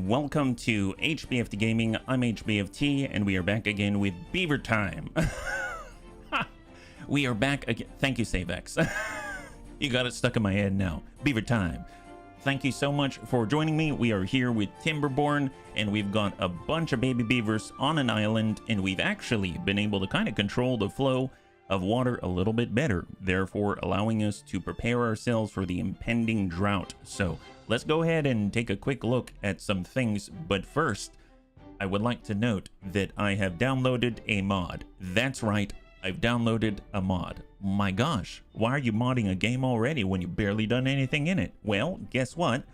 welcome to HBFT Gaming. I'm HBFT, and we are back again with Beaver Time. We are back again. Thank you, SaveX. You got it stuck in my head now. Beaver Time. Thank you so much for joining me. We are here with Timberborn, and we've got a bunch of baby beavers on an island, and we've actually been able to kind of control the flow of water a little bit better, therefore allowing us to prepare ourselves for the impending drought. So let's go ahead and take a quick look at some things, but first I would like to note that I have downloaded a mod. That's right, I've downloaded a mod. My gosh, why are you modding a game already when you've barely done anything in it? Well, guess what?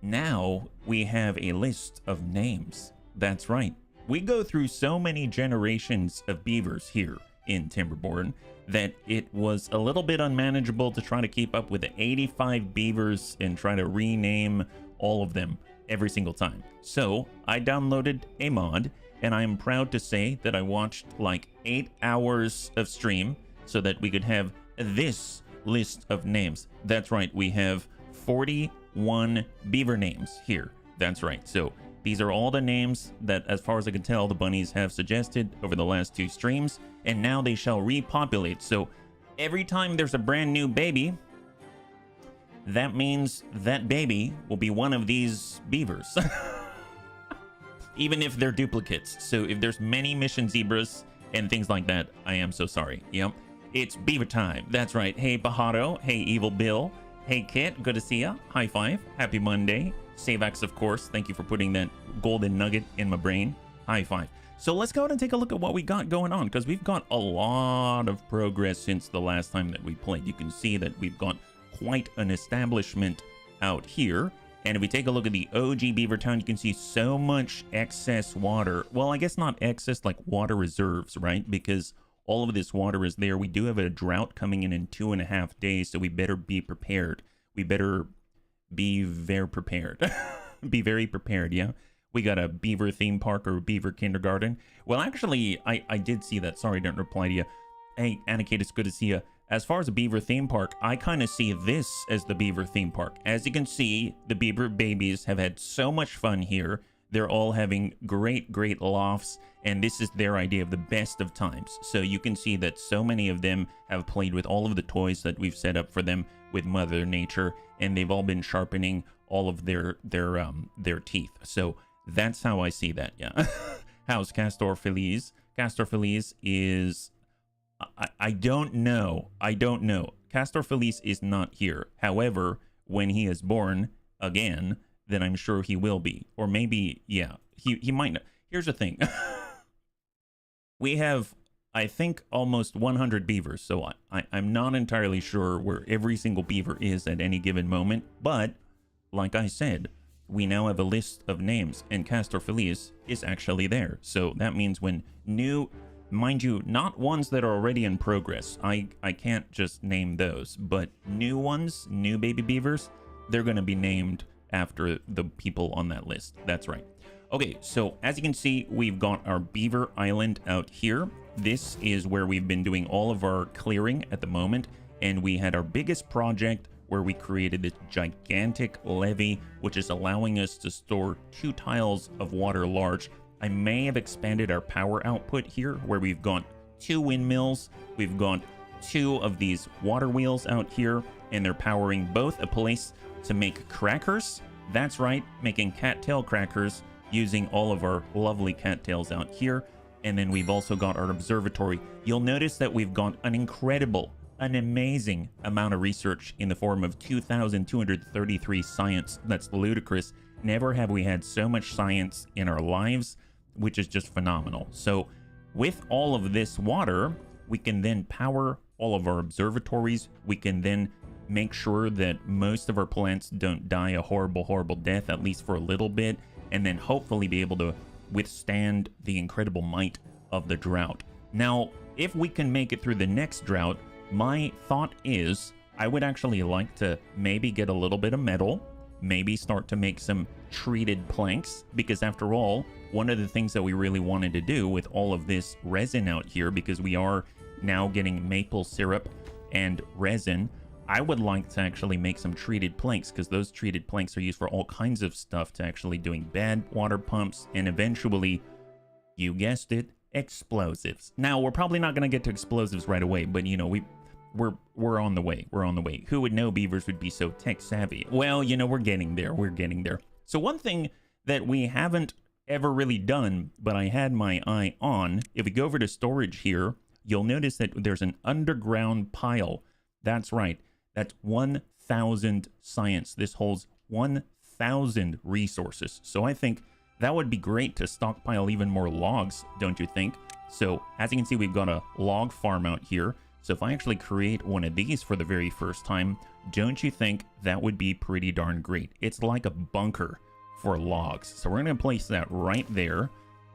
Now we have a list of names. That's right, we go through so many generations of beavers here in Timberborn that it was a little bit unmanageable to try to keep up with the 85 beavers and try to rename all of them every single time. So I downloaded a mod, and I am proud to say that I watched like 8 hours of stream so that we could have this list of names. That's right, we have 41 beaver names here. That's right, so these are all the names that, as far as I can tell, the bunnies have suggested over the last 2 streams, and now they shall repopulate. So every time there's a brand new baby, that means that baby will be one of these beavers. Even if they're duplicates. So if there's many mission zebras and things like that, I am so sorry. Yep, it's beaver time. That's right. Hey, Pajaro. Hey, Evil Bill. Hey, Kit. Good to see ya. High five. Happy Monday. SaveX, of course. Thank you for putting that golden nugget in my brain. High five. So let's go ahead and take a look at what we got going on, because we've got a lot of progress since the last time that we played. You can see that we've got quite an establishment out here. And if we take a look at the OG Beaver Town, you can see so much excess water. Well, I guess not excess, like water reserves, right? Because all of this water is there. We do have a drought coming in 2.5 days, so we better be prepared. We better be very prepared. Be very prepared, yeah? We got a beaver theme park or beaver kindergarten. Well, actually, I did see that. Sorry, I didn't reply to you. Hey, Anakin, it's good to see you. As far as a beaver theme park, I kind of see this as the beaver theme park. As you can see, the beaver babies have had so much fun here. They're all having great lofts, and this is their idea of the best of times. So you can see that so many of them have played with all of the toys that we've set up for them with Mother Nature, and they've all been sharpening all of their teeth. So that's how I see that, yeah. How's Castor Feliz? Castor Feliz is... I don't know. Castor Feliz is not here. However, when he is born again, then I'm sure he will be. Or maybe, yeah, he might not. Here's the thing. We have, I think, almost 100 beavers. So I'm not entirely sure where every single beaver is at any given moment. But, like I said, we now have a list of names, and Castor Feliz is actually there. So that means when new... Mind you, not ones that are already in progress. I can't just name those, but new ones, new baby beavers, they're going to be named after the people on that list. That's right. Okay, so as you can see, we've got our beaver island out here. This is where we've been doing all of our clearing at the moment, and we had our biggest project where we created this gigantic levee, which is allowing us to store 2 tiles of water large. I may have expanded our power output here, where we've got 2 windmills, we've got 2 of these water wheels out here, and they're powering both a place to make crackers. That's right, making cattail crackers using all of our lovely cattails out here. And then we've also got our observatory. You'll notice that we've got an amazing amount of research in the form of 2,233 science. That's ludicrous. Never have we had so much science in our lives, which is just phenomenal. So with all of this water, we can then power all of our observatories. We can then make sure that most of our plants don't die a horrible death, at least for a little bit, and then hopefully be able to withstand the incredible might of the drought. Now, if we can make it through the next drought, my thought is I would actually like to maybe get a little bit of metal, maybe start to make some treated planks, because after all, one of the things that we really wanted to do with all of this resin out here, because we are now getting maple syrup and resin, I would like to actually make some treated planks, because those treated planks are used for all kinds of stuff, to actually doing bad water pumps and eventually, you guessed it, explosives. Now, we're probably not going to get to explosives right away, but you know, we're on the way. We're on the way. Who would know Beavers would be so tech savvy? Well, you know, we're getting there. We're getting there. So one thing that we haven't ever really done, but I had my eye on, if we go over to storage here, you'll notice that there's an underground pile. That's right. That's 1,000 science. This holds 1,000 resources. So I think that would be great to stockpile even more logs, don't you think? So as you can see, we've got a log farm out here. So if I actually create one of these for the very first time, don't you think that would be pretty darn great? It's like a bunker for logs. So we're going to place that right there.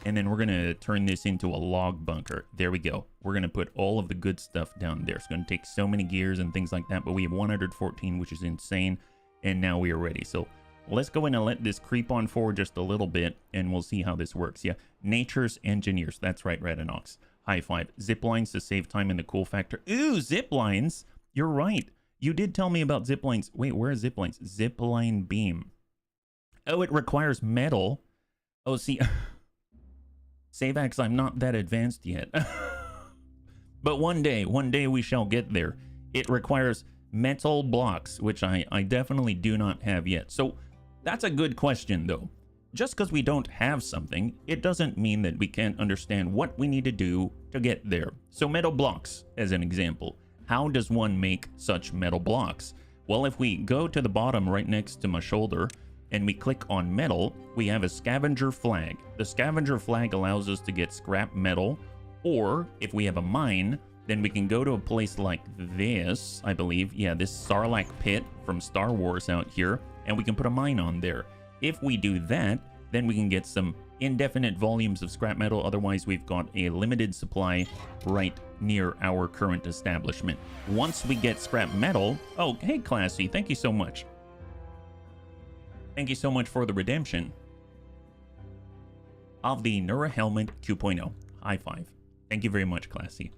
And then we're going to turn this into a log bunker. There we go. We're going to put all of the good stuff down there. It's going to take so many gears and things like that. But we have 114, which is insane. And now we are ready. So let's go in and let this creep on forward just a little bit. And we'll see how this works. Yeah. Nature's engineers. That's right, Redinox. High five. Zip lines to save time in the cool factor. Ooh, zip lines. You're right. You did tell me about zip lines. Wait, where are zip lines? Zip line beam. Oh, it requires metal. Oh, see... Savax, I'm not that advanced yet. But one day we shall get there. It requires metal blocks, which I definitely do not have yet. So that's a good question, though. Just because we don't have something, it doesn't mean that we can't understand what we need to do to get there. So metal blocks, as an example. How does one make such metal blocks? Well, if we go to the bottom right next to my shoulder, and we click on metal, we have a scavenger flag. The scavenger flag allows us to get scrap metal, or if we have a mine, then we can go to a place like this, I believe. Yeah, this Sarlacc pit from Star Wars out here, and we can put a mine on there. If we do that, then we can get some indefinite volumes of scrap metal. Otherwise, we've got a limited supply right near our current establishment. Once we get scrap metal... Oh, hey, Classy, thank you so much. Thank you so much for the redemption of the Nura Helmet 2.0. High five. Thank you very much, Classy.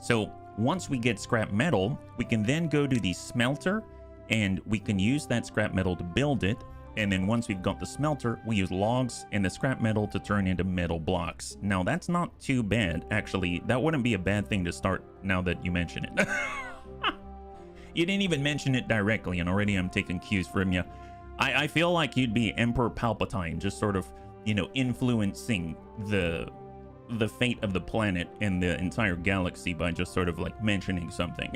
So once we get scrap metal, we can then go to the smelter and we can use that scrap metal to build it. And then once we've got the smelter, we use logs and the scrap metal to turn into metal blocks. Now that's not too bad. Actually, that wouldn't be a bad thing to start now that you mention it. You didn't even mention it directly and already I'm taking cues from you. I feel like you'd be Emperor Palpatine, just sort of, you know, influencing the fate of the planet and the entire galaxy by just sort of like mentioning something.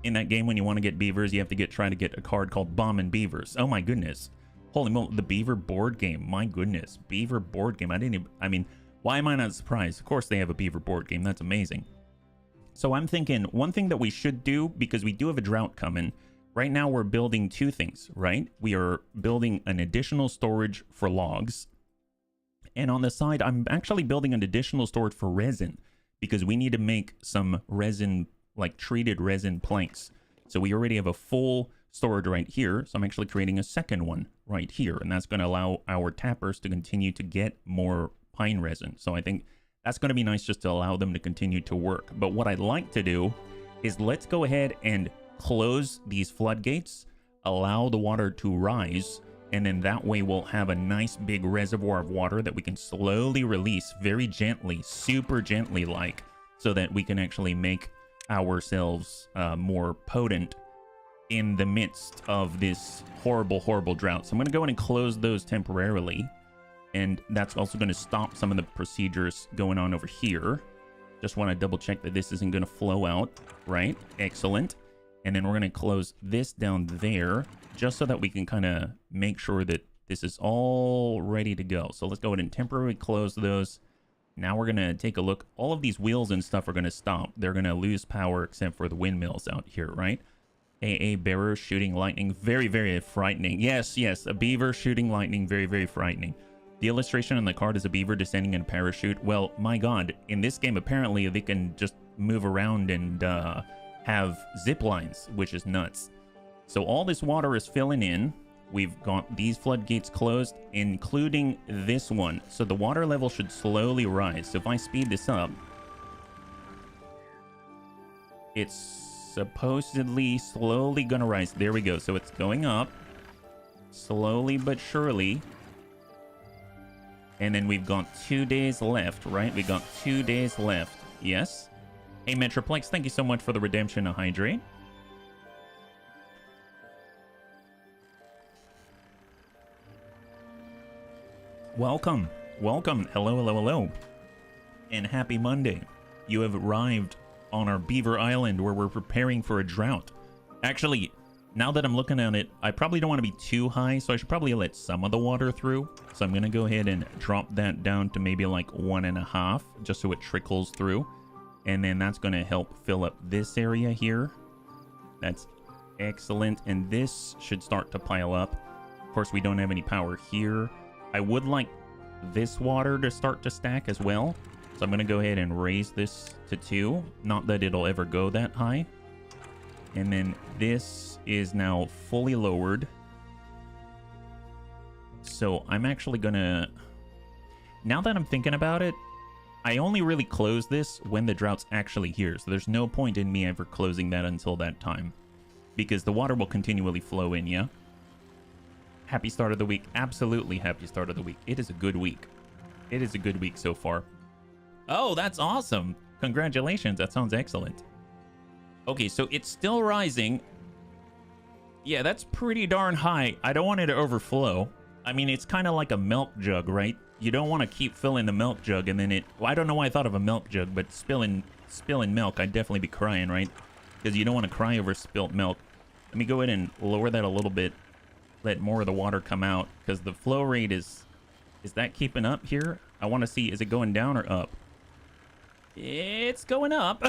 In that game, when you want to get beavers, you have to try to get a card called Bomb and Beavers. Oh my goodness. Holy moly, the Beaver board game. My goodness. Beaver board game. I mean, why am I not surprised? Of course they have a Beaver board game. That's amazing. So I'm thinking one thing that we should do, because we do have a drought coming. Right now, we're building two things, right? We are building an additional storage for logs. And on the side, I'm actually building an additional storage for resin because we need to make some resin, like treated resin planks. So we already have a full storage right here. So I'm actually creating a second one right here. And that's going to allow our tappers to continue to get more pine resin. So I think that's going to be nice just to allow them to continue to work. But what I'd like to do is let's go ahead and close these floodgates, allow the water to rise, and then that way we'll have a nice big reservoir of water that we can slowly release very gently, super gently like, so that we can actually make ourselves more potent in the midst of this horrible, horrible drought. So I'm going to go in and close those temporarily, and that's also going to stop some of the procedures going on over here. Just want to double check that this isn't going to flow out, right? Excellent. And then we're going to close this down there just so that we can kind of make sure that this is all ready to go. So let's go ahead and temporarily close those. Now we're going to take a look. All of these wheels and stuff are going to stop. They're going to lose power except for the windmills out here, right? AA bearer shooting lightning. Very, very frightening. Yes, yes. A beaver shooting lightning. Very, very frightening. The illustration on the card is a beaver descending in a parachute. Well, my God. In this game, apparently, they can just move around and have zip lines, which is nuts. So all this water is filling in. We've got these floodgates closed, including this one. So the water level should slowly rise. So if I speed this up, it's supposedly slowly gonna rise. There we go. So it's going up slowly but surely. And then we've got 2 days left, right? We got 2 days left. Yes. Hey, Metroplex, thank you so much for the redemption of Hydrate. Welcome. Welcome. Hello, hello, hello. And happy Monday. You have arrived on our Beaver Island where we're preparing for a drought. Actually, now that I'm looking at it, I probably don't want to be too high, so I should probably let some of the water through. So I'm going to go ahead and drop that down to maybe like 1.5, just so it trickles through. And then that's going to help fill up this area here. That's excellent. And this should start to pile up. Of course, we don't have any power here. I would like this water to start to stack as well. So I'm going to go ahead and raise this to 2. Not that it'll ever go that high. And then this is now fully lowered. So I'm actually going to... Now that I'm thinking about it, I only really close this when the drought's actually here. So there's no point in me ever closing that until that time. Because the water will continually flow in, yeah? Happy start of the week. Absolutely happy start of the week. It is a good week. It is a good week so far. Oh, that's awesome. Congratulations. That sounds excellent. Okay, so it's still rising. Yeah, that's pretty darn high. I don't want it to overflow. I mean, it's kind of like a milk jug, right? You don't want to keep filling the milk jug and then it... Well, I don't know why I thought of a milk jug, but spilling milk, I'd definitely be crying, right? Because you don't want to cry over spilt milk. Let me go ahead and lower that a little bit. Let more of the water come out because the flow rate is that keeping up here? I want to see, is it going down or up? It's going up.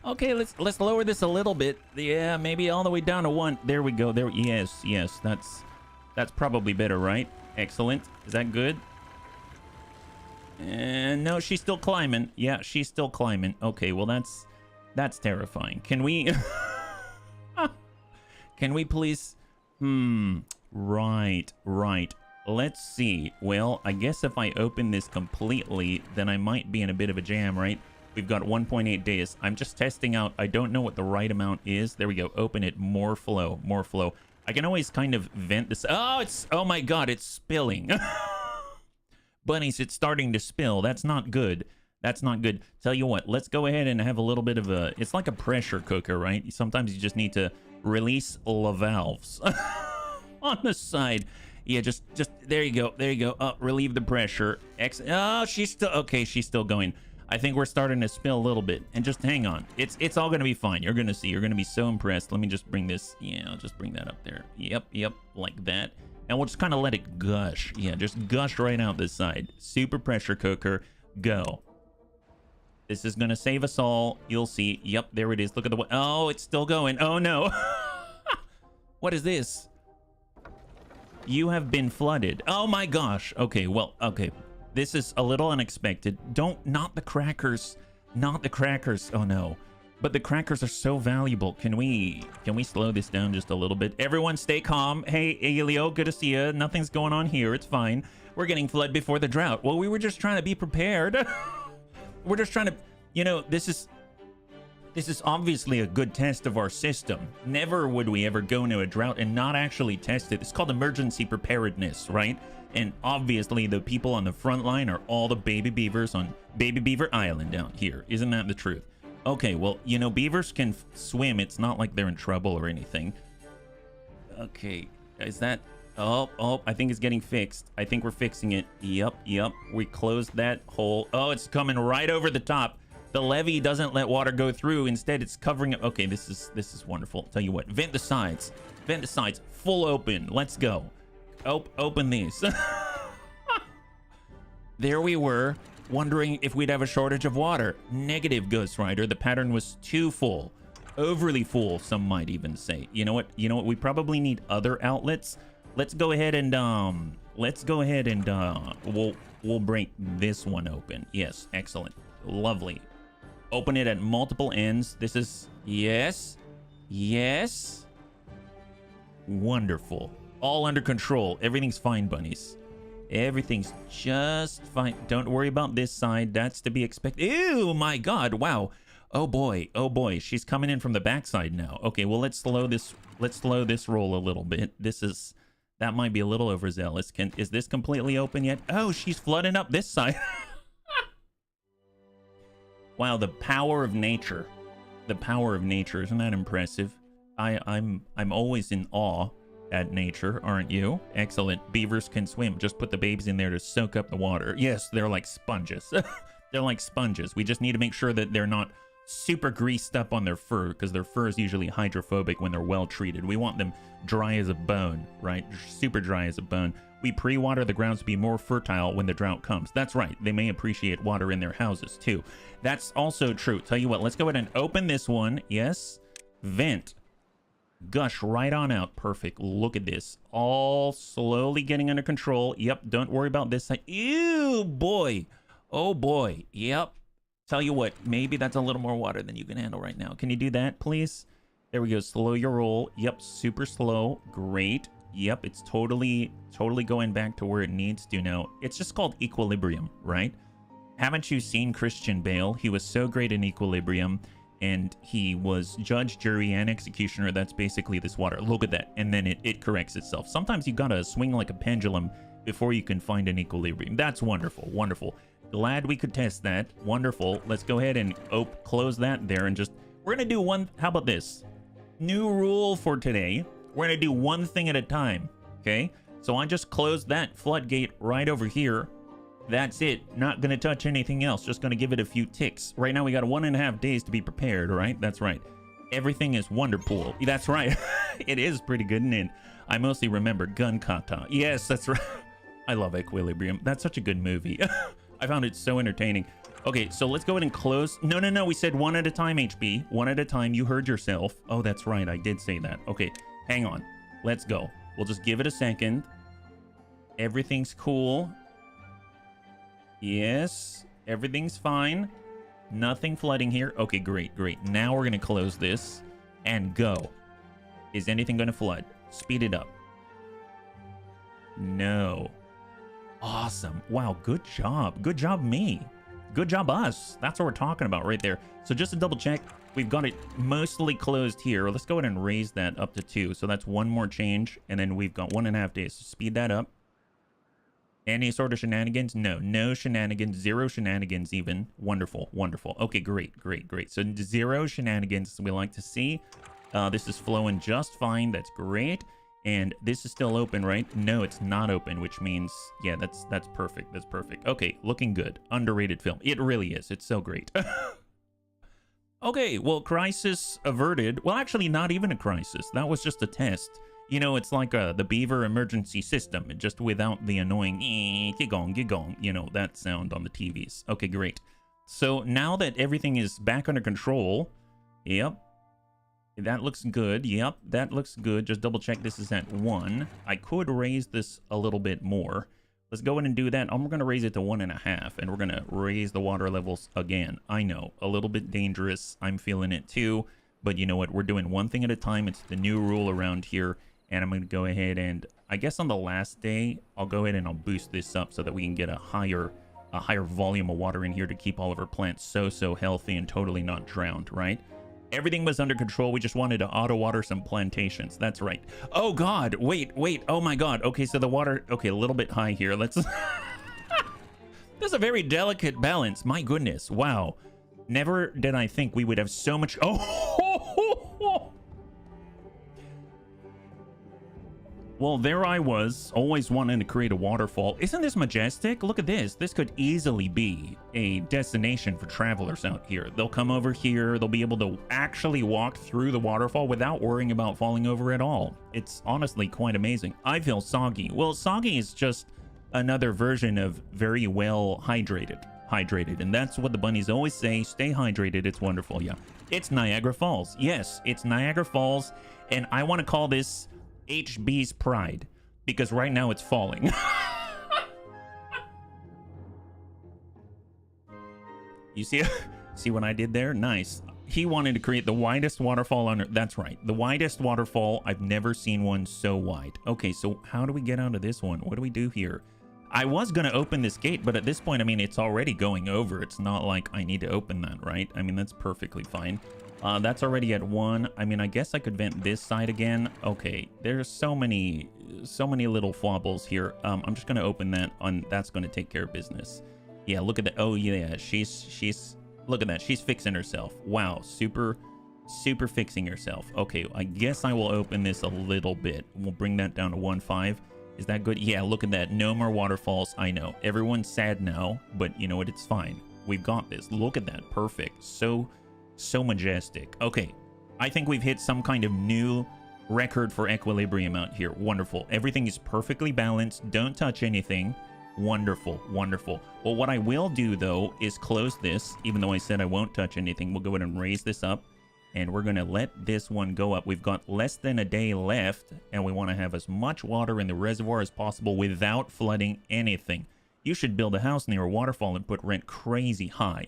Okay, let's lower this a little bit. Yeah, maybe all the way down to 1. There we go. There. Yes, that's probably better, right? Excellent. Is that good? And no, she's still climbing. Yeah, she's still climbing. Okay, well that's terrifying. Can we can we please right. Let's see. Well, I guess if I open this completely, then I might be in a bit of a jam, right? We've got 1.8 days. I'm just testing out. I don't know what the right amount is. There we go. Open it. More flow. More flow. I can always kind of vent this. Oh my God, it's spilling. Bunnies, it's starting to spill. That's not good. That's not good. Tell you what, let's go ahead and have a little bit of a... It's like a pressure cooker, right? Sometimes you just need to release the valves on the side. Yeah, just there you go. There you go. Oh, relieve the pressure. Oh, she's still... Okay, she's still going. I think we're starting to spill a little bit. And just hang on. It's all going to be fine. You're going to see. You're going to be so impressed. Let me just bring this. Yeah, I'll just bring that up there. Yep. Like that. And we'll just kind of let it gush. Yeah, just gush right out this side. Super pressure cooker. Go. This is going to save us all. You'll see. Yep, there it is. Look at the... Oh, it's still going. Oh, no. What is this? You have been flooded. Oh, my gosh. Okay, well, okay. This is a little unexpected. Not the crackers. Not the crackers. Oh, no. But the crackers are so valuable. Can we slow this down just a little bit? Everyone stay calm. Hey, Elio, good to see you. Nothing's going on here. It's fine. We're getting flood before the drought. Well, we were just trying to be prepared. We're just trying to, you know, this is obviously a good test of our system. Never would we ever go into a drought and not actually test it. It's called emergency preparedness, right? And obviously the people on the front line are all the baby beavers on Baby Beaver Island out here. Isn't that the truth? Okay, well, you know, beavers can swim. It's not like they're in trouble or anything. Okay, is that... Oh, I think it's getting fixed. I think we're fixing it. Yep. We closed that hole. Oh, it's coming right over the top. The levee doesn't let water go through. Instead, it's covering it. Okay, this is wonderful. Tell you what, vent the sides. Vent the sides. Full open. Let's go. Open these. There we were, wondering if we'd have a shortage of water. Negative, Ghost Rider. The pattern was too full. Overly full, some might even say. You know what? We probably need other outlets. Let's go ahead and we'll break this one open. Yes, excellent. Lovely. Open it at multiple ends. This is yes. Wonderful. All under control. Everything's fine, bunnies. Everything's just fine. Don't worry about this side. That's to be expected. Ew, my God. Wow. Oh boy, she's coming in from the backside now. Okay, well let's slow this roll a little bit. That might be a little overzealous. Is this completely open yet? Oh, she's flooding up this side. Wow, the power of nature. The power of nature, isn't that impressive? I'm always in awe at nature, aren't you? Excellent. Beavers can swim. Just put the babies in there to soak up the water. Yes, they're like sponges. They're like sponges. We just need to make sure that they're not super greased up on their fur, because their fur is usually hydrophobic when they're well treated. We want them dry as a bone, right? Super dry as a bone. We pre-water the grounds to be more fertile when the drought comes. That's right. They may appreciate water in their houses too. That's also true. Tell you what, let's go ahead and open this one. Yes. Vent. Gush right on out. Perfect. Look at this. All slowly getting under control. Yep. Don't worry about this side. Ew, boy. Oh boy. Yep. Tell you what, maybe that's a little more water than you can handle right now. Can you do that, please? There we go. Slow your roll. Yep. Super slow. Great. Yep. It's totally going back to where it needs to now. It's just called equilibrium, right? Haven't you seen Christian Bale? He was so great in Equilibrium, and he was judge, jury, and executioner. That's basically this water. Look at that. And then it corrects itself. Sometimes you gotta swing like a pendulum before you can find an equilibrium. That's wonderful. Wonderful. Glad we could test that. Wonderful. Let's go ahead and close that there and just... We're gonna do one... How about this? New rule for today. We're gonna do one thing at a time. Okay? So I just closed that floodgate right over here. That's it. Not going to touch anything else. Just going to give it a few ticks. Right now, we got 1.5 days to be prepared, right? That's right. Everything is Wonderpool. That's right. It is pretty good, isn't it? I mostly remember Gun Kata. Yes, that's right. I love Equilibrium. That's such a good movie. I found it so entertaining. Okay, so let's go ahead and close. No. We said one at a time, HB. One at a time. You heard yourself. Oh, that's right. I did say that. Okay, hang on. Let's go. We'll just give it a second. Everything's cool. Yes, everything's fine. Nothing flooding here. Okay, great. Now we're going to close this and go. Is anything going to flood? Speed it up. No. Awesome. Wow, good job. Good job, me. Good job, us. That's what we're talking about right there. So just to double check, we've got it mostly closed here. Let's go ahead and raise that up to 2. So that's one more change. And then we've got 1.5 days. So speed that up. Any sort of shenanigans? No shenanigans. 0 shenanigans even. Wonderful. Okay, great. So 0 shenanigans we like to see. This is flowing just fine. That's great. And this is still open, right? No, it's not open, which means, yeah, that's perfect. That's perfect. Okay, looking good. Underrated film. It really is. It's so great. Okay, well, crisis averted. Well, actually, not even a crisis. That was just a test. You know, it's like the Beaver emergency system, just without the annoying gigong, you know, that sound on the TVs. Okay, great. So now that everything is back under control, yep, that looks good. Yep, that looks good. Just double check this is at 1. I could raise this a little bit more. Let's go in and do that. I'm going to raise it to 1.5, and we're going to raise the water levels again. I know, a little bit dangerous. I'm feeling it too, but you know what? We're doing one thing at a time. It's the new rule around here. And I'm going to go ahead and, I guess on the last day, I'll go ahead and I'll boost this up so that we can get a higher volume of water in here to keep all of our plants so healthy and totally not drowned, right? Everything was under control. We just wanted to auto-water some plantations. That's right. Oh, God. Wait. Oh, my God. Okay, so the water, okay, a little bit high here. Let's... That's a very delicate balance. My goodness. Wow. Never did I think we would have so much... Oh! Well, there I was, always wanting to create a waterfall. Isn't this majestic? Look at this. This could easily be a destination for travelers out here. They'll come over here. They'll be able to actually walk through the waterfall without worrying about falling over at all. It's honestly quite amazing. I feel soggy. Well, soggy is just another version of very well hydrated. And that's what the bunnies always say. Stay hydrated. It's wonderful. Yeah. It's Niagara Falls. Yes, it's Niagara Falls. And I want to call this... HB's Pride, because right now it's falling. You see what I did there? Nice. He wanted to create the widest waterfall on Earth. That's right. The widest waterfall. I've never seen one so wide. Okay, so how do we get out of this one? What do we do here? I was going to open this gate, but at this point, I mean, it's already going over. It's not like I need to open that, right? I mean, that's perfectly fine. That's already at 1. I mean, I guess I could vent this side again. Okay, there's so many little fwobbles here. I'm just going to open that on. That's going to take care of business. Yeah, look at that. Oh, yeah, she's look at that. She's fixing herself. Wow, super fixing herself. Okay, I guess I will open this a little bit. We'll bring that down to 1.5. Is that good? Yeah, look at that. No more waterfalls. I know. Everyone's sad now, but you know what? It's fine. We've got this. Look at that. Perfect. So majestic. Okay, I think we've hit some kind of new record for equilibrium out here. Wonderful. Everything is perfectly balanced. Don't touch anything. Wonderful, wonderful. Well, what I will do, though, is close this. Even though I said I won't touch anything, we'll go ahead and raise this up. And we're going to let this one go up. We've got less than a day left, and we want to have as much water in the reservoir as possible without flooding anything. You should build a house near a waterfall and put rent crazy high.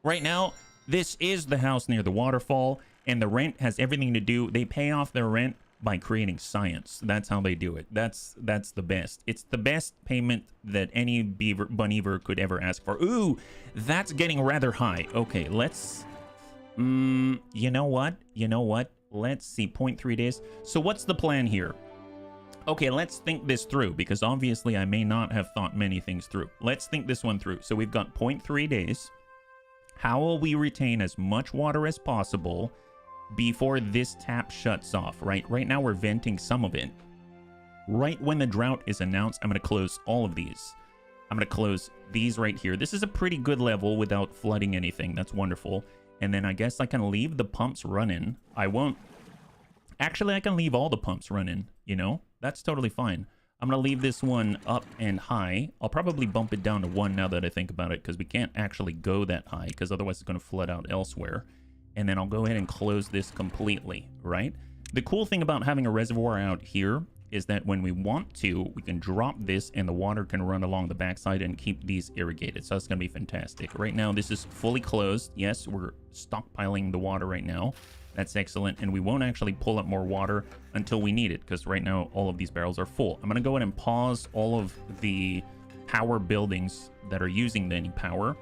Right now, this is the house near the waterfall, and the rent has everything to do. They pay off their rent by creating science. That's how they do it. That's the best. It's the best payment that any Bunniever could ever ask for. Ooh, that's getting rather high. Okay, let's... you know what? Let's see, 0.3 days. So what's the plan here? Okay, let's think this through, because obviously I may not have thought many things through. Let's think this one through. So we've got 0.3 days. How will we retain as much water as possible before this tap shuts off, right? Right now we're venting some of it. Right when the drought is announced, I'm going to close all of these. I'm going to close these right here. This is a pretty good level without flooding anything. That's wonderful. And then I guess I can leave the pumps running. I won't. Actually, I can leave all the pumps running, you know? That's totally fine. I'm going to leave this one up and high. I'll probably bump it down to 1 now that I think about it, because we can't actually go that high, because otherwise it's going to flood out elsewhere. And then I'll go ahead and close this completely, right? The cool thing about having a reservoir out here is that when we want to, we can drop this and the water can run along the backside and keep these irrigated. So that's going to be fantastic. Right now, this is fully closed. Yes, we're stockpiling the water right now. That's excellent. And we won't actually pull up more water until we need it, because right now all of these barrels are full. I'm going to go ahead and pause all of the power buildings that are using any power.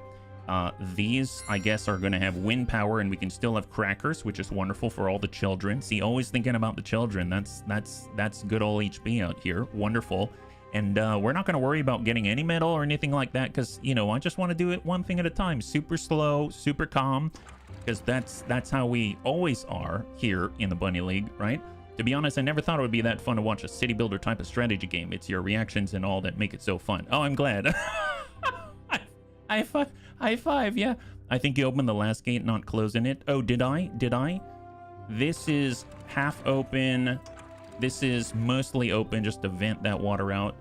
These, I guess, are going to have wind power, and we can still have crackers, which is wonderful for all the children. See, always thinking about the children. That's good old HB out here. Wonderful. And we're not going to worry about getting any metal or anything like that, because, you know, I just want to do it one thing at a time. Super slow, super calm, because that's how we always are here in the Bunny League, right? To be honest, I never thought it would be that fun to watch a city builder type of strategy game. It's your reactions and all that make it so fun. Oh, I'm glad. High five, yeah. I think you opened the last gate, not closing it. Oh, did I? This is half open. This is mostly open just to vent that water out.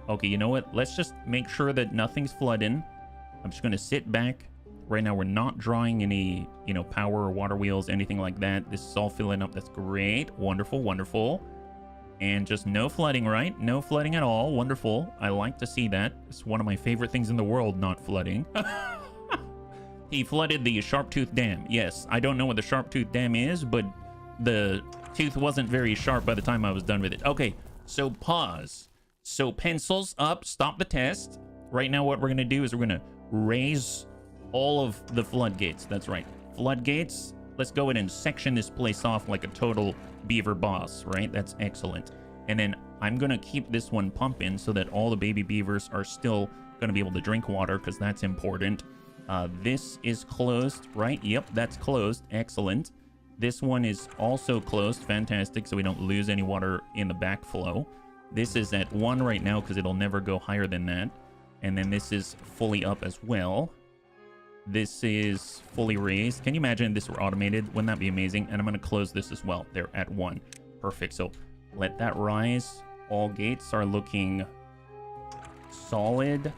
Okay, you know what? Let's just make sure that nothing's flooding. I'm just going to sit back. Right now, we're not drawing any, you know, power or water wheels, anything like that. This is all filling up. That's great. Wonderful, wonderful. And just no flooding, right? No flooding at all. Wonderful. I like to see that. It's one of my favorite things in the world, not flooding. He flooded the Sharp-Tooth Dam. Yes, I don't know what the Sharp-Tooth Dam is, but the tooth wasn't very sharp by the time I was done with it. Okay, so pause. So pencils up, stop the test. Right now what we're going to do is we're going to raise all of the floodgates. That's right. Floodgates. Let's go ahead and section this place off like a total beaver boss, right? That's excellent. And then I'm going to keep this one pumping so that all the baby beavers are still going to be able to drink water, because that's important. This is closed, right? Yep, that's closed. Excellent. This one is also closed. Fantastic. So we don't lose any water in the backflow. This is at 1 right now because it'll never go higher than that. And then this is fully up as well. This is fully raised. Can you imagine if this were automated? Wouldn't that be amazing? And I'm going to close this as well. They're at 1. Perfect. So let that rise. All gates are looking solid.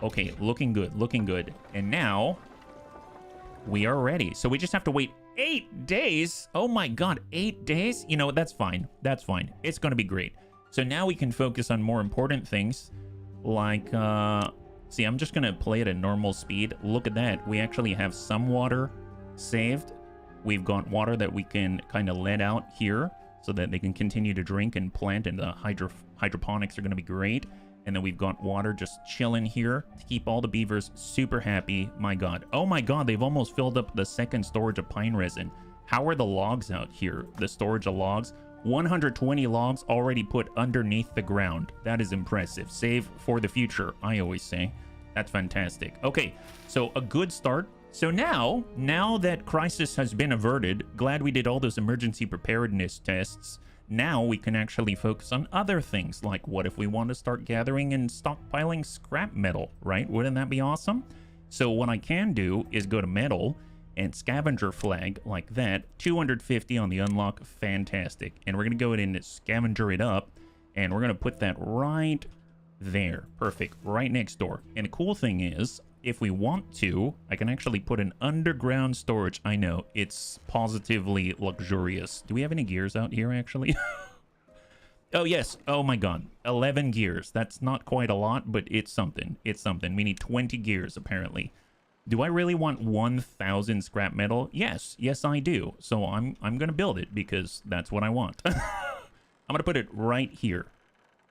Okay, looking good, looking good. And now we are ready. So we just have to wait 8 days. Oh my God, 8 days? You know, that's fine. That's fine. It's going to be great. So now we can focus on more important things like, see, I'm just going to play at a normal speed. Look at that. We actually have some water saved. We've got water that we can kind of let out here. so that they can continue to drink and plant, and the hydroponics are going to be great. And then we've got water just chilling here to keep all the beavers super happy. My god. Oh my god, they've almost filled up the second storage of pine resin. How are the logs out here? The storage of logs? 120 logs already put underneath the ground. That is impressive. Save for the future, I always say. That's fantastic. Okay, so a good start. So now that crisis has been averted, glad we did all those emergency preparedness tests. Now we can actually focus on other things, like what if we want to start gathering and stockpiling scrap metal, right? Wouldn't that be awesome? So what I can do is go to metal and scavenger flag like that. 250 on the unlock, fantastic. And we're going to go ahead and scavenger it up, and we're going to put that right there. Perfect, right next door. And the cool thing is, if we want to, I can actually put an underground storage. I know, it's positively luxurious. Do we have any gears out here, actually? Oh, yes. Oh, my God. 11 gears. That's not quite a lot, but it's something. It's something. We need 20 gears, apparently. Do I really want 1,000 scrap metal? Yes. Yes, I do. So I'm going to build it because that's what I want. I'm going to put it right here.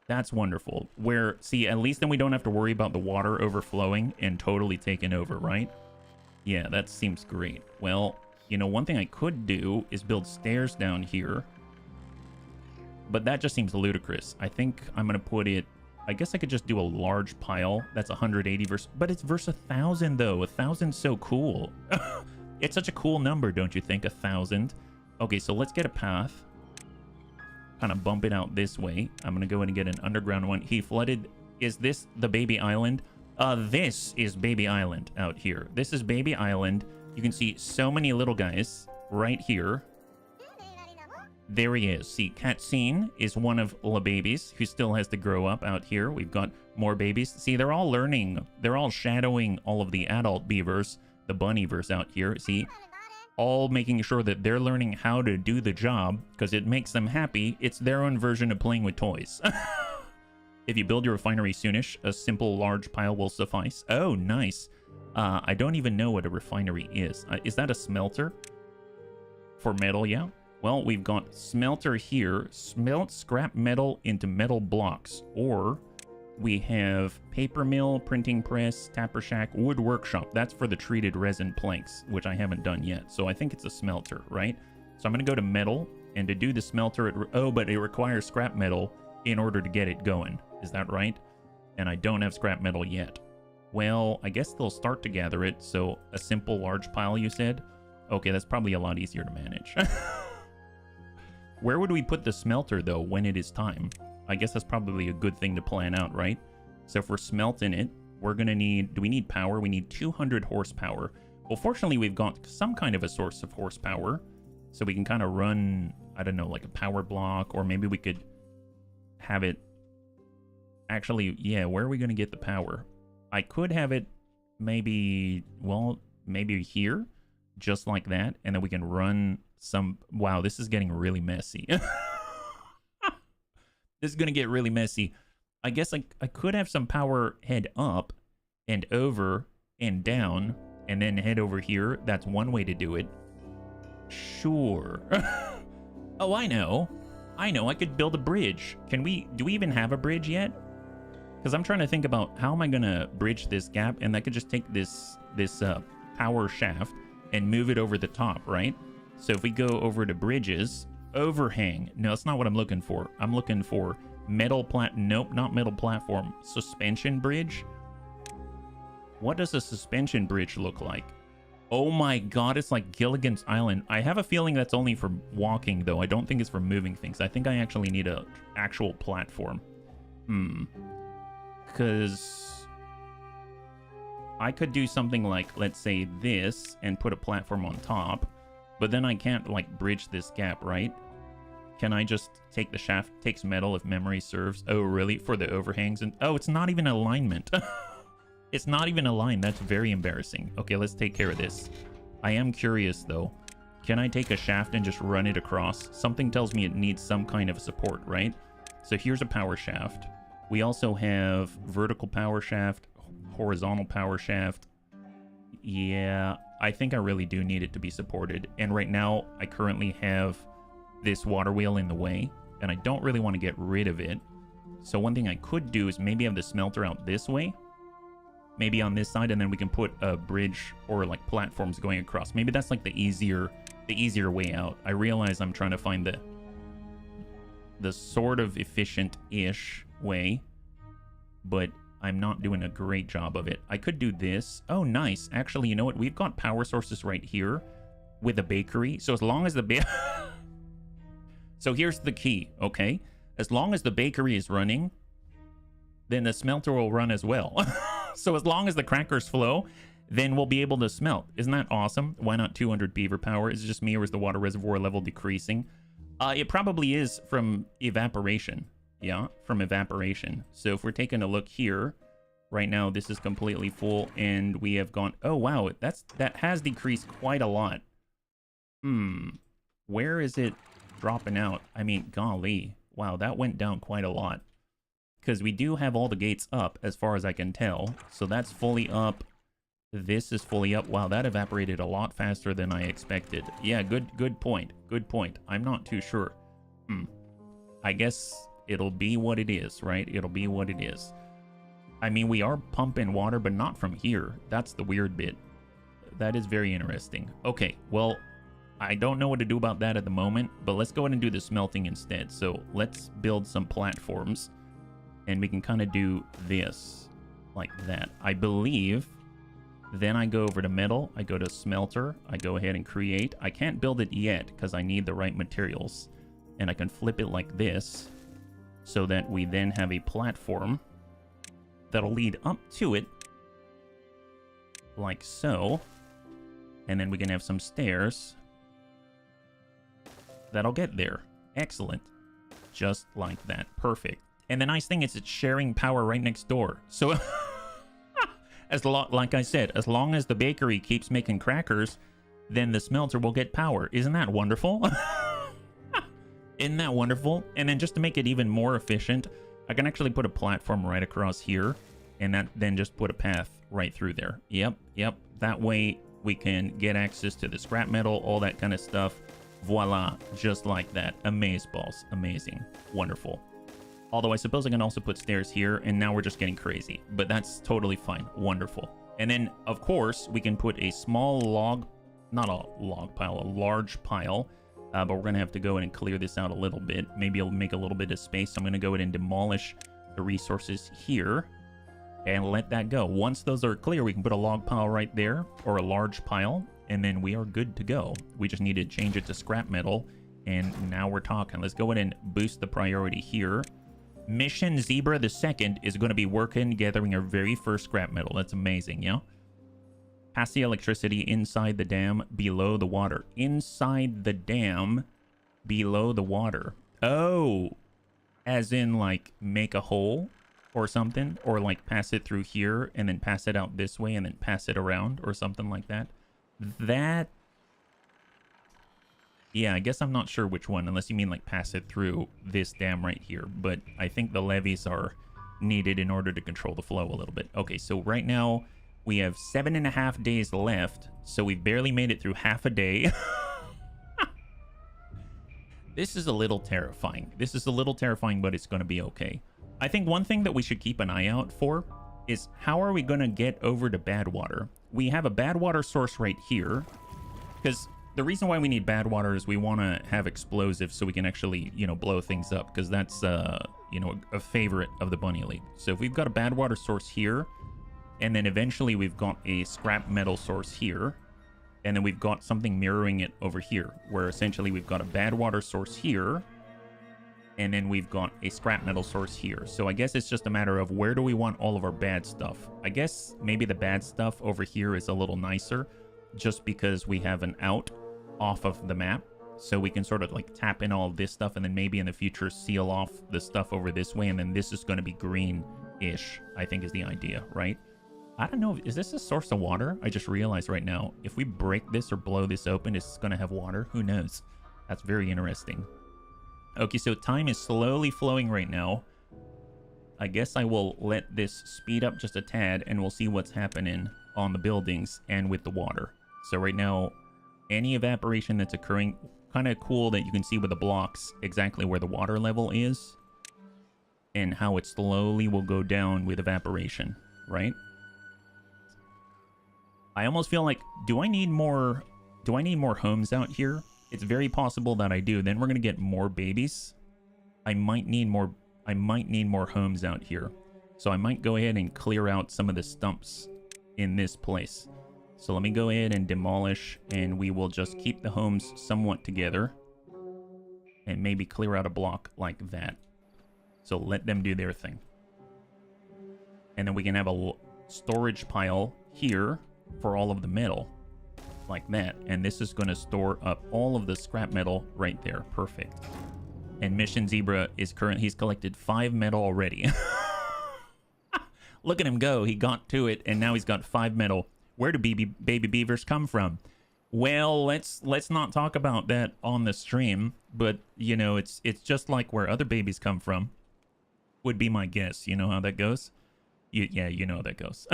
That's wonderful. Where, see, at least then we don't have to worry about the water overflowing and totally taking over, right? Yeah, that seems great. Well, you know, one thing I could do is build stairs down here. But that just seems ludicrous. I think I'm going to put it... I guess I could just do a large pile. That's 180 versus... But it's versus 1,000, though. 1,000's so cool. It's such a cool number, don't you think? 1,000. Okay, so let's get a path. Kind of bump it out this way. I'm going to go in and get an underground one. He flooded... Is this the baby island? This is baby island out here. This is baby island. You can see so many little guys right here. There he is. See, Katsine is one of the babies who still has to grow up out here. We've got more babies. See, they're all learning. They're all shadowing all of the adult beavers, the bunnyvers out here. See, all making sure that they're learning how to do the job because it makes them happy. It's their own version of playing with toys. If you build your refinery soonish, a simple large pile will suffice. Oh, nice. I don't even know what a refinery is. Is that a smelter? For metal, yeah. Well, we've got smelter here. Smelt scrap metal into metal blocks. Or we have paper mill, printing press, tapper shack, wood workshop. That's for the treated resin planks, which I haven't done yet. So I think it's a smelter, right? So I'm going to go to metal. And to do the smelter, but it requires scrap metal in order to get it going. Is that right? And I don't have scrap metal yet. Well, I guess they'll start to gather it. So a simple large pile, you said? Okay, that's probably a lot easier to manage. Where would we put the smelter, though, when it is time? I guess that's probably a good thing to plan out, right? So if we're smelting it, we're going to need... Do we need power? We need 200 horsepower. Well, fortunately, we've got some kind of a source of horsepower. So we can kind of run, I don't know, like a power block. Or maybe we could have it... Actually, yeah, where are we going to get the power? I could have it maybe... Well, maybe here. Just like that. And then we can run... Wow, this is getting really messy. This is gonna get really messy. I guess I could have some power head up and over and down and then head over here. That's one way to do it. Sure. Oh, I know. I could build a bridge. Do we even have a bridge yet? Because I'm trying to think about how am I gonna bridge this gap, and I could just take this power shaft and move it over the top, right? So if we go over to bridges, overhang. No, that's not what I'm looking for. I'm looking for metal nope, not metal platform. Suspension bridge. What does a suspension bridge look like? Oh my god, it's like Gilligan's Island. I have a feeling that's only for walking, though. I don't think it's for moving things. I think I actually need a actual platform. Because I could do something like, let's say this, and put a platform on top. But then I can't, like, bridge this gap, right? Can I just take the shaft? Takes metal if memory serves. Oh, really? For the overhangs? And oh, it's not even alignment. It's not even aligned. That's very embarrassing. Okay, let's take care of this. I am curious, though. Can I take a shaft and just run it across? Something tells me it needs some kind of support, right? So here's a power shaft. We also have vertical power shaft, horizontal power shaft. Yeah, I think I really do need it to be supported. And right now, I currently have this water wheel in the way, and I don't really want to get rid of it. So one thing I could do is maybe have the smelter out this way, maybe on this side, and then we can put a bridge or like platforms going across. Maybe that's like the easier way out. I realize I'm trying to find the sort of efficient-ish way, but I'm not doing a great job of it. I could do this. Oh, nice. Actually, you know what? We've got power sources right here with a bakery. So as long as the So here's the key, okay? As long as the bakery is running, then the smelter will run as well. So as long as the crackers flow, then we'll be able to smelt. Isn't that awesome? Why not 200 beaver power? Is it just me, or is the water reservoir level decreasing? It probably is from evaporation. Yeah, from evaporation. So if we're taking a look here, right now this is completely full, and we have gone... Oh, wow, that has decreased quite a lot. Where is it dropping out? I mean, golly. Wow, that went down quite a lot. Because we do have all the gates up, as far as I can tell. So that's fully up. This is fully up. Wow, that evaporated a lot faster than I expected. Yeah, good point. Good point. I'm not too sure. I guess it'll be what it is, right? It'll be what it is. I mean, we are pumping water, but not from here. That's the weird bit. That is very interesting. Okay, well, I don't know what to do about that at the moment, but let's go ahead and do the smelting instead. So let's build some platforms, and we can kind of do this like that. I believe then I go over to metal, I go to smelter, I go ahead and create. I can't build it yet because I need the right materials, and I can flip it like this so that we then have a platform that'll lead up to it like so, and then we can have some stairs that'll get there. Excellent. Just like that. Perfect. And the nice thing is it's sharing power right next door. So like I said, as long as the bakery keeps making crackers, then the smelter will get power. Isn't that wonderful? Isn't that wonderful? And then just to make it even more efficient, I can actually put a platform right across here, and then just put a path right through there. Yep. That way we can get access to the scrap metal, all that kind of stuff. Voila, just like that. Amazeballs. Amazing. Wonderful. Although I suppose I can also put stairs here, and now we're just getting crazy. But that's totally fine. Wonderful. And then, of course, we can put a small log... Not a log pile, a large pile. But we're going to have to go in and clear this out a little bit. Maybe it'll make a little bit of space. So I'm going to go in and demolish the resources here and let that go. Once those are clear, we can put a log pile right there, or a large pile, and then we are good to go. We just need to change it to scrap metal, and now we're talking. Let's go in and boost the priority here. Mission Zebra the Second is going to be working, gathering our very first scrap metal. That's amazing, yeah? Pass the electricity inside the dam below the water. Inside the dam below the water. Oh, as in like make a hole or something, or like pass it through here and then pass it out this way and then pass it around or something like that. Yeah, I guess I'm not sure which one, unless you mean like pass it through this dam right here. But I think the levees are needed in order to control the flow a little bit. Okay, so right now we have 7.5 days left, so we've barely made it through half a day. This is a little terrifying. This is a little terrifying, but it's going to be okay. I think one thing that we should keep an eye out for is how are we going to get over to bad water? We have a bad water source right here, because the reason why we need bad water is we want to have explosives so we can actually, you know, blow things up, because that's, you know, a favorite of the Bunny League. So if we've got a bad water source here, and then eventually we've got a scrap metal source here, and then we've got something mirroring it over here, where essentially we've got a bad water source here, and then we've got a scrap metal source here. So I guess it's just a matter of where do we want all of our bad stuff. I guess maybe the bad stuff over here is a little nicer, just because we have an out off of the map. So we can sort of like tap in all of this stuff, and then maybe in the future seal off the stuff over this way, and then this is going to be green-ish, I think is the idea, right? I don't know. Is this a source of water? I just realized right now, if we break this or blow this open, it's going to have water. Who knows? That's very interesting. Okay, so time is slowly flowing right now. I guess I will let this speed up just a tad, and we'll see what's happening on the buildings and with the water. So right now, any evaporation that's occurring... kind of cool that you can see with the blocks exactly where the water level is and how it slowly will go down with evaporation, right? I almost feel like, do I need more homes out here? It's very possible that I do. Then we're going to get more babies. I might need more homes out here. So I might go ahead and clear out some of the stumps in this place. So let me go ahead and demolish, and we will just keep the homes somewhat together and maybe clear out a block like that. So let them do their thing. And then we can have a storage pile here for all of the metal like that. And this is going to store up all of the scrap metal right there. Perfect. And Mission Zebra is he's collected 5 metal already. Look at him go. He got to it, and now he's got 5 metal. Where do baby beavers come from? Well, let's not talk about that on the stream, but you know, it's just like where other babies come from. Would be my guess. You know how that goes? Yeah, you know how that goes.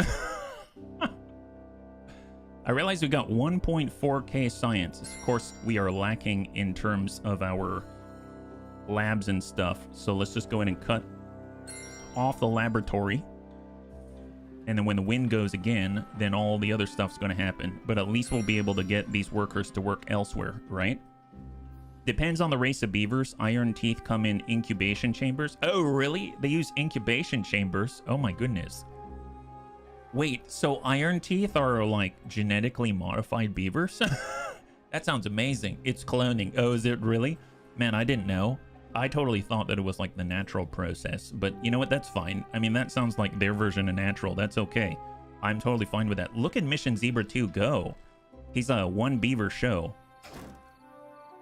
I realize we got 1.4k science. Of course, we are lacking in terms of our labs and stuff. So let's just go ahead and cut off the laboratory. And then when the wind goes again, then all the other stuff's going to happen. But at least we'll be able to get these workers to work elsewhere, right? Depends on the race of beavers. Iron teeth come in incubation chambers. Oh, really? They use incubation chambers? Oh my goodness. Wait, so iron teeth are like genetically modified beavers? That sounds amazing. It's cloning. Oh, is it really? Man, I didn't know. I totally thought that it was like the natural process, but you know what? That's fine. I mean, that sounds like their version of natural. That's okay. I'm totally fine with that. Look at Mission Zebra 2 go. He's a one beaver show.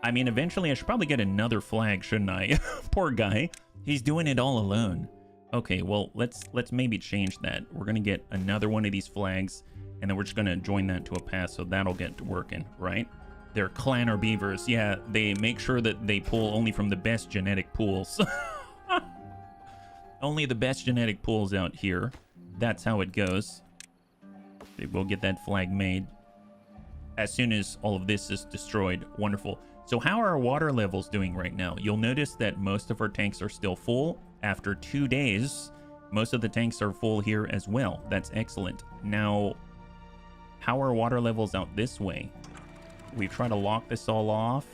I mean, eventually I should probably get another flag, shouldn't I? Poor guy. He's doing it all alone. Okay, well, let's maybe change that. We're going to get another one of these flags, and then we're just going to join that to a pass, so that'll get to working, right? They're clanner beavers. Yeah, they make sure that they pull only from the best genetic pools. Only the best genetic pools out here. That's how it goes. We'll get that flag made as soon as all of this is destroyed. Wonderful. So how are our water levels doing right now? You'll notice that most of our tanks are still full. After 2 days, most of the tanks are full here as well. That's excellent. Now, how are water levels out this way? We try to lock this all off.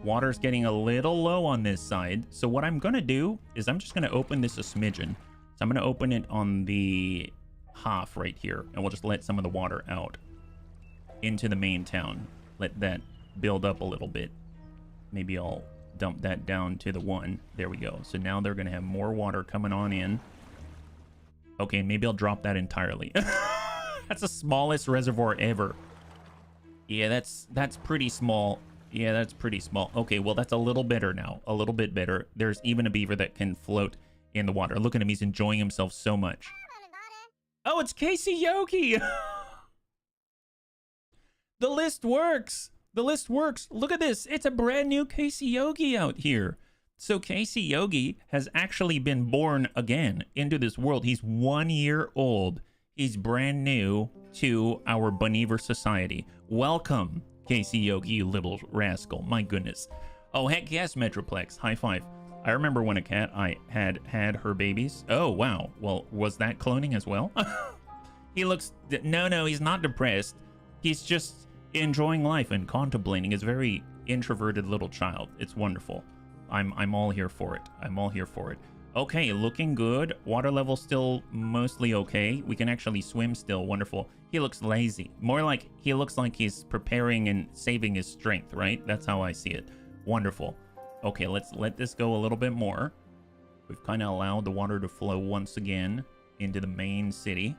Water's getting a little low on this side. So what I'm going to do is I'm just going to open this a smidgen. So I'm going to open it on the half right here. And we'll just let some of the water out into the main town. Let that build up a little bit. Maybe I'll dump that down to the 1. There we go. So now they're going to have more water coming on in. Okay, maybe I'll drop that entirely. That's the smallest reservoir ever. Yeah, that's pretty small. Yeah, that's pretty small. Okay, well, that's a little better now. A little bit better. There's even a beaver that can float in the water. Look at him. He's enjoying himself so much. Oh, it's Casey Yogi. The list works. The list works. Look at this. It's a brand new Casey Yogi out here. So Casey Yogi has actually been born again into this world. He's 1 year old. He's brand new to our Bunnies society. Welcome, Casey Yogi, you little rascal. My goodness. Oh, heck yes, Metroplex. High five. I remember when a cat had her babies. Oh, wow. Well, was that cloning as well? He looks... No, he's not depressed. He's just enjoying life and contemplating. He's a very introverted little child. It's wonderful. I'm all here for it. I'm all here for it. Okay, looking good. Water level still mostly okay. We can actually swim still. Wonderful. He looks lazy. More like he looks like he's preparing and saving his strength, right? That's how I see it. Wonderful. Okay, let's let this go a little bit more. We've kind of allowed the water to flow once again into the main city.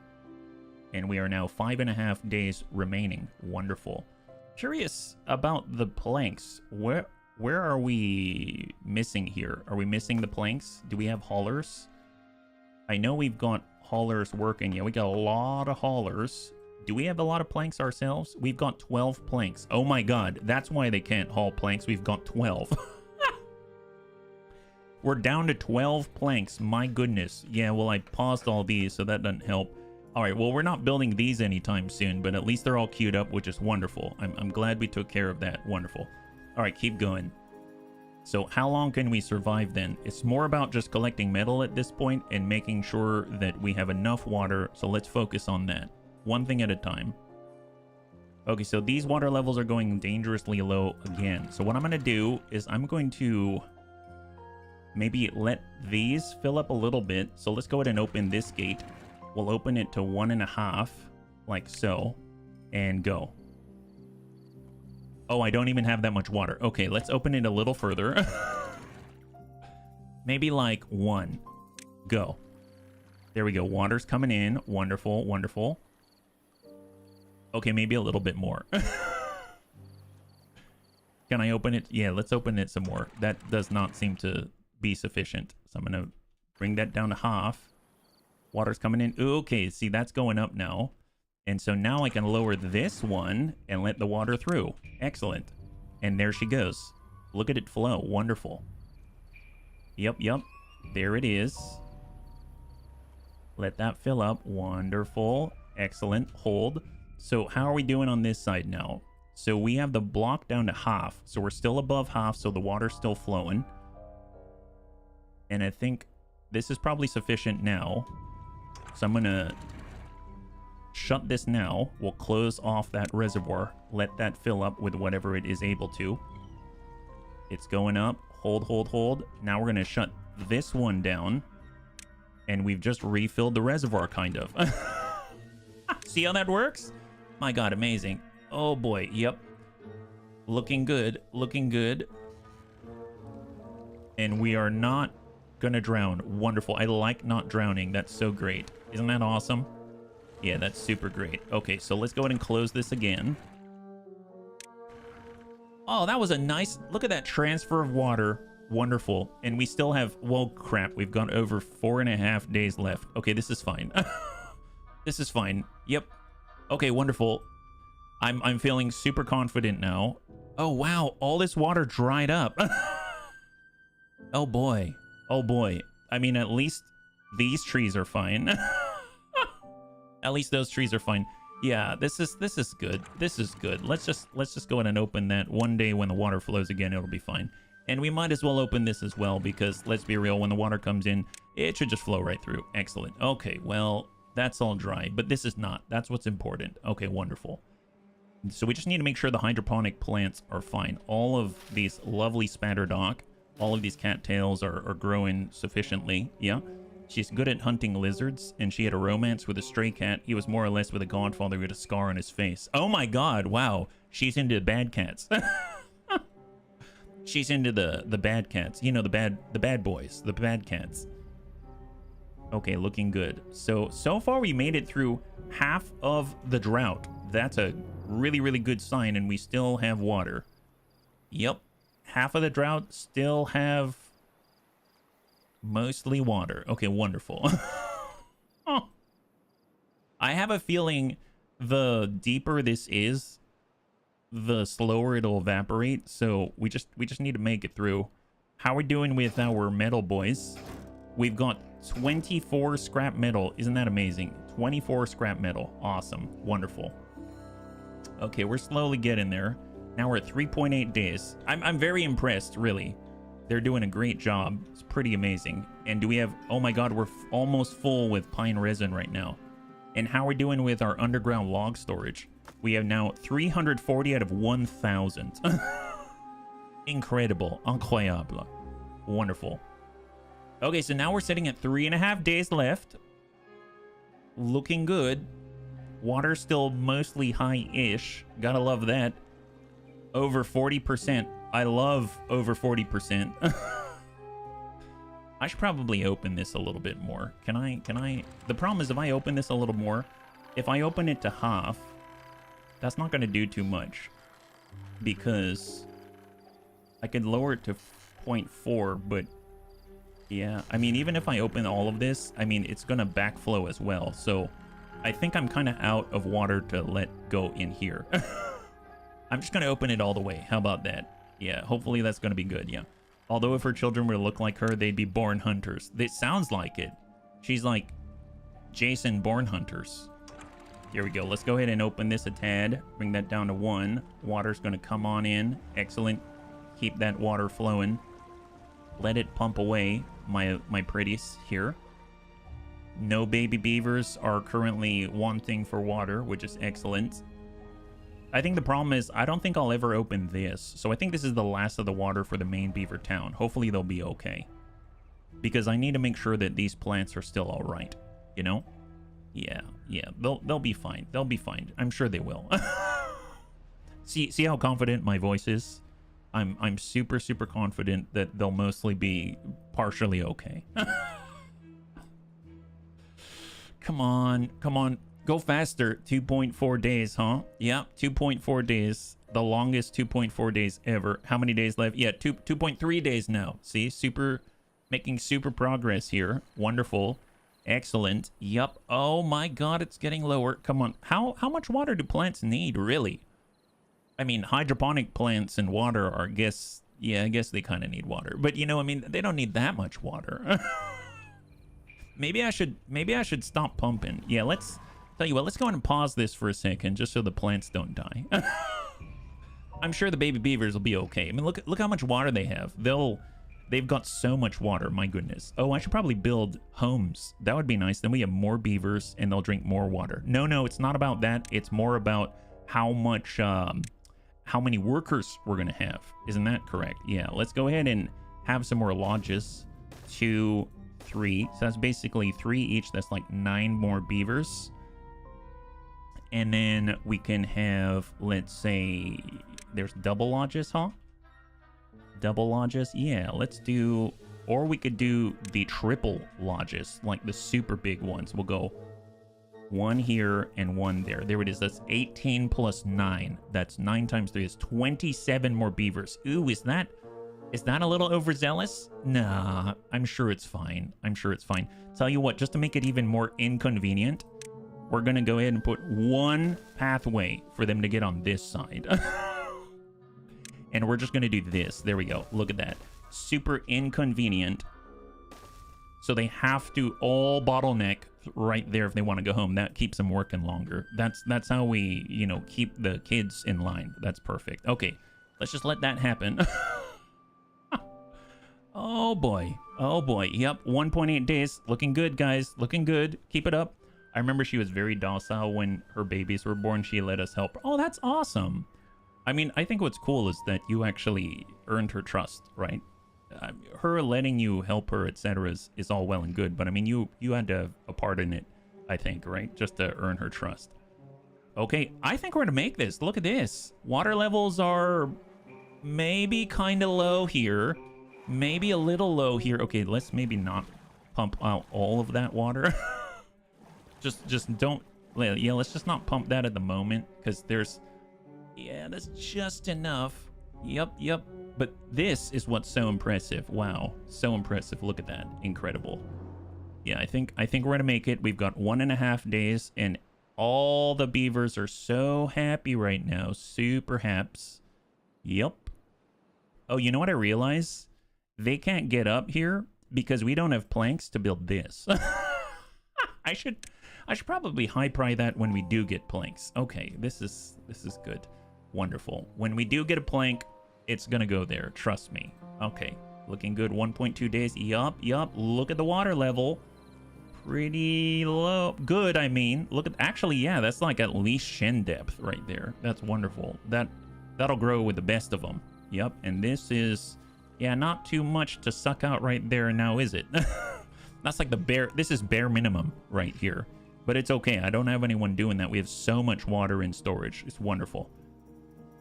And we are now 5.5 days remaining. Wonderful. Curious about the planks. Where are we missing here? Are we missing the planks? Do we have haulers? I know we've got haulers working. Yeah, we got a lot of haulers. Do we have a lot of planks ourselves? We've got 12 planks. Oh my god, that's why they can't haul planks. We've got 12. We're down to 12 planks. My goodness. Yeah, well, I paused all these, so that doesn't help. All right, well, we're not building these anytime soon, but at least they're all queued up, which is wonderful. I'm glad we took care of that. Wonderful. All right, keep going. So how long can we survive then? It's more about just collecting metal at this point and making sure that we have enough water. So let's focus on that. One thing at a time. Okay, so these water levels are going dangerously low again. So what I'm going to do is I'm going to maybe let these fill up a little bit. So let's go ahead and open this gate. We'll open it to 1.5, like so, and go. Oh, I don't even have that much water. Okay, let's open it a little further. Maybe like 1. Go. There we go. Water's coming in. Wonderful, wonderful. Okay, maybe a little bit more. Can I open it? Yeah, let's open it some more. That does not seem to be sufficient. So I'm going to bring that down to half. Water's coming in. Ooh, okay, see, that's going up now. And so now I can lower this one and let the water through. Excellent. And there she goes. Look at it flow. Wonderful. Yep, yep. There it is. Let that fill up. Wonderful. Excellent. Hold. So how are we doing on this side now? So we have the block down to half. So we're still above half, so the water's still flowing. And I think this is probably sufficient now. So I'm going to shut this now. We'll close off that reservoir. Let that fill up with whatever it is able to. It's going up. Hold, hold, hold. Now we're going to shut this one down. And we've just refilled the reservoir, kind of. See how that works? My God, amazing. Oh boy, yep. Looking good, looking good. And we are not gonna drown. Wonderful. I like not drowning. That's so great. Isn't that awesome? Yeah, that's super great. Okay, so let's go ahead and close this again. Oh, that was a nice... Look at that transfer of water. Wonderful. And we still have... Well, crap. We've got over 4.5 days left. Okay, this is fine. This is fine. Yep. Okay, wonderful. I'm feeling super confident now. Oh, wow. All this water dried up. Oh, boy. Oh, boy. I mean, at least these trees are fine. At least those trees are fine. Yeah, this is good. This is good. Let's just go ahead and open that. One day when the water flows again, it'll be fine. And we might as well open this as well, because let's be real, when the water comes in, it should just flow right through. Excellent. Okay, well, that's all dry, but this is not. That's what's important. Okay, wonderful. So we just need to make sure the hydroponic plants are fine. All of these lovely spatterdock, all of these cattails are growing sufficiently. Yeah. She's good at hunting lizards, and she had a romance with a stray cat. He was more or less with a godfather with a scar on his face. Oh my God, wow. She's into bad cats. She's into the bad cats. You know, the bad boys, the bad cats. Okay, looking good. So far we made it through half of the drought. That's a really, really good sign, and we still have water. Yep. Half of the drought, still have mostly water. Okay, wonderful. Oh. I have a feeling the deeper this is, the slower it'll evaporate. So we just need to make it through. How are we doing with our metal, boys? We've got 24 scrap metal. Isn't that amazing? 24 scrap metal. Awesome. Wonderful. Okay, we're slowly getting there. Now we're at 3.8 days. I'm very impressed, really. They're doing a great job. It's pretty amazing. And do we have... Oh my God, we're almost full with pine resin right now. And how are we doing with our underground log storage? We have now 340 out of 1,000. Incredible. Incroyable. Wonderful. Okay, so now we're sitting at 3.5 days left. Looking good. Water's still mostly high-ish. Gotta love that. Over 40%. I love over 40%. I should probably open this a little bit more. Can I? The problem is if I open this a little more, if I open it to half, that's not going to do too much. Because I could lower it to 0.4, but yeah, I mean, even if I open all of this, I mean, it's going to backflow as well. So I think I'm kind of out of water to let go in here. I'm just going to open it all the way. How about that? Yeah, hopefully that's going to be good, yeah. Although if her children were to look like her, they'd be born hunters. It sounds like it. She's like Jason Born Hunters. Here we go. Let's go ahead and open this a tad. Bring that down to 1. Water's going to come on in. Excellent. Keep that water flowing. Let it pump away, my pretties here. No baby beavers are currently wanting for water, which is excellent. I think the problem is I don't think I'll ever open this. So I think this is the last of the water for the main beaver town. Hopefully they'll be okay. Because I need to make sure that these plants are still all right, you know? Yeah, they'll be fine. They'll be fine. I'm sure they will. See how confident my voice is? I'm super confident that they'll mostly be partially okay. Come on. Go faster. 2.4 days, huh? Yeah, 2.4 days. The longest 2.4 days ever. How many days left? Yeah, 2.3 days now. See, making super progress here. Wonderful. Excellent. Yup. Oh my god, it's getting lower. Come on. How much water do plants need, really? I mean, hydroponic plants and water are, I guess they kind of need water. But, you know, I mean, they don't need that much water. Maybe I should stop pumping. Yeah, tell you what, let's go ahead and pause this for a second just so the plants don't die. I'm sure the baby beavers will be okay. I mean, look how much water they have. They've got so much water, my goodness. Oh, I should probably build homes. That would be nice. Then we have more beavers and they'll drink more water. No, it's not about that. It's more about how many workers we're gonna have. Isn't that correct? Yeah, let's go ahead and have some more lodges. 2, 3. So that's basically 3 each. That's like 9 more beavers. And then we can have, let's say, there's double lodges, huh? Double lodges? Yeah, let's do, or we could do the triple lodges, like the super big ones. We'll go 1 here and 1 there. There it is. That's 18 plus 9. That's 9 times 3 is 27 more beavers. Ooh, is that a little overzealous? Nah, I'm sure it's fine. Tell you what, just to make it even more inconvenient, we're gonna go ahead and put 1 pathway for them to get on this side. And we're just gonna do this. There we go. Look at that. Super inconvenient. So they have to all bottleneck right there if they want to go home. That keeps them working longer. That's how we, you know, keep the kids in line. That's perfect. Okay, let's just let that happen. Oh boy. Yep, 1.8 days. Looking good, guys. Looking good. Keep it up. I remember she was very docile when her babies were born. She let us help her. Oh, that's awesome. I mean, I think what's cool is that you actually earned her trust, right? Her letting you help her, etc. is all well and good, but I mean, you had to have a part in it, I think, right? Just to earn her trust. Okay, I think we're gonna make this. Look at this. Water levels are maybe kind of low here. Maybe a little low here. Okay, let's maybe not pump out all of that water. just don't, yeah, let's just not pump that at the moment, because that's just enough. Yep. But this is what's so impressive. Wow, so impressive. Look at that. Incredible. Yeah, I think we're gonna make it. We've got 1.5 days, and all the beavers are so happy right now. Super haps. Yep. Oh, you know what I realize? They can't get up here because we don't have planks to build this. I should probably high pry that when we do get planks. Okay, this is good. Wonderful. When we do get a plank, it's gonna go there. Trust me. Okay, looking good. 1.2 days. Yup. Look at the water level. Pretty low. Good, I mean. Look at, actually, yeah, that's like at least shin depth right there. That's wonderful. That'll grow with the best of them. Yep, and this is, yeah, not too much to suck out right there now, is it? That's like this is bare minimum right here. But it's okay. I don't have anyone doing that. We have so much water in storage. It's wonderful.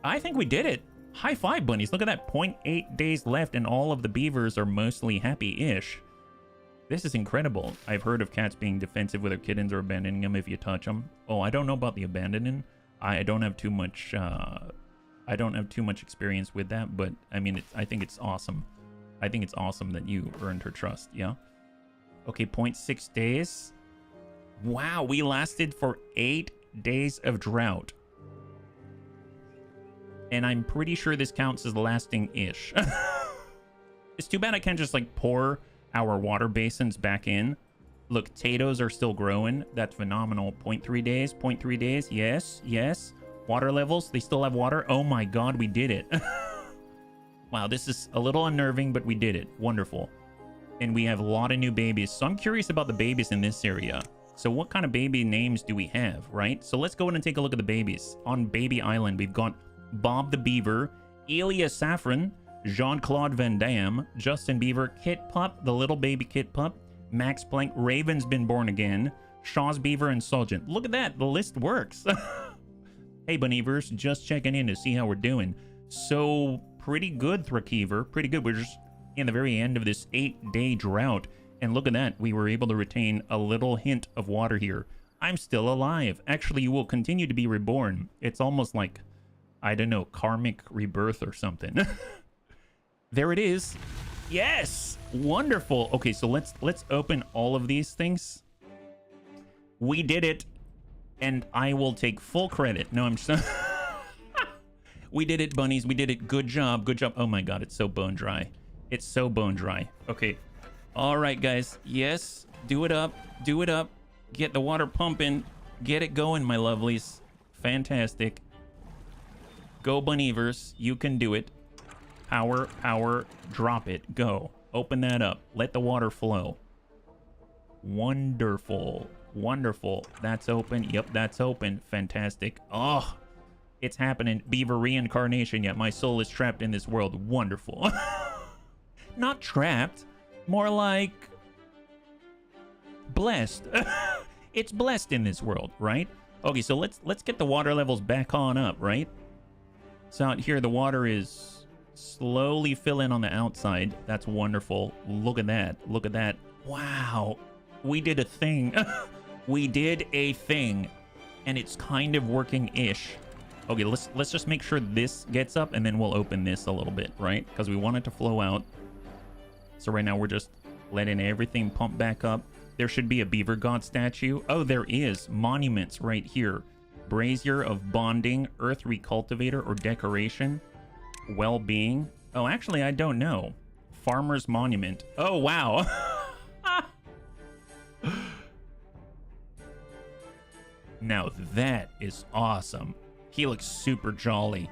I think we did it. High five, bunnies. Look at that. 0.8 days left, and all of the beavers are mostly happy-ish. This is incredible. I've heard of cats being defensive with their kittens or abandoning them if you touch them. Oh, I don't know about the abandoning. I don't have too much. I don't have too much experience with that, but I mean, I think it's awesome. I think it's awesome that you earned her trust. Yeah. Okay, 0.6 days. Wow, we lasted for 8 days of drought. And I'm pretty sure this counts as lasting-ish. It's too bad I can't just, like, pour our water basins back in. Look, potatoes are still growing. That's phenomenal. 0.3 days, 0.3 days. Yes. Water levels, they still have water. Oh my god, we did it. Wow, this is a little unnerving, but we did it. Wonderful. And we have a lot of new babies. So I'm curious about the babies in this area. So what kind of baby names do we have, right? So let's go in and take a look at the babies. On Baby Island, we've got Bob the Beaver, Elia Saffron, Jean-Claude Van Damme, Justin Beaver, Kit Pup, the little baby Kit Pup, Max Planck, Raven's been born again, Shaw's Beaver, and Solgent. Look at that. The list works. Hey, Bunnievers, just checking in to see how we're doing. So, pretty good, Thrakeever. Pretty good. We're just in the very end of this 8-day drought. And look at that. We were able to retain a little hint of water here. I'm still alive. Actually, you will continue to be reborn. It's almost like, I don't know, karmic rebirth or something. There it is. Yes! Wonderful. Okay, so let's open all of these things. We did it. And I will take full credit. No, I'm just... We did it, bunnies. We did it. Good job. Good job. Oh my god, it's so bone dry. It's so bone dry. Okay. All right, guys. Yes. Do it up. Do it up. Get the water pumping. Get it going, my lovelies. Fantastic. Go, Bunnievers. You can do it. Power, power. Drop it. Go. Open that up. Let the water flow. Wonderful. Wonderful. That's open. Yep, that's open. Fantastic. Oh, it's happening. Beaver reincarnation. Yet my soul is trapped in this world. Wonderful. Not trapped. More like blessed. It's blessed in this world, right? Okay, so let's get the water levels back on up, right? So out here the water is slowly filling on the outside. That's wonderful. Look at that. Look at that. Wow. We did a thing. We did a thing. And it's kind of working-ish. Okay, let's just make sure this gets up and then we'll open this a little bit, right? Because we want it to flow out. So right now we're just letting everything pump back up. There should be a beaver god statue. Oh, there is. Monuments right here. Brazier of bonding, earth recultivator or decoration, well-being. Oh, actually, I don't know. Farmer's monument. Oh, wow. Now that is awesome. He looks super jolly.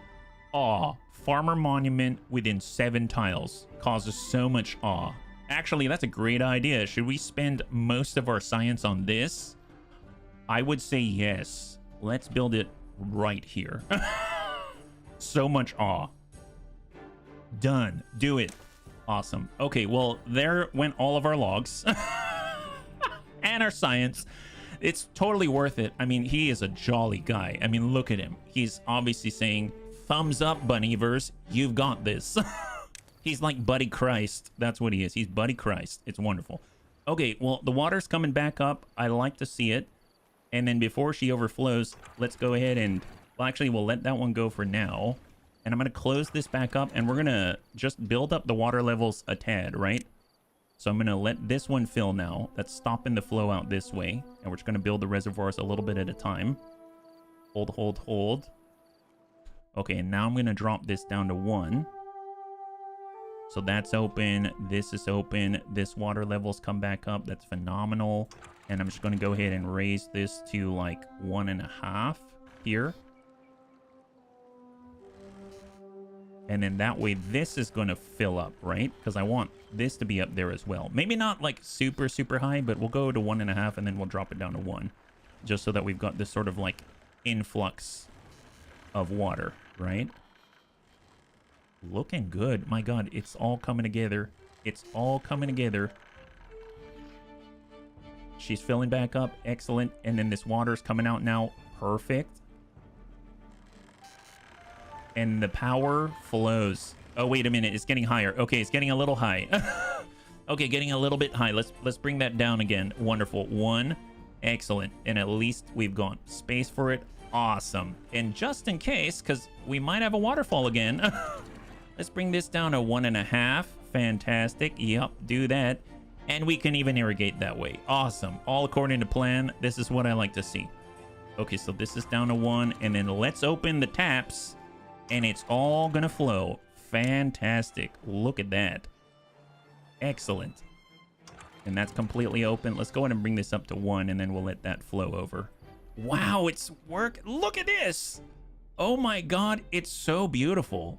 Aw. Farmer monument within 7 tiles. Causes so much awe. Actually, that's a great idea. Should we spend most of our science on this? I would say yes. Let's build it right here. So much awe. Done. Do it. Awesome. Okay, well, there went all of our logs. And our science. It's totally worth it. I mean, he is a jolly guy. I mean, look at him. He's obviously saying, thumbs up, Bunnievers. You've got this. He's like Buddy Christ. That's what he is. He's Buddy Christ. It's wonderful. Okay, well, the water's coming back up. I like to see it. And then before she overflows, let's go ahead and... Well, actually, we'll let that one go for now. And I'm going to close this back up. And we're going to just build up the water levels a tad, right? So I'm going to let this one fill now. That's stopping the flow out this way. And we're just going to build the reservoirs a little bit at a time. Hold, hold, hold. Okay, and now I'm going to drop this down to 1. So that's open. This is open. This water level's come back up. That's phenomenal. And I'm just going to go ahead and raise this to like 1.5 here. And then that way this is going to fill up, right? Because I want this to be up there as well. Maybe not like super, super high, but we'll go to 1.5 and then we'll drop it down to 1. Just so that we've got this sort of like influx of water, right? Looking good. My god, it's all coming together. It's all coming together. She's filling back up. Excellent. And then this water's coming out now. Perfect. And the power flows. Oh, wait a minute. It's getting higher. Okay, it's getting a little high. Okay, getting a little bit high. Let's bring that down again. Wonderful. 1. Excellent. And at least we've got space for it. Awesome. And just in case, because we might have a waterfall again, let's bring this down to 1.5. Fantastic. Yep, do that. And we can even irrigate that way. Awesome. All according to plan. This is what I like to see. Okay, so this is down to 1. And then let's open the taps. And it's all gonna flow. Fantastic. Look at that. Excellent. And that's completely open. Let's go ahead and bring this up to 1, and then we'll let that flow over. Wow, it's work. Look at this. Oh my god, it's so beautiful.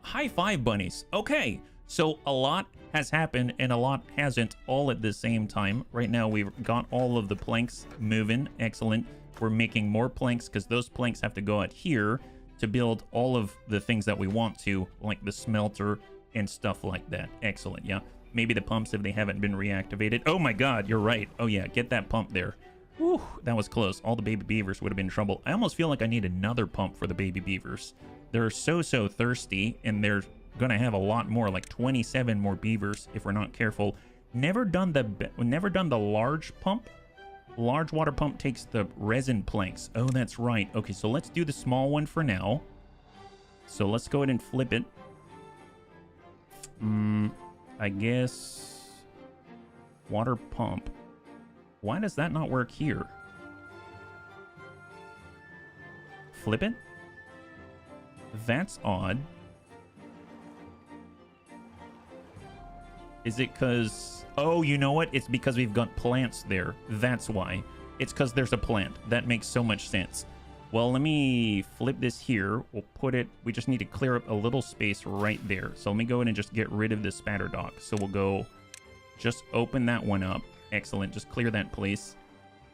high five, bunnies. Okay, so a lot has happened and a lot hasn't all at the same time. Right now, we've got all of the planks moving. Excellent. We're making more planks because those planks have to go out here to build all of the things that we want to, like the smelter and stuff like that. Excellent, yeah. Maybe the pumps if they haven't been reactivated. Oh my god, you're right. Oh yeah, get that pump there. Whew, that was close. All the baby beavers would have been in trouble. I almost feel like I need another pump for the baby beavers. They're so thirsty, and they're gonna have a lot more, like 27 more beavers if we're not careful. Never done the large pump. Large water pump takes the resin planks. Oh, that's right. Okay, so let's do the small one for now. So let's go ahead and flip it. I guess water pump. Why does that not work here? Flip it? That's odd. Is it because... Oh, you know what? It's because we've got plants there. That's why. It's because there's a plant. That makes so much sense. Well, let me flip this here. We'll put it... We just need to clear up a little space right there. So let me go in and just get rid of this spatter dock. So we'll go... Just open that one up. Excellent. Just clear that place.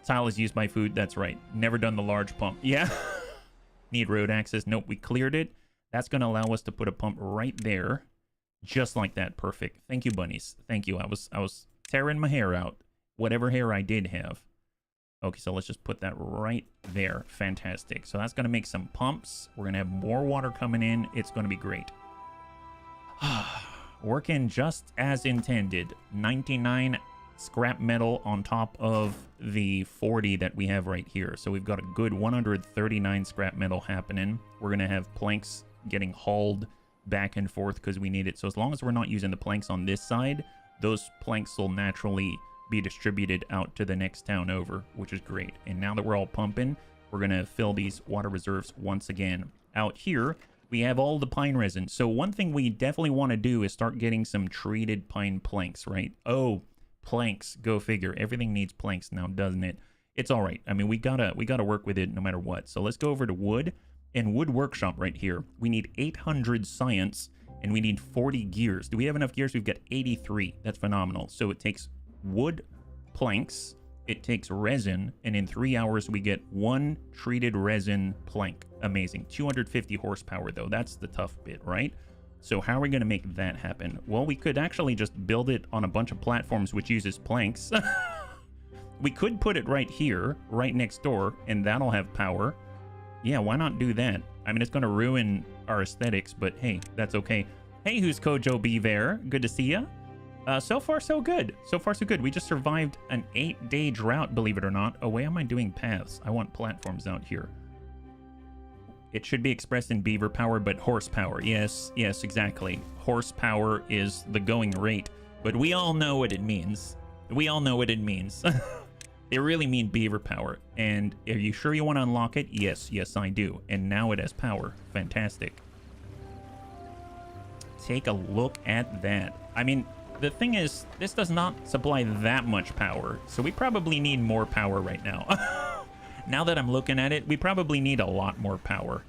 Tile is used by food. That's right. Never done the large pump. Yeah. Need road access. Nope, we cleared it. That's going to allow us to put a pump right there. Just like that. Perfect. Thank you, bunnies. Thank you. I was tearing my hair out. Whatever hair I did have. Okay, so let's just put that right there. Fantastic. So that's going to make some pumps. We're going to have more water coming in. It's going to be great. Working just as intended. 99 scrap metal on top of the 40 that we have right here. So we've got a good 139 scrap metal happening. We're going to have planks getting hauled back and forth because we need it. So as long as we're not using the planks on this side, those planks will naturally be distributed out to the next town over, which is great. And now that we're all pumping, we're going to fill these water reserves once again. Out here, we have all the pine resin. So one thing we definitely want to do is start getting some treated pine planks, right? Oh, planks, go figure. Everything needs planks now, doesn't it? It's all right. I mean, we gotta work with it no matter what. So let's go over to wood and wood workshop right here. We need 800 science and we need 40 gears. Do we have enough gears? We've got 83. That's phenomenal. So it takes wood planks, it takes resin, and in 3 hours we get one treated resin plank. Amazing. 250 horsepower though. That's the tough bit, right? So how are we going to make that happen? Well, we could actually just build it on a bunch of platforms which uses planks. We could put it right here, right next door, and that'll have power. Yeah, why not do that? I mean, it's going to ruin our aesthetics, but hey, that's okay. Hey, who's Kojo Beaver? Good to see ya. So far, so good. So far, so good. We just survived an 8-day drought, believe it or not. Oh, why am I doing paths? I want platforms out here. It should be expressed in beaver power, but horsepower. Yes, yes, exactly. Horsepower is the going rate, but we all know what it means. We all know what it means. They really mean beaver power. And are you sure you want to unlock it? Yes, yes, I do. And now it has power. Fantastic. Take a look at that. I mean, the thing is, this does not supply that much power, so we probably need more power right now. Now that I'm looking at it, we probably need a lot more power.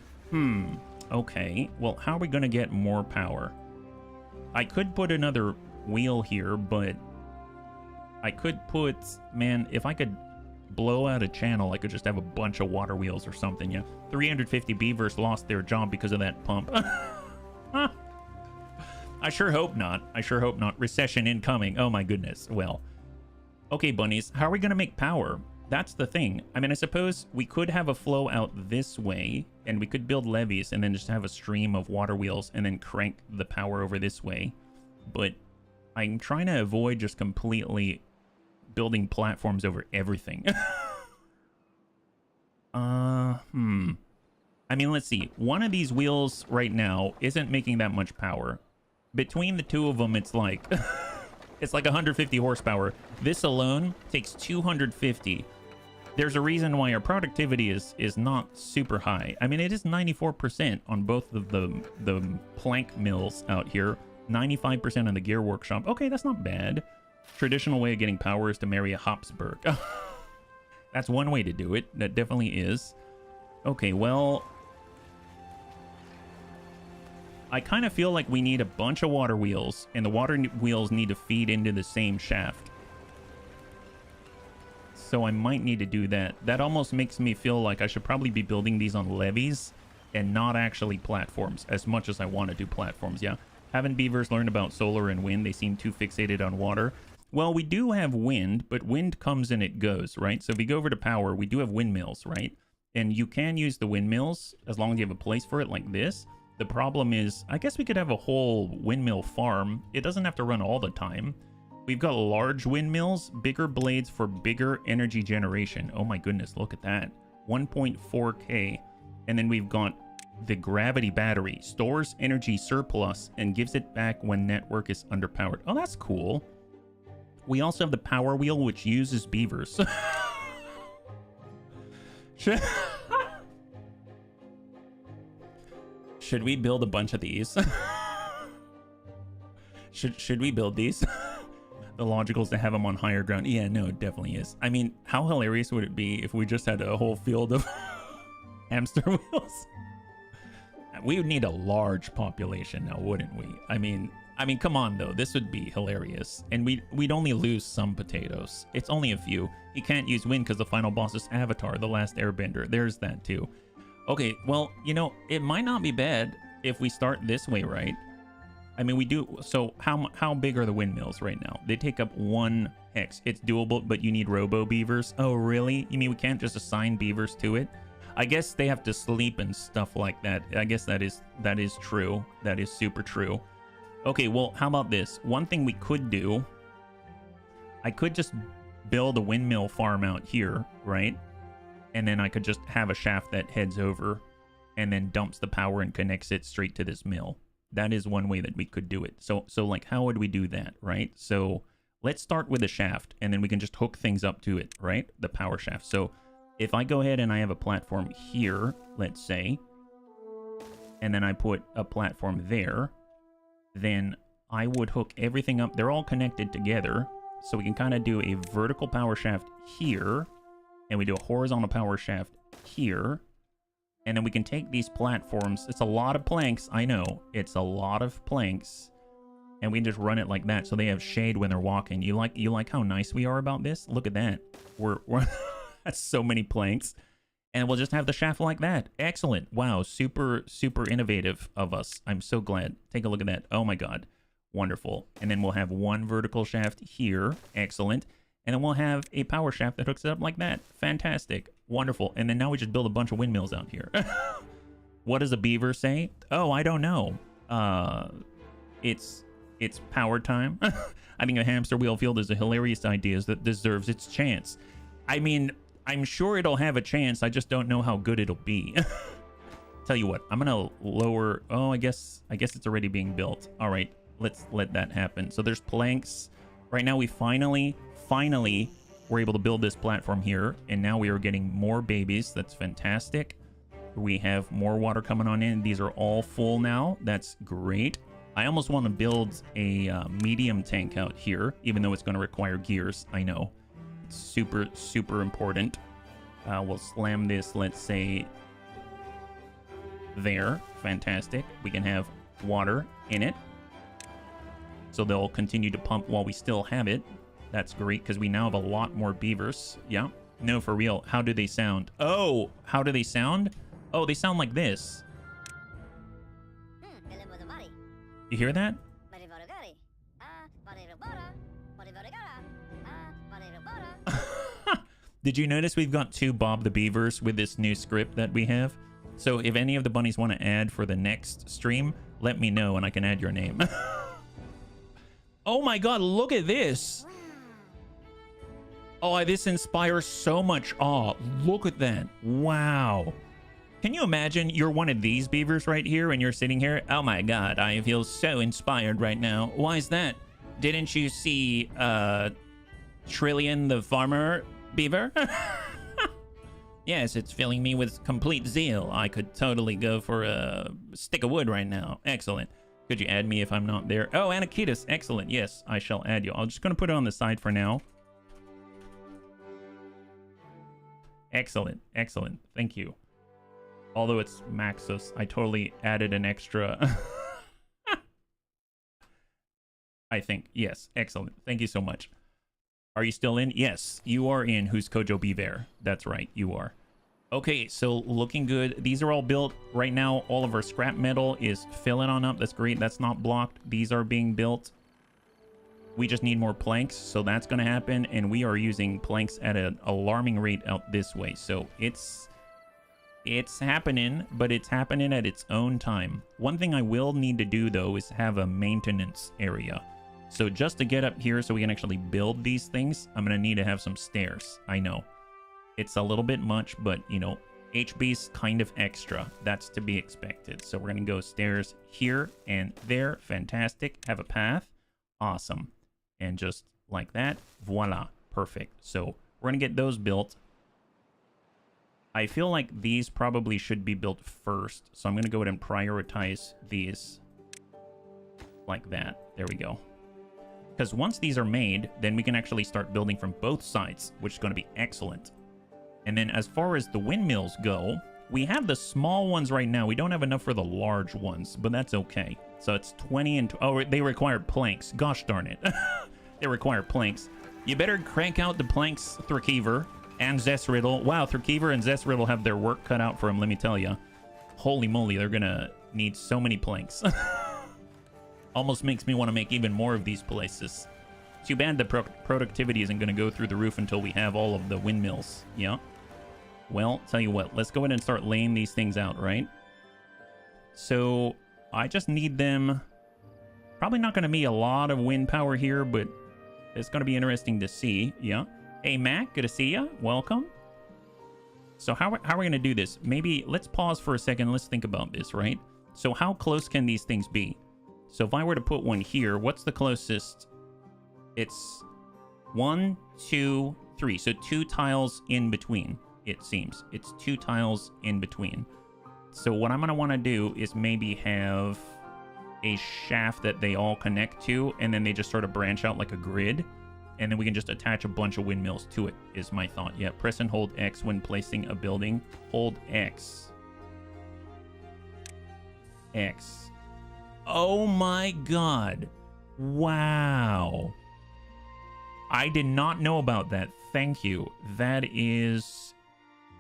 Okay. Well, how are we going to get more power? I could put another wheel here, but I could put... Man, if I could blow out a channel, I could just have a bunch of water wheels or something, yeah. 350 beavers lost their job because of that pump. I sure hope not. I sure hope not. Recession incoming. Oh my goodness. Well, okay, bunnies. How are we going to make power? That's the thing. I mean, I suppose we could have a flow out this way, and we could build levees and then just have a stream of water wheels and then crank the power over this way. But I'm trying to avoid just completely building platforms over everything. I mean, let's see. One of these wheels right now isn't making that much power. Between the two of them, it's like... it's like 150 horsepower. This alone takes 250. There's a reason why our productivity is not super high. I mean, it is 94% on both of the plank mills out here. 95% on the gear workshop. Okay, that's not bad. Traditional way of getting power is to marry a Habsburg. That's one way to do it. That definitely is. Okay, well... I kind of feel like we need a bunch of water wheels, and the water wheels need to feed into the same shaft. So I might need to do that. That almost makes me feel like I should probably be building these on levees and not actually platforms, as much as I want to do platforms, yeah? Haven't beavers learned about solar and wind? They seem too fixated on water. Well, we do have wind, but wind comes and it goes, right? So if we go over to power, we do have windmills, right? And you can use the windmills as long as you have a place for it like this. The problem is, I guess we could have a whole windmill farm. It doesn't have to run all the time. We've got large windmills, bigger blades for bigger energy generation. Oh my goodness, look at that. 1.4K. And then we've got the gravity battery. Stores energy surplus and gives it back when network is underpowered. Oh, that's cool. We also have the power wheel, which uses beavers. Should we build a bunch of these? Should we build these? The logical is to have them on higher ground. Yeah, no, it definitely is. I mean, how hilarious would it be if we just had a whole field of hamster wheels? We would need a large population now, wouldn't we? I mean, come on though. This would be hilarious, and we'd only lose some potatoes. It's only a few. You can't use wind because the final boss is Avatar, the last Airbender. There's that too. Okay, well, you know, it might not be bad if we start this way, right? I mean, we do. So how big are the windmills right now? They take up 1 hex. It's doable, but you need robo beavers. Oh, really? You mean we can't just assign beavers to it? I guess they have to sleep and stuff like that. I guess that is true. That is super true. Okay, well, how about this? One thing we could do, I could just build a windmill farm out here, right? And then I could just have a shaft that heads over and then dumps the power and connects it straight to this mill. That is one way that we could do it. So like, how would we do that, right? So let's start with a shaft, and then we can just hook things up to it, right? The power shaft. So if I go ahead and I have a platform here, let's say, and then I put a platform there, then I would hook everything up. They're all connected together. So we can kind of do a vertical power shaft here, and we do a horizontal power shaft here. And then we can take these platforms. It's a lot of planks. I know. It's a lot of planks. And we can just run it like that so they have shade when they're walking. You like how nice we are about this? Look at that. We're that's so many planks. And we'll just have the shaft like that. Excellent. Wow. Super, super innovative of us. I'm so glad. Take a look at that. Oh my God. Wonderful. And then we'll have one vertical shaft here. Excellent. And then we'll have a power shaft that hooks it up like that. Fantastic. Wonderful. And then now we just build a bunch of windmills out here. What does a beaver say? Oh, I don't know. It's power time. I think a hamster wheel field is a hilarious idea that deserves its chance. I mean, I'm sure it'll have a chance. I just don't know how good it'll be. Tell you what, I'm gonna lower. Oh, I guess it's already being built. All right, let's let that happen. So there's planks. Right now we finally were able to build this platform here, and now we are getting more babies. That's fantastic. We have more water coming on in. These are all full now. That's great. I almost want to build a medium tank out here, even though it's going to require gears. I know. It's super, super important. We'll slam this, let's say, there. Fantastic. We can have water in it. So they'll continue to pump while we still have it. That's great, because we now have a lot more beavers. Yeah. No, for real. How do they sound? Oh, how do they sound? Oh, they sound like this. You hear that? Did you notice we've got 2 Bob the Beavers with this new script that we have? So if any of the bunnies want to add for the next stream, let me know and I can add your name. Oh my God, look at this. Oh, this inspires so much awe. Look at that. Wow. Can you imagine you're one of these beavers right here and you're sitting here? Oh my God, I feel so inspired right now. Why is that? Didn't you see Trillion the farmer beaver? Yes, it's filling me with complete zeal. I could totally go for a stick of wood right now. Excellent. Could you add me if I'm not there? Oh, Anakitas. Excellent. Yes, I shall add you. I'm just going to put it on the side for now. Excellent. Excellent. Thank you. Although it's Maxus, I totally added an extra I think. Yes. Excellent. Thank you so much. Are you still in? Yes, you are in. Who's Kojo Beaver? That's right. You are. Okay, so looking good. These are all built right now. All of our scrap metal is filling on up. That's great. That's not blocked. These are being built. We just need more planks, so that's going to happen. And we are using planks at an alarming rate out this way. So it's happening, but it's happening at its own time. One thing I will need to do, though, is have a maintenance area. So just to get up here so we can actually build these things, I'm going to need to have some stairs. I know. It's a little bit much, but, you know, HB's kind of extra. That's to be expected. So we're going to go stairs here and there. Fantastic. Have a path. Awesome. And just like that. Voila. Perfect. So we're going to get those built. I feel like these probably should be built first. So I'm going to go ahead and prioritize these like that. There we go. Because once these are made, then we can actually start building from both sides, which is going to be excellent. And then as far as the windmills go, we have the small ones right now. We don't have enough for the large ones, but that's okay. So it's 20 and... Oh, they require planks. Gosh darn it. They require planks. You better crank out the planks, Thrakeever and Zesriddle. Wow, Thrakeever and Zesriddle have their work cut out for them, let me tell you. Holy moly, they're going to need so many planks. Almost makes me want to make even more of these places. Too bad the productivity isn't going to go through the roof until we have all of the windmills. Yeah. Well, tell you what, let's go ahead and start laying these things out, right? So I just need them. Probably not going to be a lot of wind power here, but it's going to be interesting to see. Yeah. Hey, Mac, good to see you. Welcome. So how are we going to do this? Maybe let's pause for a second. Let's think about this, right? So how close can these things be? So if I were to put one here, what's the closest? It's 1, 2, 3. So 2 tiles in between, it seems. It's 2 tiles in between. So what I'm going to want to do is maybe have a shaft that they all connect to, and then they just sort of branch out like a grid. And then we can just attach a bunch of windmills to it, is my thought. Yeah, press and hold X when placing a building. Hold X. X. Oh my god. Wow. I did not know about that. Thank you. That is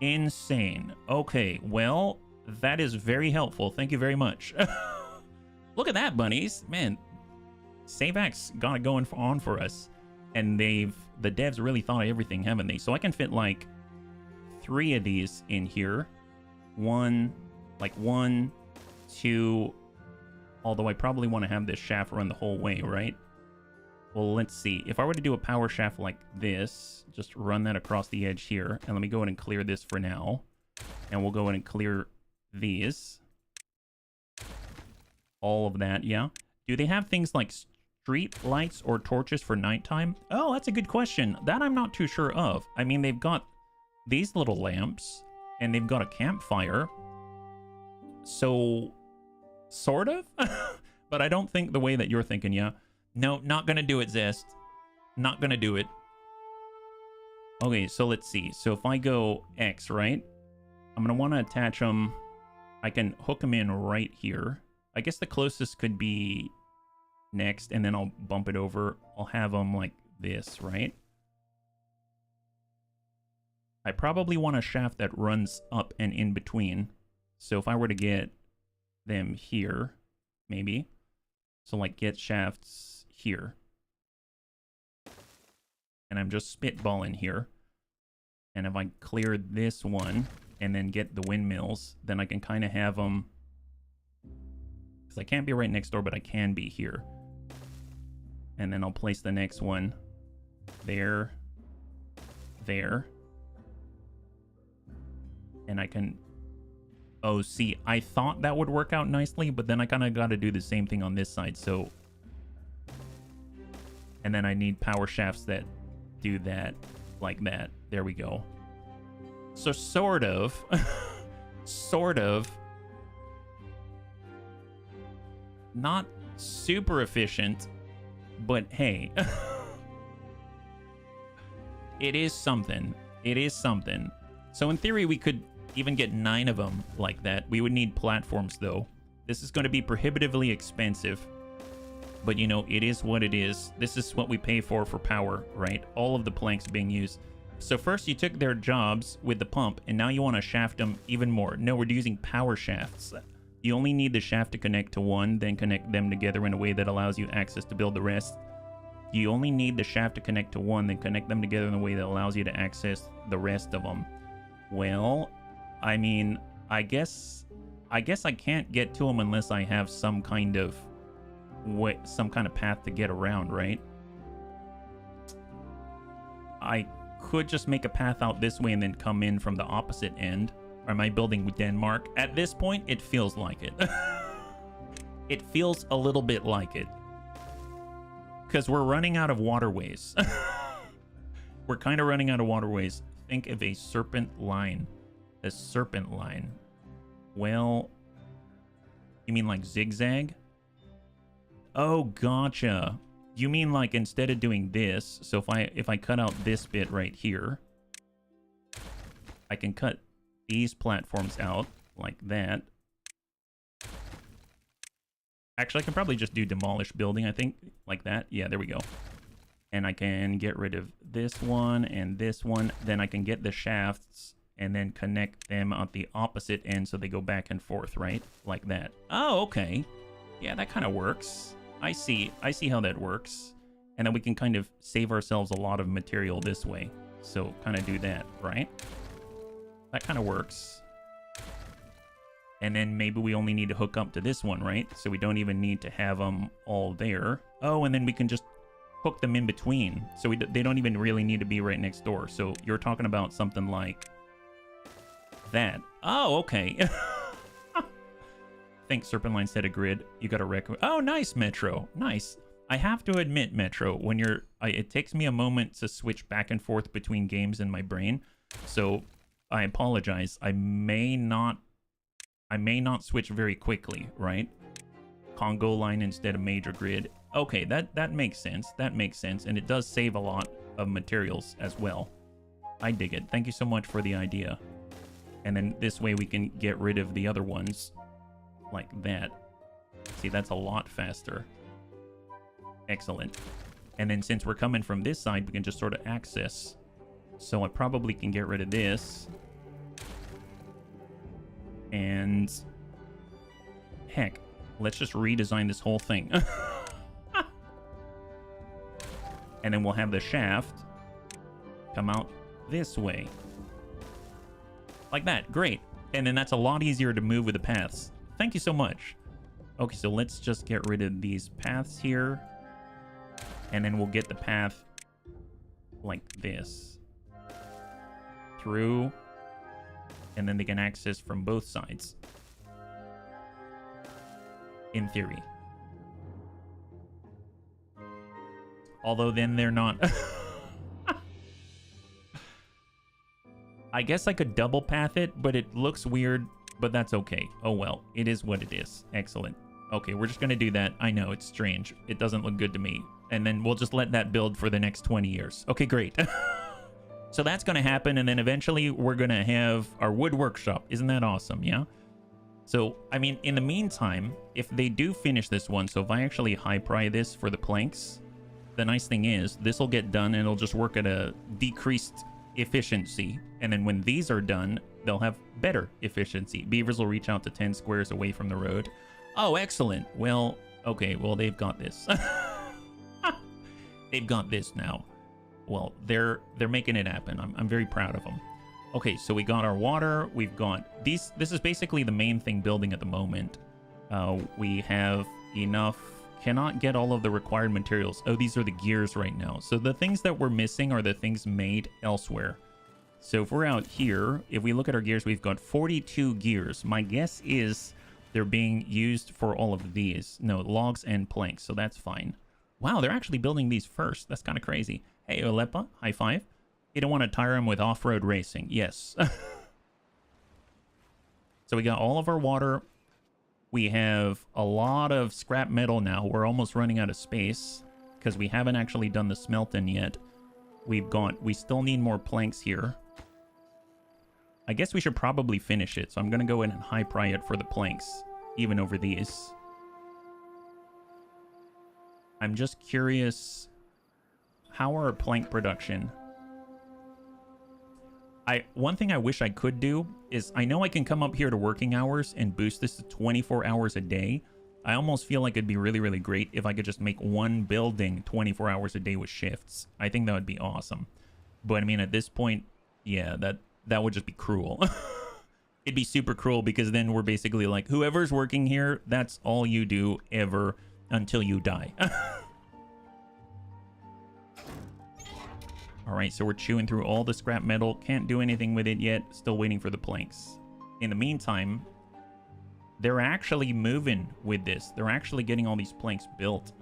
insane. Okay, well, that is very helpful. Thank you very much. Look at that, bunnies. Man, SaveX got it going on for us. And the devs really thought of everything, haven't they? So I can fit like 3 of these in here. 1, 2... Although I probably want to have this shaft run the whole way, right? Well, let's see. If I were to do a power shaft like this, just run that across the edge here. And let me go ahead and clear this for now. And we'll go ahead and clear these. All of that, yeah. Do they have things like street lights or torches for nighttime? Oh, that's a good question. That I'm not too sure of. I mean, they've got these little lamps. And they've got a campfire. So... Sort of, but I don't think the way that you're thinking, yeah. No, not gonna do it, Zest. Not gonna do it. Okay, so let's see. So if I go X, right? I'm gonna want to attach them. I can hook them in right here. I guess the closest could be next, and then I'll bump it over. I'll have them like this, right? I probably want a shaft that runs up and in between. So if I were to get them here, maybe. So like get shafts here. And I'm just spitballing here. And if I clear this one and then get the windmills, then I can kind of have them... Because I can't be right next door, but I can be here. And then I'll place the next one there. There. And I can... Oh, see, I thought that would work out nicely, but then I kind of got to do the same thing on this side, so... And then I need power shafts that do that, like that. There we go. So sort of... sort of... Not super efficient, but hey. It is something. It is something. So in theory, we could... even get 9 of them like that. We would need platforms, though. This is going to be prohibitively expensive. But, you know, it is what it is. This is what we pay for power, right? All of the planks being used. So first you took their jobs with the pump, and now you want to shaft them even more. No, we're using power shafts. You only need the shaft to connect to one, then connect them together in a way that allows you access to build the rest. You only need the shaft to connect to one, then connect them together in a way that allows you to access the rest of them. Well, I mean, I guess I can't get to them unless I have some kind of path to get around, right? I could just make a path out this way and then come in from the opposite end. Or am I building with Denmark? At this point, it feels like it. It feels a little bit like it. Because we're running out of waterways. We're kind of running out of waterways. Think of a serpent line. A serpent line. Well, you mean like zigzag? Oh, gotcha. You mean like instead of doing this, so if I cut out this bit right here, I can cut these platforms out like that. Actually, I can probably just do demolish building, I think, like that. Yeah, there we go. And I can get rid of this one and this one. Then I can get the shafts and then connect them at the opposite end so they go back and forth, right? Like that. Oh, okay. Yeah, that kind of works. I see how that works. And then we can kind of save ourselves a lot of material this way. So kind of do that, right? That kind of works. And then maybe we only need to hook up to this one, right? So we don't even need to have them all there. Oh, and then we can just hook them in between. So they don't even really need to be right next door. So you're talking about something like that. Oh, okay. Think Serpent Line set a grid. You got a rec. Oh, nice, Metro. Nice. I have to admit, Metro, when it takes me a moment to switch back and forth between games in my brain. So I apologize. I may not switch very quickly, right? Congo line instead of major grid. Okay, that makes sense. That makes sense. And it does save a lot of materials as well. I dig it. Thank you so much for the idea. And then this way we can get rid of the other ones like that. See, that's a lot faster. Excellent. And then since we're coming from this side, we can just sort of access. So I probably can get rid of this. And heck, let's just redesign this whole thing. And then we'll have the shaft come out this way. Like that. Great. And then that's a lot easier to move with the paths. Thank you so much. Okay, so let's just get rid of these paths here. And then we'll get the path like this. Through. And then they can access from both sides. In theory. Although then they're not... I guess I could double path it, but it looks weird, but that's okay. Oh well, it is what it is. Excellent. Okay, we're just gonna do that. I know, it's strange. It doesn't look good to me. And then we'll just let that build for the next 20 years. Okay, great. So that's gonna happen, and then eventually we're gonna have our wood workshop. Isn't that awesome, yeah? So, I mean, in the meantime, if they do finish this one, so if I actually high-pry this for the planks, the nice thing is, this will get done and it'll just work at a decreased efficiency. And then when these are done, they'll have better efficiency. Beavers will reach out to 10 squares away from the road. Oh, excellent. Well, okay, well, they've got this. They've got this now. Well, they're making it happen. I'm very proud of them. Okay, so we got our water. We've got these. This is basically the main thing building at the moment. We have enough. Cannot get all of the required materials. Oh, these are the gears right now. So the things that we're missing are the things made elsewhere. So if we're out here, if we look at our gears, we've got 42 gears. My guess is they're being used for all of these. No, logs and planks, so that's fine. Wow, they're actually building these first. That's kind of crazy. Hey, Olepa, high five. You don't want to tire them with off-road racing. Yes. So we got all of our water. We have a lot of scrap metal now. We're almost running out of space because we haven't actually done the smelting yet. We still need more planks here. I guess we should probably finish it. So I'm going to go in and high pry it for the planks, even over these. I'm just curious, how are plank production? One thing I wish I could do is, I know I can come up here to working hours and boost this to 24 hours a day. I almost feel like it'd be really, really great if I could just make one building 24 hours a day with shifts. I think that would be awesome. But I mean, at this point, yeah, that would just be cruel. It'd be super cruel, because then we're basically like, whoever's working here, that's all you do ever until you die. All right, so we're chewing through all the scrap metal. Can't do anything with it yet. Still waiting for the planks. In the meantime, they're actually moving with this. They're actually getting all these planks built.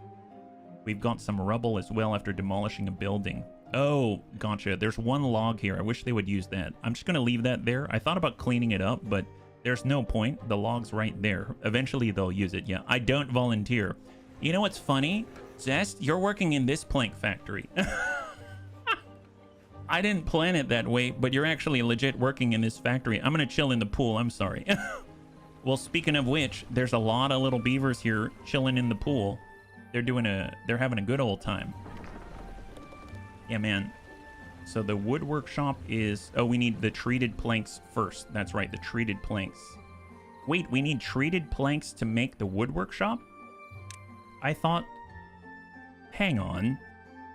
We've got some rubble as well after demolishing a building. Oh, gotcha. There's one log here. I wish they would use that. I'm just going to leave that there. I thought about cleaning it up, but there's no point. The log's right there. Eventually, they'll use it. Yeah, I don't volunteer. You know what's funny? Zest, you're working in this plank factory. I didn't plan it that way, but you're actually legit working in this factory. I'm going to chill in the pool. I'm sorry. Well, speaking of which, there's a lot of little beavers here chilling in the pool. They're having a good old time. Yeah, man. So the wood workshop is... Oh, we need the treated planks first. That's right, the treated planks. Wait, we need treated planks to make the wood workshop? I thought... Hang on.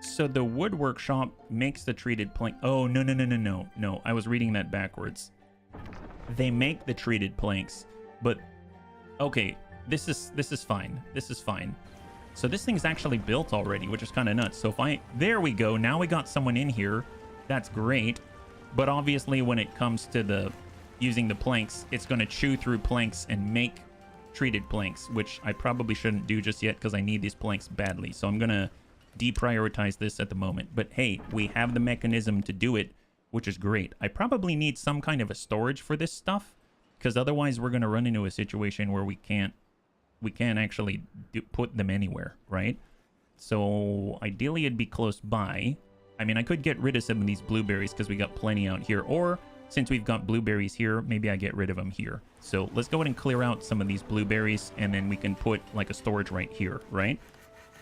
So the wood workshop makes the treated plank... Oh, no. No, I was reading that backwards. They make the treated planks, but... Okay, this is fine. This is fine. So this thing's actually built already, which is kind of nuts. So if I... There we go. Now we got someone in here. That's great. But obviously when it comes to the using the planks, it's going to chew through planks and make treated planks, which I probably shouldn't do just yet because I need these planks badly. So I'm going to deprioritize this at the moment. But hey, we have the mechanism to do it, which is great. I probably need some kind of a storage for this stuff, because otherwise we're going to run into a situation where we can't actually put them anywhere, right? So ideally it'd be close by. I mean, I could get rid of some of these blueberries because we got plenty out here, or since we've got blueberries here, maybe I get rid of them here. So let's go ahead and clear out some of these blueberries, and then we can put like a storage right here, right?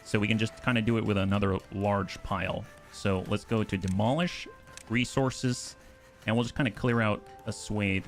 So we can just kind of do it with another large pile. So let's go to demolish, resources, and we'll just kind of clear out a swathe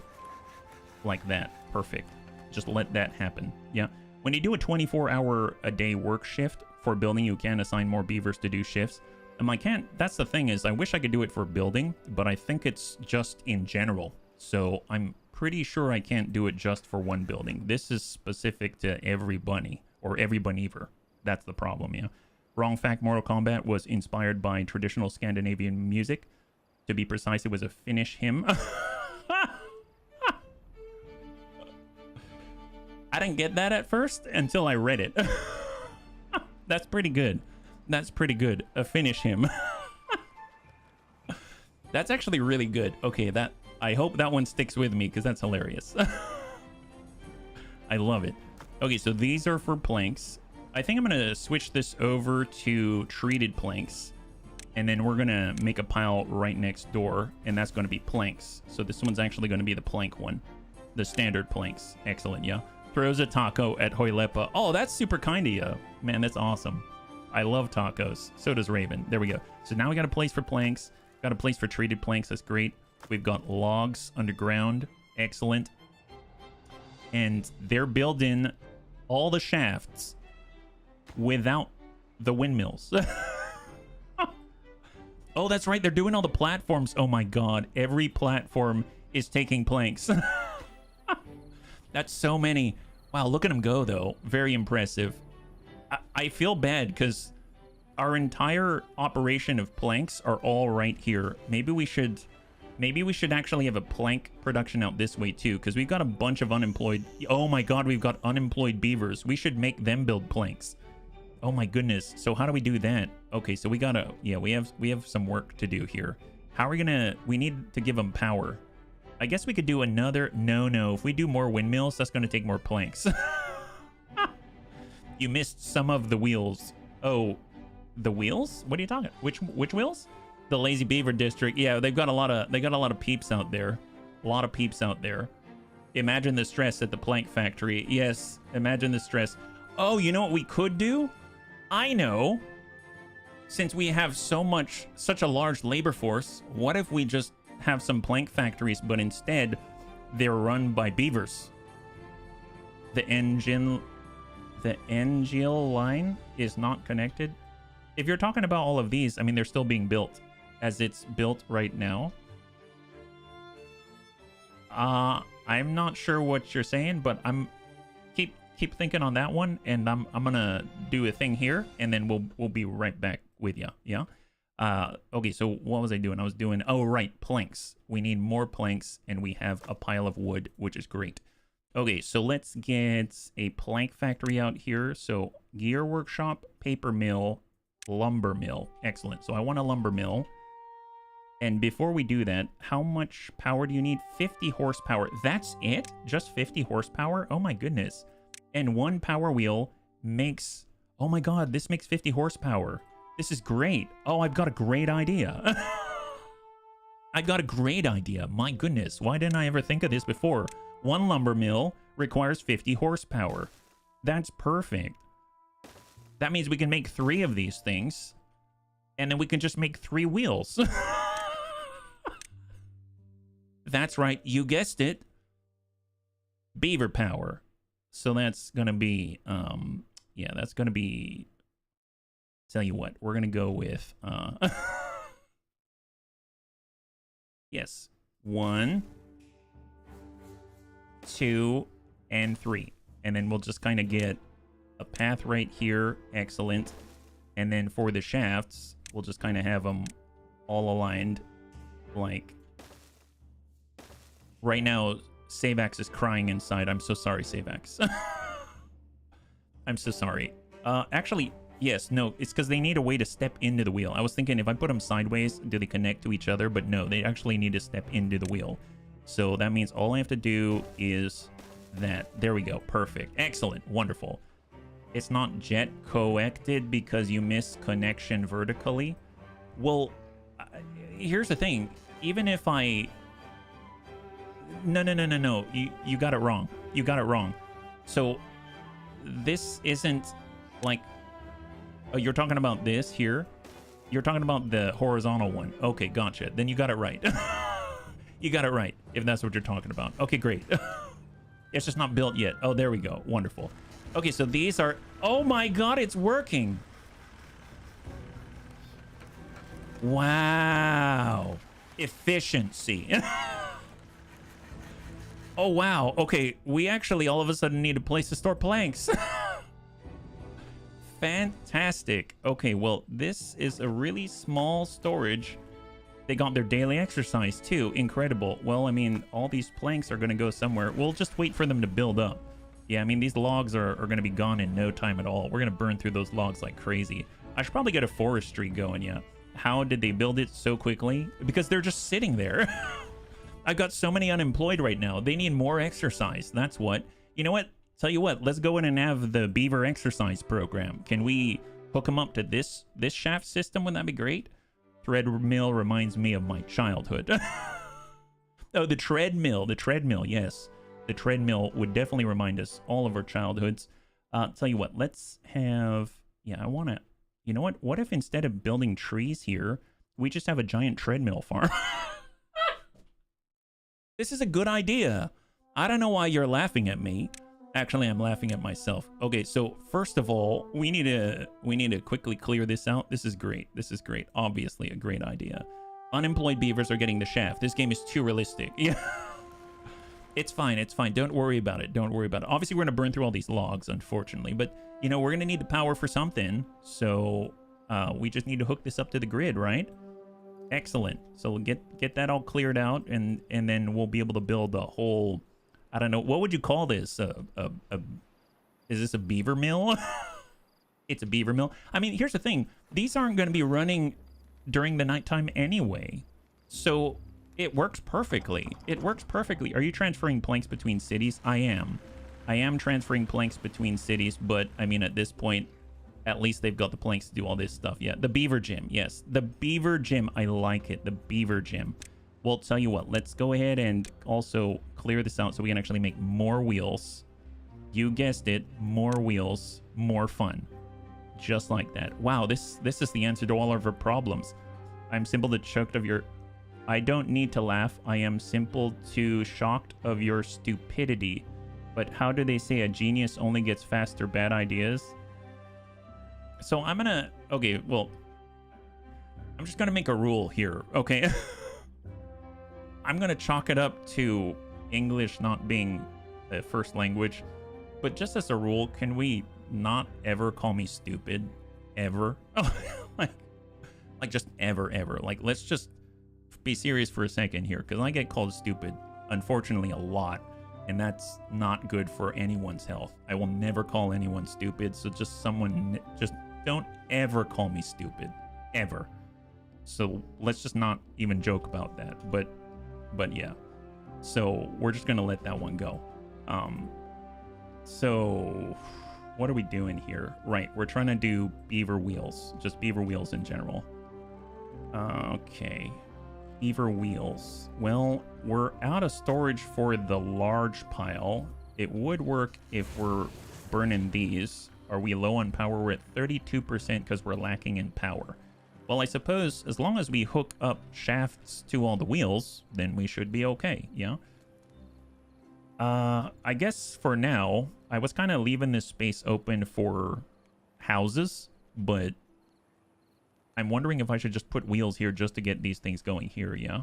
like that. Perfect. Just let that happen. Yeah. When you do a 24-hour-a-day work shift for building, you can assign more beavers to do shifts. I can't... That's the thing, is I wish I could do it for building, but I think it's just in general. So I'm pretty sure I can't do it just for one building. This is specific to every bunny, or every bunnyver. That's the problem, yeah. Wrong fact, Mortal Kombat was inspired by traditional Scandinavian music. To be precise, it was a Finnish hymn. I didn't get that at first until I read it. That's pretty good. That's pretty good. A Finnish hymn. That's actually really good. Okay, I hope that one sticks with me because that's hilarious. I love it. Okay, so these are for planks. I think I'm going to switch this over to treated planks. And then we're going to make a pile right next door. And that's going to be planks. So this one's actually going to be the plank one. The standard planks. Excellent, yeah. Throws a taco at Hoilepa. Oh, that's super kind of you. Man, that's awesome. I love tacos. So does Raven. There we go. So now we got a place for planks. Got a place for treated planks. That's great. We've got logs underground. Excellent. And they're building all the shafts without the windmills. Oh, that's right. They're doing all the platforms. Oh my god. Every platform is taking planks. That's so many. Wow, look at them go, though. Very impressive. I feel bad because our entire operation of planks are all right here. Maybe we should actually have a plank production out this way too, because we've got a bunch of unemployed. Oh my god, we've got unemployed beavers. We should make them build planks. Oh my goodness. So how do we do that? Okay, so we gotta, yeah, we have some work to do here. How are we gonna, we need to give them power. I guess we could do another, no. If we do more windmills, that's gonna take more planks. You missed some of the wheels. Oh, the wheels? What are you talking? Which wheels? The Lazy Beaver District. Yeah, they got a lot of peeps out there. A lot of peeps out there. Imagine the stress at the plank factory. Yes, imagine the stress. Oh, you know what we could do? I know. Since we have such a large labor force, what if we just have some plank factories, but instead they're run by beavers? The engine line is not connected. If you're talking about all of these, I mean, they're still being built as it's built right now. I'm not sure what you're saying, but keep thinking on that one, and I'm gonna do a thing here, and then we'll be right back with you. Yeah. Okay. So what was I doing? I was doing, oh right, planks. We need more planks, and we have a pile of wood, which is great. Okay, so let's get a plank factory out here. So gear workshop, paper mill, lumber mill. Excellent. So I want a lumber mill. And before we do that, how much power do you need? 50 horsepower. That's it? Just 50 horsepower? Oh my goodness. And one power wheel makes... Oh my god, this makes 50 horsepower. This is great. Oh, I've got a great idea. I've got a great idea. My goodness, why didn't I ever think of this before? One lumber mill requires 50 horsepower. That's perfect. That means we can make 3 of these things. And then we can just make 3 wheels. That's right, you guessed it. Beaver power. So that's gonna be, yeah, that's gonna be, tell you what, we're gonna go with, yes, 1, 2, and 3. And then we'll just kind of get a path right here. Excellent. And then for the shafts, we'll just kind of have them all aligned like... Right now, Savax is crying inside. I'm so sorry, Savax. I'm so sorry. Actually, yes, no, it's because they need a way to step into the wheel. I was thinking if I put them sideways, do they connect to each other? But no, they actually need to step into the wheel. So that means all I have to do is that. There we go. Perfect. Excellent. Wonderful. It's not jet coacted because you miss connection vertically. Well, here's the thing. Even if I... No. You got it wrong. You got it wrong. So this isn't like... Oh, you're talking about this here? You're talking about the horizontal one. Okay, gotcha. Then you got it right. You got it right, if that's what you're talking about. Okay, great. It's just not built yet. Oh, there we go. Wonderful. Okay, so these are... Oh my god, it's working! Wow. Efficiency. Oh, wow. Okay, we actually all of a sudden need a place to store planks. Fantastic. Okay, well, this is a really small storage. They got their daily exercise, too. Incredible. Well, I mean, all these planks are going to go somewhere. We'll just wait for them to build up. Yeah, I mean, these logs are going to be gone in no time at all. We're going to burn through those logs like crazy. I should probably get a forestry going, yeah. How did they build it so quickly? Because they're just sitting there. I've got so many unemployed right now. They need more exercise. That's what. You know what? Tell you what, let's go in and have the Beaver exercise program. Can we hook them up to this shaft system? Wouldn't that be great? Treadmill reminds me of my childhood. Oh, the treadmill. The treadmill, yes. The treadmill would definitely remind us all of our childhoods. Tell you what, let's have... Yeah, I want to... You know what? What if instead of building trees here, we just have a giant treadmill farm? This is a good idea. I don't know why you're laughing at me. Actually, I'm laughing at myself. Okay, so first of all, we need to quickly clear this out. This is great. This is great. Obviously a great idea. Unemployed beavers are getting the shaft. This game is too realistic. Yeah. It's fine. It's fine. Don't worry about it. Don't worry about it. Obviously, we're going to burn through all these logs, unfortunately. But, you know, we're going to need the power for something. So we just need to hook this up to the grid, right? Excellent. So we'll get that all cleared out, and then we'll be able to build a whole... I don't know. What would you call this? Is this a beaver mill? It's a beaver mill. I mean, here's the thing. These aren't going to be running during the nighttime anyway. So... It works perfectly. It works perfectly. Are you transferring planks between cities? I am. I am transferring planks between cities, but I mean, at this point, at least they've got the planks to do all this stuff. Yeah, the Beaver Gym. Yes, the Beaver Gym. I like it. The Beaver Gym. Well, tell you what, let's go ahead and also clear this out so we can actually make more wheels. You guessed it, more wheels, more fun. Just like that. Wow, this is the answer to all of our problems. I'm simple to choked of your... I don't need to laugh. I am simple to shocked of your stupidity. But how do they say a genius only gets faster bad ideas? So I'm gonna... Okay, well... I'm just gonna make a rule here, okay? I'm gonna chalk it up to English not being the first language. But just as a rule, can we not ever call me stupid? Ever? like just ever. Like, let's just be serious for a second here, because I get called stupid, unfortunately, a lot. And that's not good for anyone's health. I will never call anyone stupid, so just don't ever call me stupid. Ever. So let's just not even joke about that. But yeah. So we're just gonna let that one go. So what are we doing here? Right, we're trying to do beaver wheels. Just beaver wheels in general. Okay. Beaver wheels. Well, we're out of storage for the large pile. It would work if we're burning these. Are we low on power? We're at 32% because we're lacking in power. Well, I suppose as long as we hook up shafts to all the wheels, then we should be okay, yeah? I guess for now, I was kind of leaving this space open for houses, but I'm wondering if I should just put wheels here just to get these things going here, yeah?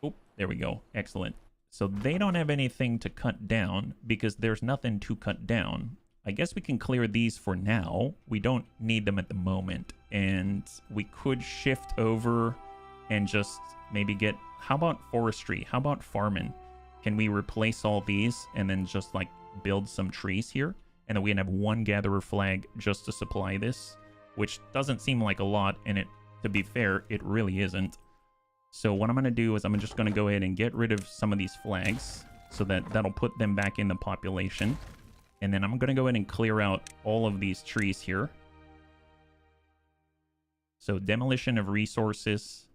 Oh, there we go. Excellent. So they don't have anything to cut down because there's nothing to cut down. I guess we can clear these for now. We don't need them at the moment. And we could shift over and just maybe get... How about forestry? How about farming? Can we replace all these and then just like build some trees here? And then we can have one gatherer flag just to supply this, which doesn't seem like a lot. And it, to be fair, it really isn't. So what I'm going to do is I'm just going to go ahead and get rid of some of these flags so that'll put them back in the population. And then I'm going to go ahead and clear out all of these trees here. So demolition of resources.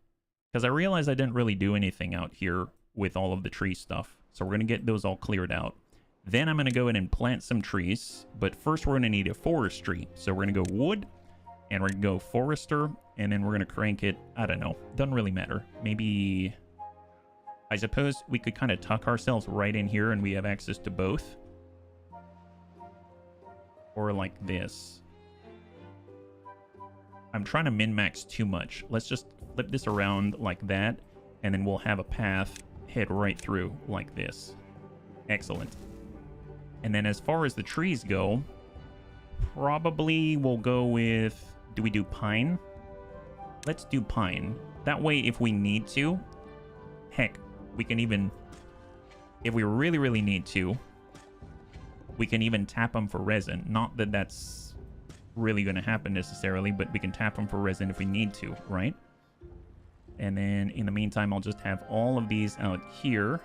Because I realized I didn't really do anything out here with all of the tree stuff. So we're going to get those all cleared out. Then I'm going to go ahead and plant some trees. But first we're going to need a forestry. So we're going to go wood. And we're going to go forester. And then we're going to crank it. I don't know. Doesn't really matter. Maybe... I suppose we could kind of tuck ourselves right in here and we have access to both. Or like this. I'm trying to min-max too much. Let's just flip this around like that. And then we'll have a path head right through like this. Excellent. And then as far as the trees go, probably we'll go with... Do we do pine? Let's do pine. That way, if we need to... Heck, we can even... If we really, really need to... We can even tap them for resin. Not that that's really going to happen necessarily, but we can tap them for resin if we need to, right? And then in the meantime, I'll just have all of these out here.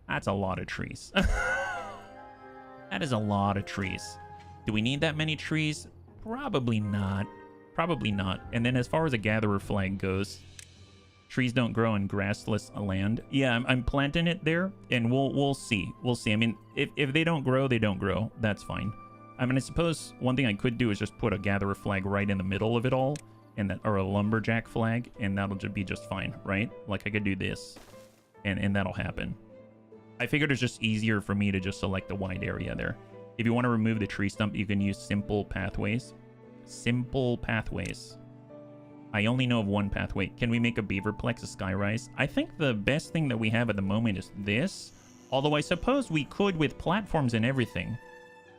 That's a lot of trees. That is a lot of trees. Do we need that many trees? Probably not. Probably not. And then as far as a gatherer flag goes, trees don't grow in grassless land. Yeah, I'm planting it there, and we'll see. We'll see. I mean, if they don't grow, they don't grow. That's fine. I mean, I suppose one thing I could do is just put a gatherer flag right in the middle of it all, and that, or a lumberjack flag, and that'll just be just fine, right? Like I could do this, and that'll happen. I figured it's just easier for me to just select the wide area there. If you want to remove the tree stump, you can use simple pathways. Simple pathways. I only know of one pathway. Can we make a beaverplex, a skyrise? I think the best thing that we have at the moment is this. Although I suppose we could with platforms and everything.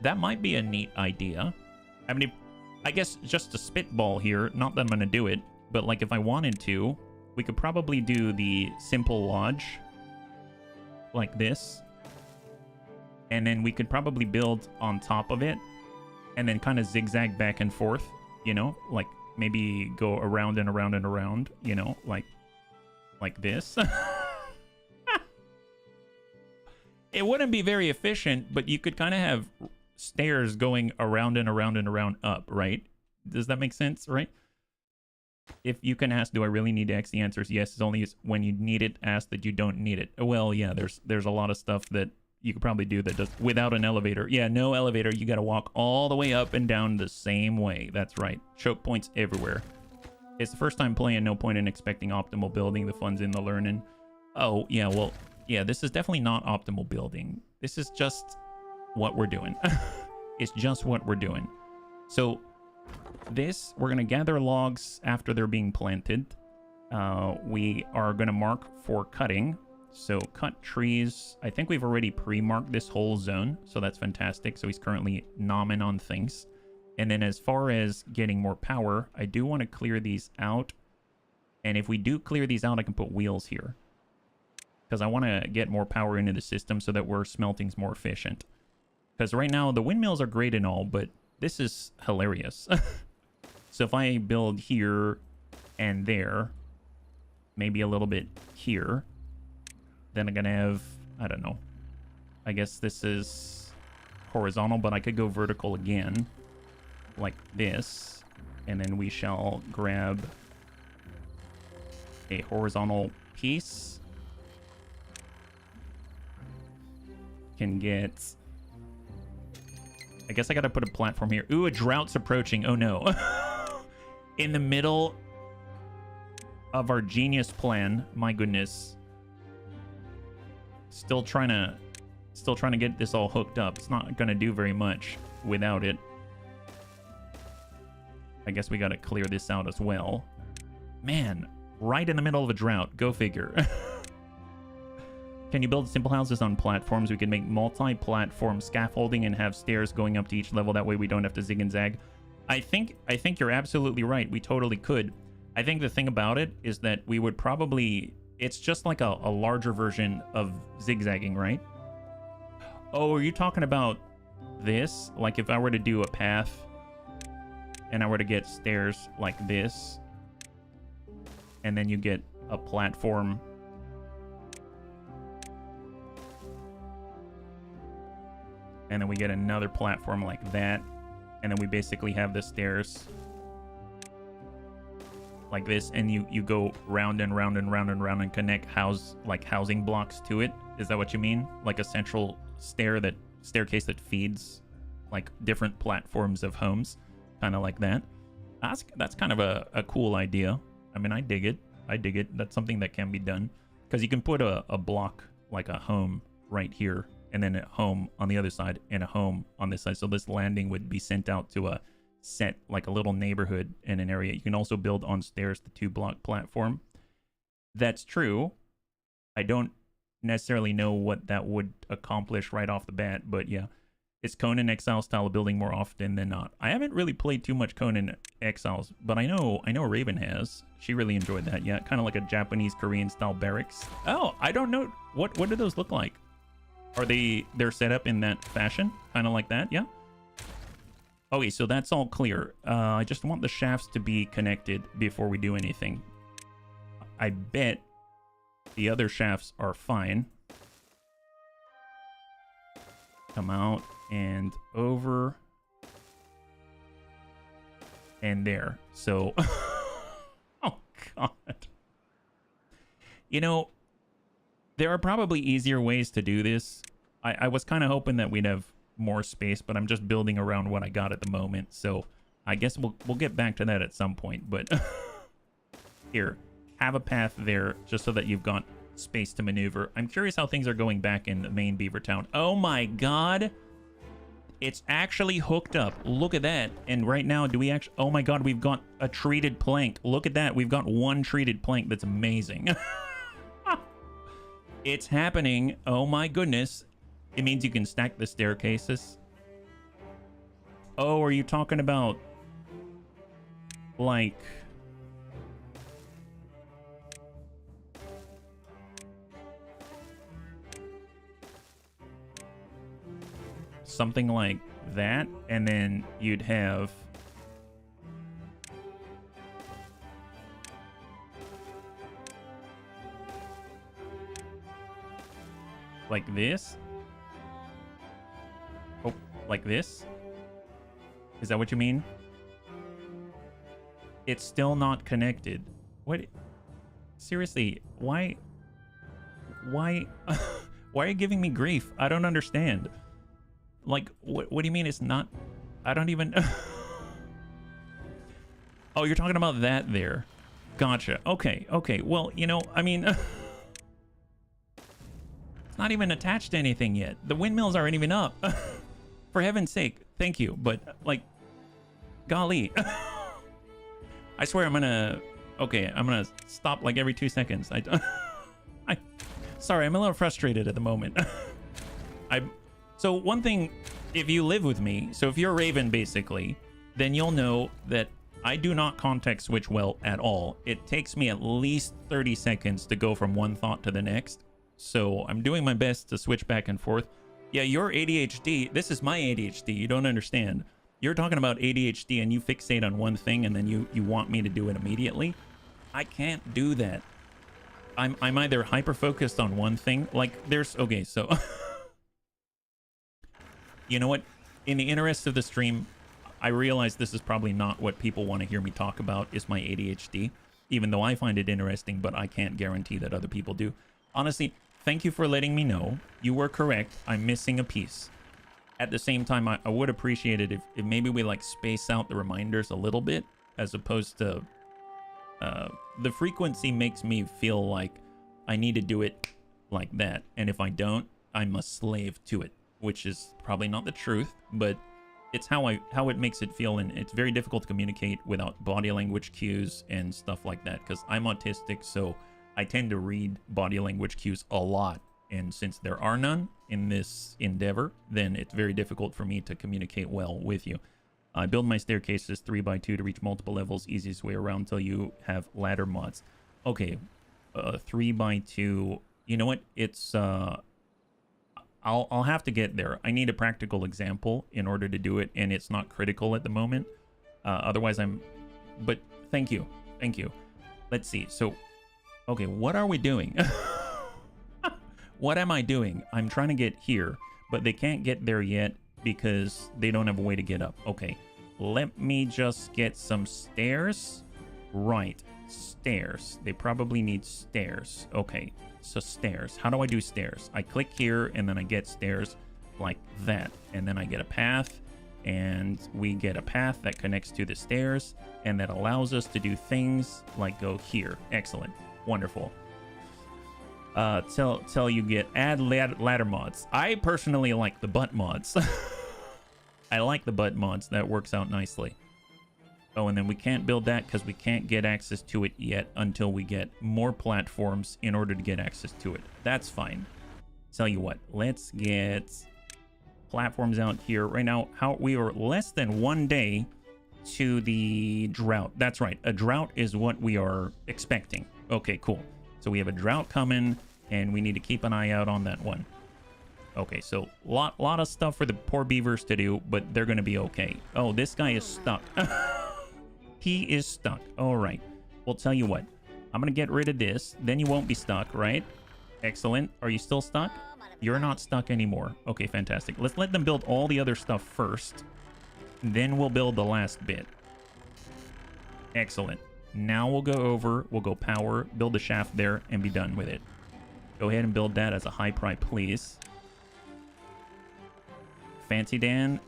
That might be a neat idea. I mean, I guess just a spitball here. Not that I'm going to do it. But like if I wanted to, we could probably do the simple lodge. Like this. And then we could probably build on top of it. And then kind of zigzag back and forth. You know, like... Maybe go around and around and around, you know, like this. It wouldn't be very efficient, but you could kind of have stairs going around and around and around up, right? Does that make sense, right? If you can ask, do I really need X? The answer is yes. It's only when you need it, ask that you don't need it. Well, yeah, there's a lot of stuff that you could probably do that just without an elevator. Yeah, no elevator. You got to walk all the way up and down the same way. That's right. Choke points everywhere. It's the first time playing, no point in expecting optimal building. The fun's in the learning. Oh, yeah, well, yeah, this is definitely not optimal building. This is just what we're doing. It's just what we're doing. So this, we're going to gather logs after they're being planted. We are going to mark for cutting. So cut trees. I think we've already pre-marked this whole zone, so that's fantastic. So he's currently nomming on things. And then as far as getting more power, I do want to clear these out. And if we do clear these out, I can put wheels here. Because I want to get more power into the system so that we're smelting's more efficient. Because right now, the windmills are great and all, but this is hilarious. So if I build here and there, maybe a little bit here, then I'm going to have, I don't know. I guess this is horizontal, but I could go vertical again, like this. And then we shall grab a horizontal piece. Can get... I guess I gotta put a platform here. Ooh, a drought's approaching. Oh no. In the middle of our genius plan. My goodness. Still trying to get this all hooked up. It's not gonna do very much without it. I guess we gotta clear this out as well. Man, right in the middle of a drought. Go figure. Can you build simple houses on platforms? We can make multi-platform scaffolding and have stairs going up to each level. That way we don't have to zig and zag. I think you're absolutely right. We totally could. I think the thing about it is that we would probably... It's just like a larger version of zigzagging, right? Oh, are you talking about this? Like if I were to do a path and I were to get stairs like this, and then you get a platform... And then we get another platform like that. And then we basically have the stairs like this. And you go round and round and round and round and connect housing blocks to it. Is that what you mean? Like a central staircase that feeds like different platforms of homes. Kind of like that. That's kind of a cool idea. I mean, I dig it. I dig it. That's something that can be done. Because you can put a block like a home right here. And then a home on the other side and a home on this side. So this landing would be sent out to a set, like a little neighborhood in an area. You can also build on stairs the 2-block platform. That's true. I don't necessarily know what that would accomplish right off the bat, but yeah. It's Conan Exile style of building more often than not. I haven't really played too much Conan Exiles, but I know Raven has. She really enjoyed that. Yeah, kind of like a Japanese Korean style barracks. Oh, I don't know. What do those look like? Are they're set up in that fashion? Kind of like that, yeah? Okay, so that's all clear. I just want the shafts to be connected before we do anything. I bet the other shafts are fine. Come out and over. And there. So, oh God. You know, there are probably easier ways to do this. I was kind of hoping that we'd have more space, but I'm just building around what I got at the moment. So I guess we'll get back to that at some point. But here, have a path there just so that you've got space to maneuver. I'm curious how things are going back in the main Beaver Town. Oh my God. It's actually hooked up. Look at that. And right now, do we actually... Oh my God, we've got a treated plank. Look at that. We've got one treated plank. That's amazing. It's happening. Oh my goodness. It means you can stack the staircases. Oh, are you talking about like something like that? And then you'd have like this? Oh, like this? Is that what you mean? It's still not connected. What? Seriously, why Why are you giving me grief? I don't understand. Like, what do you mean it's not? I don't even... Oh, you're talking about that there. Gotcha. Okay, okay. Well, you know, I mean... It's not even attached to anything yet. The windmills aren't even up. For heaven's sake, thank you. But, like, golly. I swear I'm gonna... Okay, I'm gonna stop like every 2 seconds. Sorry, I'm a little frustrated at the moment. So one thing, if you live with me, so if you're Raven, basically, then you'll know that I do not context switch well at all. It takes me at least 30 seconds to go from one thought to the next. So I'm doing my best to switch back and forth. Yeah, your ADHD, this is my ADHD, you don't understand. You're talking about ADHD and you fixate on one thing and then you want me to do it immediately. I can't do that. I'm either hyper-focused on one thing, like there's, okay, so... You know what? In the interest of the stream, I realize this is probably not what people want to hear me talk about, is my ADHD. Even though I find it interesting, but I can't guarantee that other people do. Honestly, thank you for letting me know. You were correct. I'm missing a piece. At the same time, I would appreciate it if maybe we like space out the reminders a little bit, as opposed to... the frequency makes me feel like I need to do it like that. And if I don't, I'm a slave to it, which is probably not the truth, but it's how it makes it feel. And it's very difficult to communicate without body language cues and stuff like that, because I'm autistic, so I tend to read body language cues a lot. And since there are none in this endeavor, then it's very difficult for me to communicate well with you. I build my staircases 3x2 to reach multiple levels. Easiest way around until you have ladder mods. Okay, 3x2. You know what? It's I'll have to get there. I need a practical example in order to do it, and it's not critical at the moment. Otherwise, But thank you, thank you. Let's see. So, okay, what are we doing? What am I doing? I'm trying to get here, but they can't get there yet because they don't have a way to get up. Okay, let me just get some stairs. Right, stairs. They probably need stairs. Okay, so stairs. How do I do stairs? I click here and then I get stairs like that. And then I get a path, and we get a path that connects to the stairs and that allows us to do things like go here. Excellent. Wonderful. Till you get add ladder mods. I personally like the butt mods. I like the butt mods. That works out nicely. Oh, and then we can't build that because we can't get access to it yet until we get more platforms in order to get access to it. That's fine. Tell you what, let's get platforms out here. Right now, we are less than 1 day to the drought. That's right. A drought is what we are expecting. Okay, cool. So we have a drought coming, and we need to keep an eye out on that one. Okay, so lot of stuff for the poor beavers to do, but they're going to be okay. Oh, this guy is stuck. He is stuck. All right. Well, tell you what. I'm going to get rid of this. Then you won't be stuck, right? Excellent. Are you still stuck? You're not stuck anymore. Okay, fantastic. Let's let them build all the other stuff first. Then we'll build the last bit. Excellent. Now we'll go over, we'll go power, build the shaft there, and be done with it. Go ahead and build that as a high pry, please. Fancy Dan.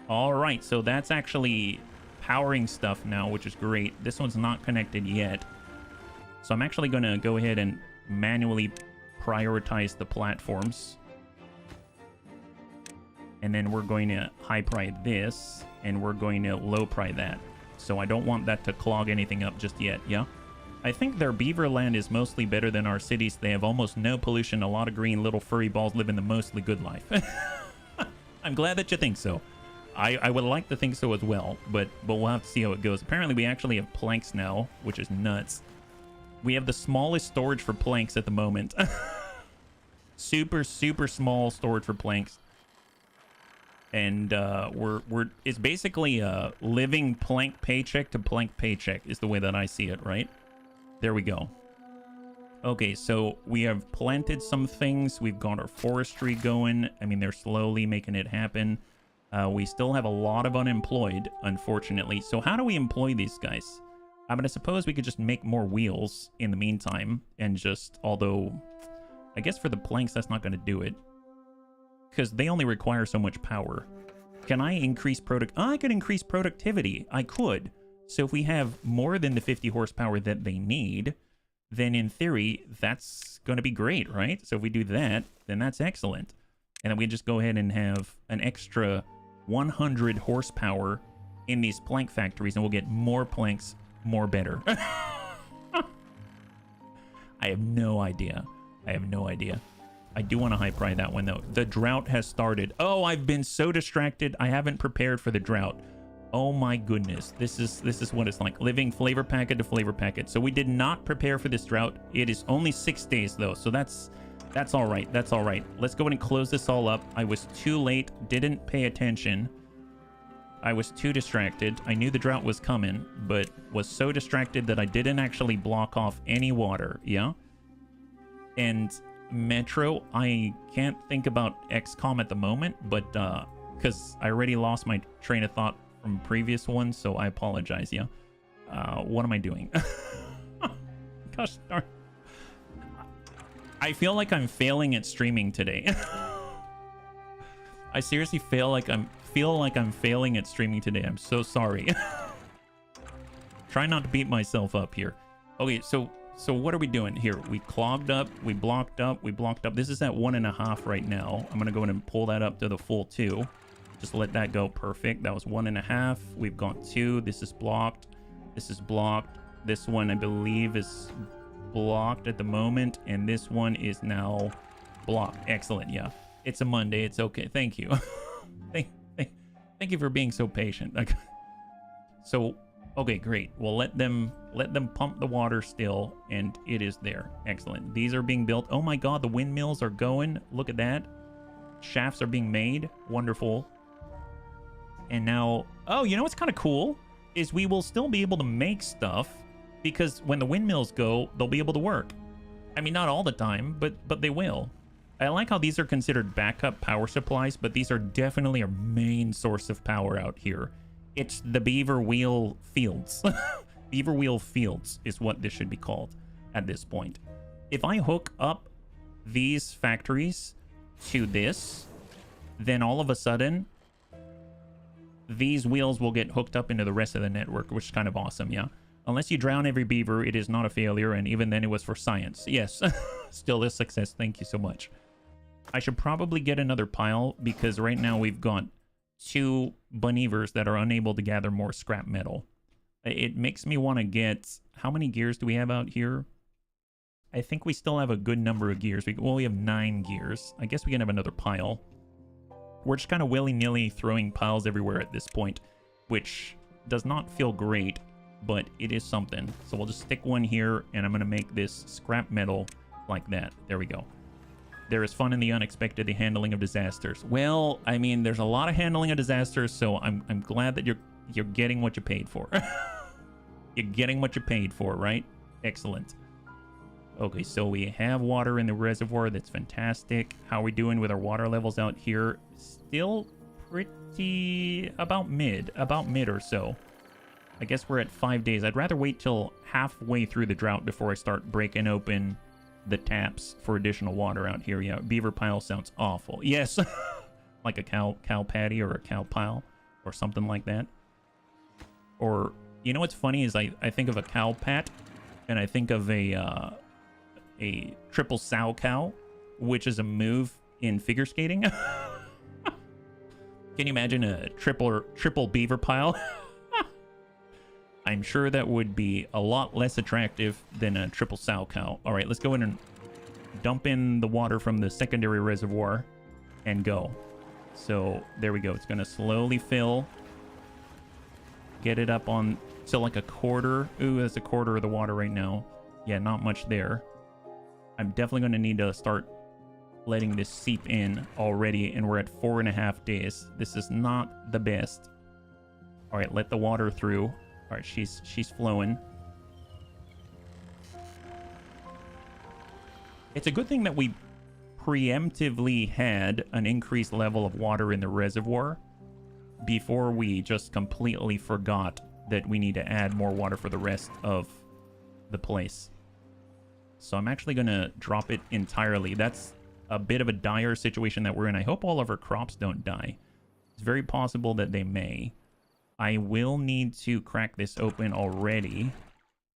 All right, so that's actually powering stuff now, which is great. This one's not connected yet. So I'm actually going to go ahead and manually prioritize the platforms. And then we're going to high pry this, and we're going to low pry that. So I don't want that to clog anything up just yet, yeah? I think their beaver land is mostly better than our cities. They have almost no pollution, a lot of green, little furry balls living the mostly good life. I'm glad that you think so. I would like to think so as well, but we'll have to see how it goes. Apparently, we actually have planks now, which is nuts. We have the smallest storage for planks at the moment. Super, super small storage for planks. And it's basically a living plank paycheck to plank paycheck is the way that I see it, right? There we go. Okay, so we have planted some things. We've got our forestry going. I mean, they're slowly making it happen. We still have a lot of unemployed, unfortunately. So how do we employ these guys? I mean, I suppose we could just make more wheels in the meantime and just, although I guess for the planks, that's not going to do it. Because they only require so much power. Can I increase I could increase productivity. I could. So if we have more than the 50 horsepower that they need, then in theory, that's going to be great, right? So if we do that, then that's excellent. And then we just go ahead and have an extra 100 horsepower in these plank factories, and we'll get more planks, more better. I have no idea. I have no idea. I do want to high pry that one, though. The drought has started. Oh, I've been so distracted. I haven't prepared for the drought. Oh my goodness. This is what it's like. Living flavor packet to flavor packet. So we did not prepare for this drought. It is only 6 days, though. So that's all right. That's all right. Let's go ahead and close this all up. I was too late. Didn't pay attention. I was too distracted. I knew the drought was coming, but was so distracted that I didn't actually block off any water. Yeah. And Metro, I can't think about XCOM at the moment, but because I already lost my train of thought from previous ones, so I apologize. Yeah. What am I doing? Gosh darn. I feel like I'm failing at streaming today. I seriously feel like I'm failing at streaming today. I'm so sorry. Try not to beat myself up here. Okay, so what are we doing here? We clogged up, we blocked up, we blocked up. This is at 1.5 right now. I'm gonna go in and pull that up to the full 2. Just let that go. Perfect. That was 1.5. We've got 2. This is blocked. This is blocked. This one I believe is blocked at the moment, and this one is now blocked. Excellent. Yeah, it's a Monday. It's okay. Thank you. Thank you for being so patient. So okay, great. We'll let them pump the water still, and it is there. Excellent. These are being built. Oh my god, the windmills are going. Look at that. Shafts are being made. Wonderful. And now, oh, you know what's kind of cool is we will still be able to make stuff, because when the windmills go, they'll be able to work. I mean, not all the time, but they will. I like how these are considered backup power supplies, but these are definitely our main source of power out here. It's the Beaver Wheel Fields. Beaver Wheel Fields is what this should be called at this point. If I hook up these factories to this, then all of a sudden, these wheels will get hooked up into the rest of the network, which is kind of awesome, yeah? Unless you drown every beaver, it is not a failure, and even then it was for science. Yes, still a success. Thank you so much. I should probably get another pile, because right now we've got 2 Bunnievers that are unable to gather more scrap metal. It makes me want to get... How many gears do we have out here? I think we still have a good number of gears. We have 9 gears. I guess we can have another pile. We're just kind of willy-nilly throwing piles everywhere at this point, which does not feel great, but it is something. So we'll just stick one here, and I'm going to make this scrap metal like that. There we go. There is fun in the unexpected, the handling of disasters. Well, I mean, there's a lot of handling of disasters, so I'm glad that you're getting what you paid for. You're getting what you paid for, right? Excellent. Okay, so we have water in the reservoir. That's fantastic. How are we doing with our water levels out here? Still pretty about mid or so. I guess we're at 5 days. I'd rather wait till halfway through the drought before I start breaking open the taps for additional water out here. Yeah, beaver pile sounds awful. Yes, like a cow patty or a cow pile or something like that. Or, you know what's funny is I think of a cow pat, and I think of a triple sow cow, which is a move in figure skating. Can you imagine a triple beaver pile? I'm sure that would be a lot less attractive than a triple sow cow. All right, let's go in and dump in the water from the secondary reservoir and go. So there we go. It's going to slowly fill. Get it up on, so like a quarter. Ooh, that's a quarter of the water right now. Yeah, not much there. I'm definitely going to need to start letting this seep in already, and we're at 4.5 days. This is not the best. All right, let the water through. All right, she's flowing. It's a good thing that we preemptively had an increased level of water in the reservoir before we just completely forgot that we need to add more water for the rest of the place. So I'm actually going to drop it entirely. That's a bit of a dire situation that we're in. I hope all of our crops don't die. It's very possible that they may. I will need to crack this open already.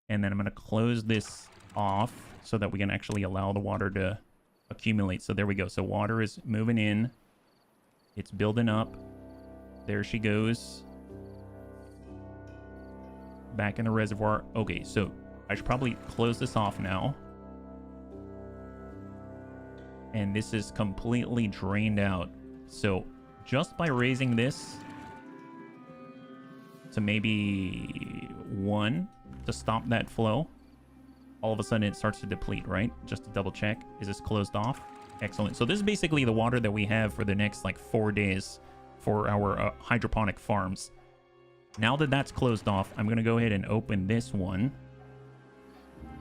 And then I'm going to close this off so that we can actually allow the water to accumulate. So there we go. So water is moving in. It's building up. There she goes. Back in the reservoir. Okay, so I should probably close this off now. And this is completely drained out. So just by raising this to maybe 1 to stop that flow, all of a sudden it starts to deplete, right? Just to double check. Is this closed off? Excellent. So this is basically the water that we have for the next like 4 days for our hydroponic farms. Now that that's closed off, I'm going to go ahead and open this one.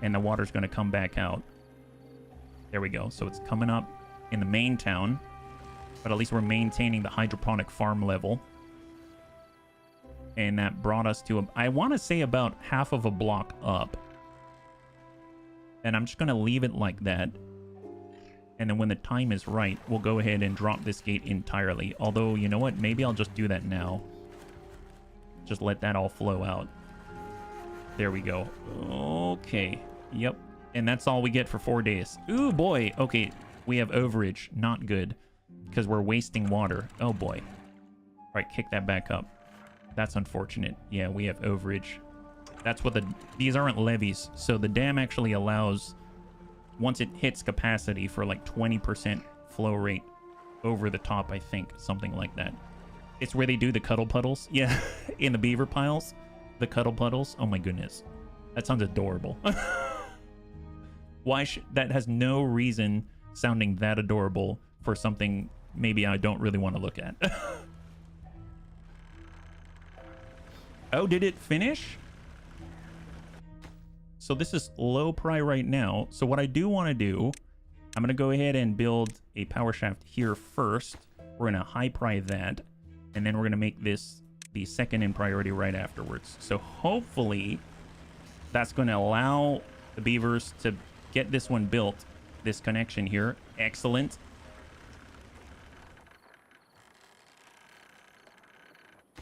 And the water's going to come back out. There we go. So it's coming up in the main town. But at least we're maintaining the hydroponic farm level. And that brought us to, I want to say about half of a block up. And I'm just going to leave it like that. And then when the time is right, we'll go ahead and drop this gate entirely. Although, you know what? Maybe I'll just do that now. Just let that all flow out. There we go. Okay. Yep. And that's all we get for 4 days. Ooh, boy. Okay. We have overage. Not good. Because we're wasting water. Oh, boy. All right. Kick that back up. That's unfortunate. Yeah, we have overage. That's what these aren't levees. So the dam actually allows, once it hits capacity, for like 20% flow rate over the top, I think. Something like that. It's where they do the cuddle puddles. Yeah, in the beaver piles. The cuddle puddles. Oh my goodness. That sounds adorable. Why that has no reason sounding that adorable for something maybe I don't really want to look at. Oh, did it finish? So this is low pry right now. So what I do want to do, I'm going to go ahead and build a power shaft here first. We're going to high pry that. And then we're going to make this the second in priority right afterwards. So hopefully that's going to allow the beavers to get this one built. This connection here. Excellent.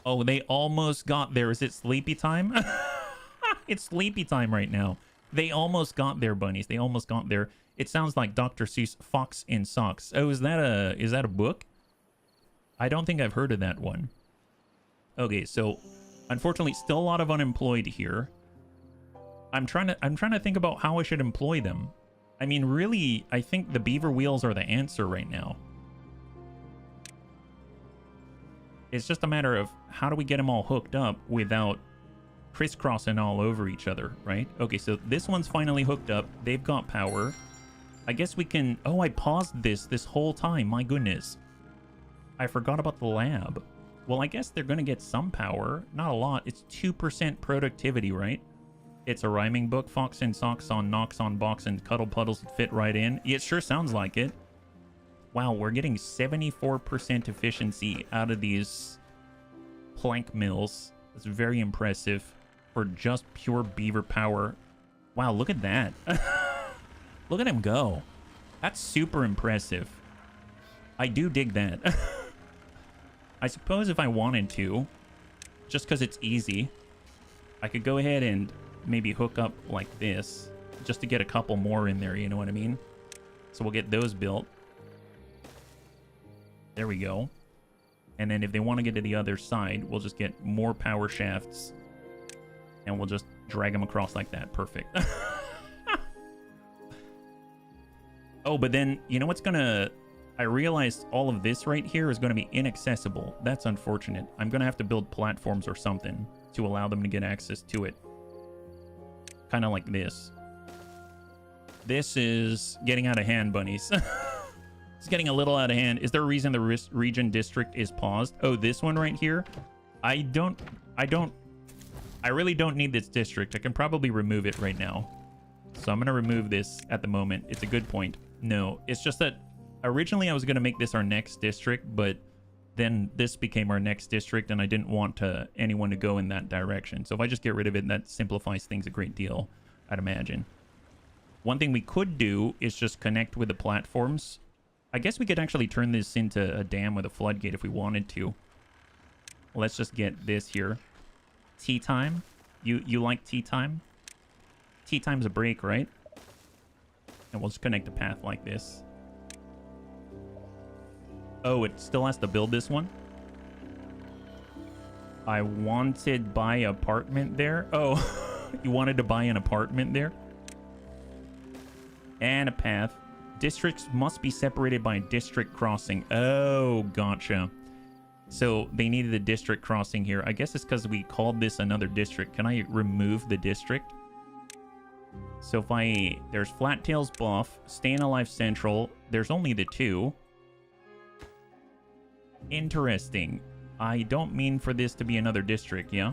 Oh, they almost got there. Is it sleepy time? It's sleepy time right now. They almost got there, bunnies. They almost got there. It sounds like Dr. Seuss' Fox in Socks. Oh, is that a book? I don't think I've heard of that one. Okay, so unfortunately, still a lot of unemployed here. I'm trying to think about how I should employ them. I mean, really, I think the beaver wheels are the answer right now. It's just a matter of how do we get them all hooked up without crisscrossing all over each other, right? Okay, so this one's finally hooked up. They've got power. I guess we can... Oh, I paused this whole time. My goodness. I forgot about the lab. Well, I guess they're going to get some power. Not a lot. It's 2% productivity, right? It's a rhyming book. Fox in socks on knocks on box and cuddle puddles fit right in. It sure sounds like it. Wow, we're getting 74% efficiency out of these plank mills. That's very impressive for just pure beaver power. Wow, look at that. Look at him go. That's super impressive. I do dig that. I suppose if I wanted to, just because it's easy, I could go ahead and maybe hook up like this just to get a couple more in there, you know what I mean? So we'll get those built. There we go. And then if they want to get to the other side, we'll just get more power shafts. And we'll just drag them across like that. Perfect. Oh, but then, you know what's going to... I realized all of this right here is going to be inaccessible. That's unfortunate. I'm going to have to build platforms or something to allow them to get access to it. Kind of like this. This is getting out of hand, bunnies. It's getting a little out of hand. Is there a reason the region district is paused? Oh, this one right here? I really don't need this district. I can probably remove it right now. So I'm going to remove this at the moment. It's a good point. No, it's just that originally I was going to make this our next district, but then this became our next district, and I didn't want anyone to go in that direction. So if I just get rid of it, that simplifies things a great deal, I'd imagine. One thing we could do is just connect with the platforms. I guess we could actually turn this into a dam with a floodgate if we wanted to. Let's just get this here. Tea time. You like tea time? Tea time's a break, right? And we'll just connect a path like this. Oh, it still has to build this one? I wanted buy apartment there. Oh, you wanted to buy an apartment there? And a path. Districts must be separated by a district crossing. Oh, gotcha. So they needed a district crossing here. I guess it's because we called this another district. Can I remove the district? So if there's Flattails Bluff, Staying Alive Central. There's only the two. Interesting. I don't mean for this to be another district, yeah?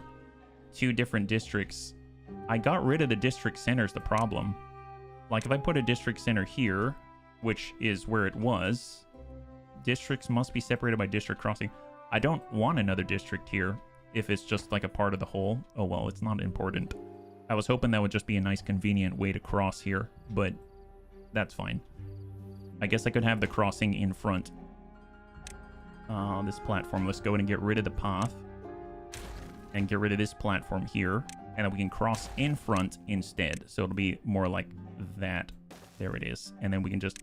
Two different districts. I got rid of the district center's the problem. Like if I put a district center here, which is where it was, districts must be separated by district crossing. I don't want another district here if it's just like a part of the whole. Oh well, it's not important. I was hoping that would just be a nice convenient way to cross here, but that's fine. I guess I could have the crossing in front. This platform, let's go in and get rid of the path and get rid of this platform here, and then we can cross in front instead, so it'll be more like that. There it is. And then we can just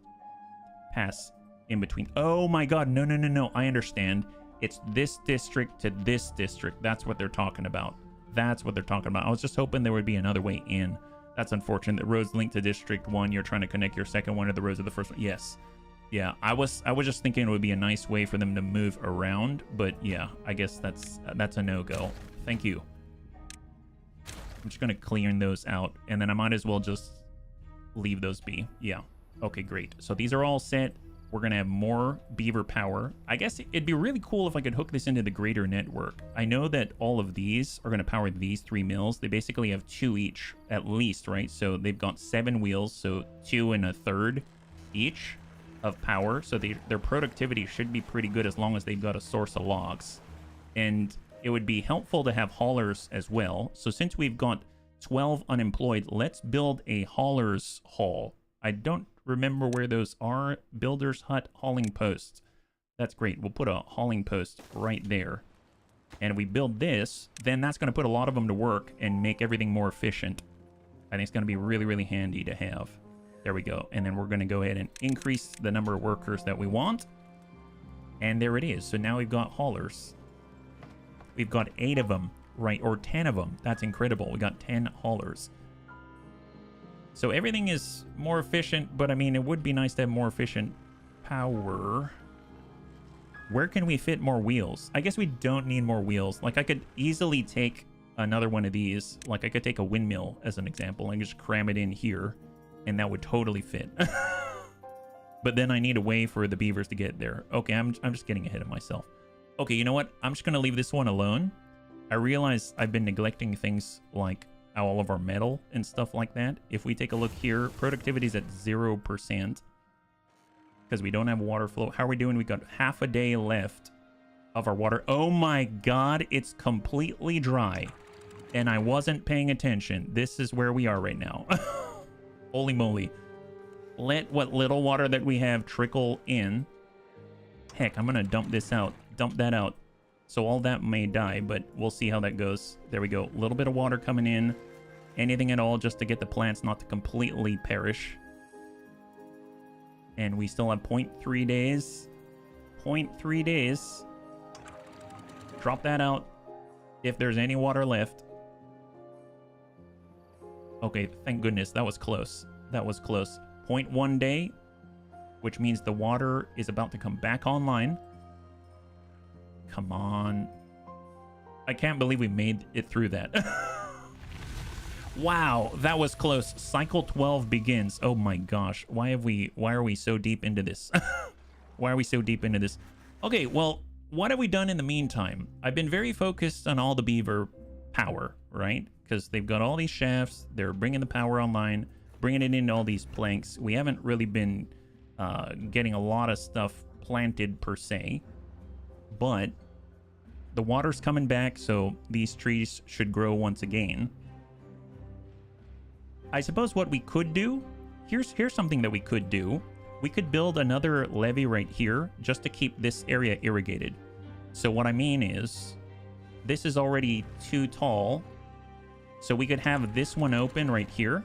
pass in between. Oh my god, no, I understand. It's this district to this district. That's what they're talking about. That's what they're talking about. I was just hoping there would be another way in. That's unfortunate. The roads link to District 1. You're trying to connect your second one to the roads of the first one. Yes. Yeah, I was just thinking it would be a nice way for them to move around, but yeah, I guess that's a no-go. Thank you. I'm just gonna clear those out, and then I might as well just leave those be. Yeah. Okay, great. So these are all set. We're gonna have more beaver power. I guess it'd be really cool if I could hook this into the greater network. I know that all of these are gonna power these 3 mills. They basically have 2 each, at least, right? So they've got 7 wheels, so 2 1/3 each of power, so their productivity should be pretty good as long as they've got a source of logs. And it would be helpful to have haulers as well. So since we've got 12 unemployed, let's build a hauler's hall. I don't remember where those are. Builder's hut, hauling posts. That's great. We'll put a hauling post right there. And we build this, then that's going to put a lot of them to work and make everything more efficient. I think it's going to be really, really handy to have. There we go. And then we're going to go ahead and increase the number of workers that we want. And there it is. So now we've got haulers. We've got 8 of them, right? Or 10 of them. That's incredible. We got 10 haulers. So everything is more efficient, but I mean, it would be nice to have more efficient power. Where can we fit more wheels? I guess we don't need more wheels. Like, I could easily take another one of these. Like, I could take a windmill as an example and just cram it in here. And that would totally fit. But then I need a way for the beavers to get there. Okay, I'm just getting ahead of myself. Okay, you know what? I'm just going to leave this one alone. I realize I've been neglecting things like all of our metal and stuff like that. If we take a look here, productivity's at 0% because we don't have water flow. How are we doing? We got half a day left of our water. Oh my god, it's completely dry. And I wasn't paying attention. This is where we are right now. Holy moly. Let what little water that we have trickle in. Heck, I'm going to dump this out. Dump that out. So all that may die, but we'll see how that goes. There we go. A little bit of water coming in. Anything at all just to get the plants not to completely perish. And we still have 0.3 days. 0.3 days. Drop that out if there's any water left. Okay, thank goodness. That was close. That was close. 0.1 day, which means the water is about to come back online. Come on. I can't believe we made it through that. Wow, that was close. Cycle 12 begins. Oh my gosh. Why are we so deep into this? Why are we so deep into this? Okay, well, what have we done in the meantime? I've been very focused on all the beaver power, right? Because they've got all these shafts. They're bringing the power online, bringing it into all these planks. We haven't really been getting a lot of stuff planted per se, but the water's coming back, so these trees should grow once again. I suppose what we could do here's something that we could do. We could build another levee right here just to keep this area irrigated. So what I mean is, this is already too tall. So we could have this one open right here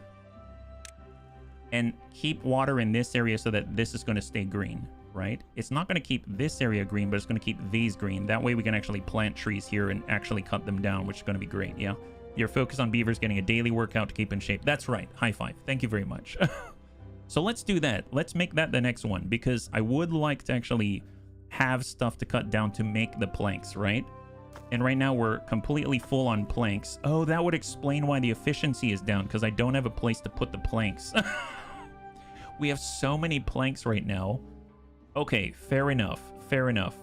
and keep water in this area so that this is going to stay green, right? It's not going to keep this area green, but it's going to keep these green. That way we can actually plant trees here and actually cut them down, which is going to be great, yeah? You're focused on beavers getting a daily workout to keep in shape. That's right. High five. Thank you very much. So let's do that. Let's make that the next one, because I would like to actually have stuff to cut down to make the planks, right? And right now we're completely full on planks. Oh, that would explain why the efficiency is down, because I don't have a place to put the planks. We have so many planks right now. Okay, fair enough. Fair enough.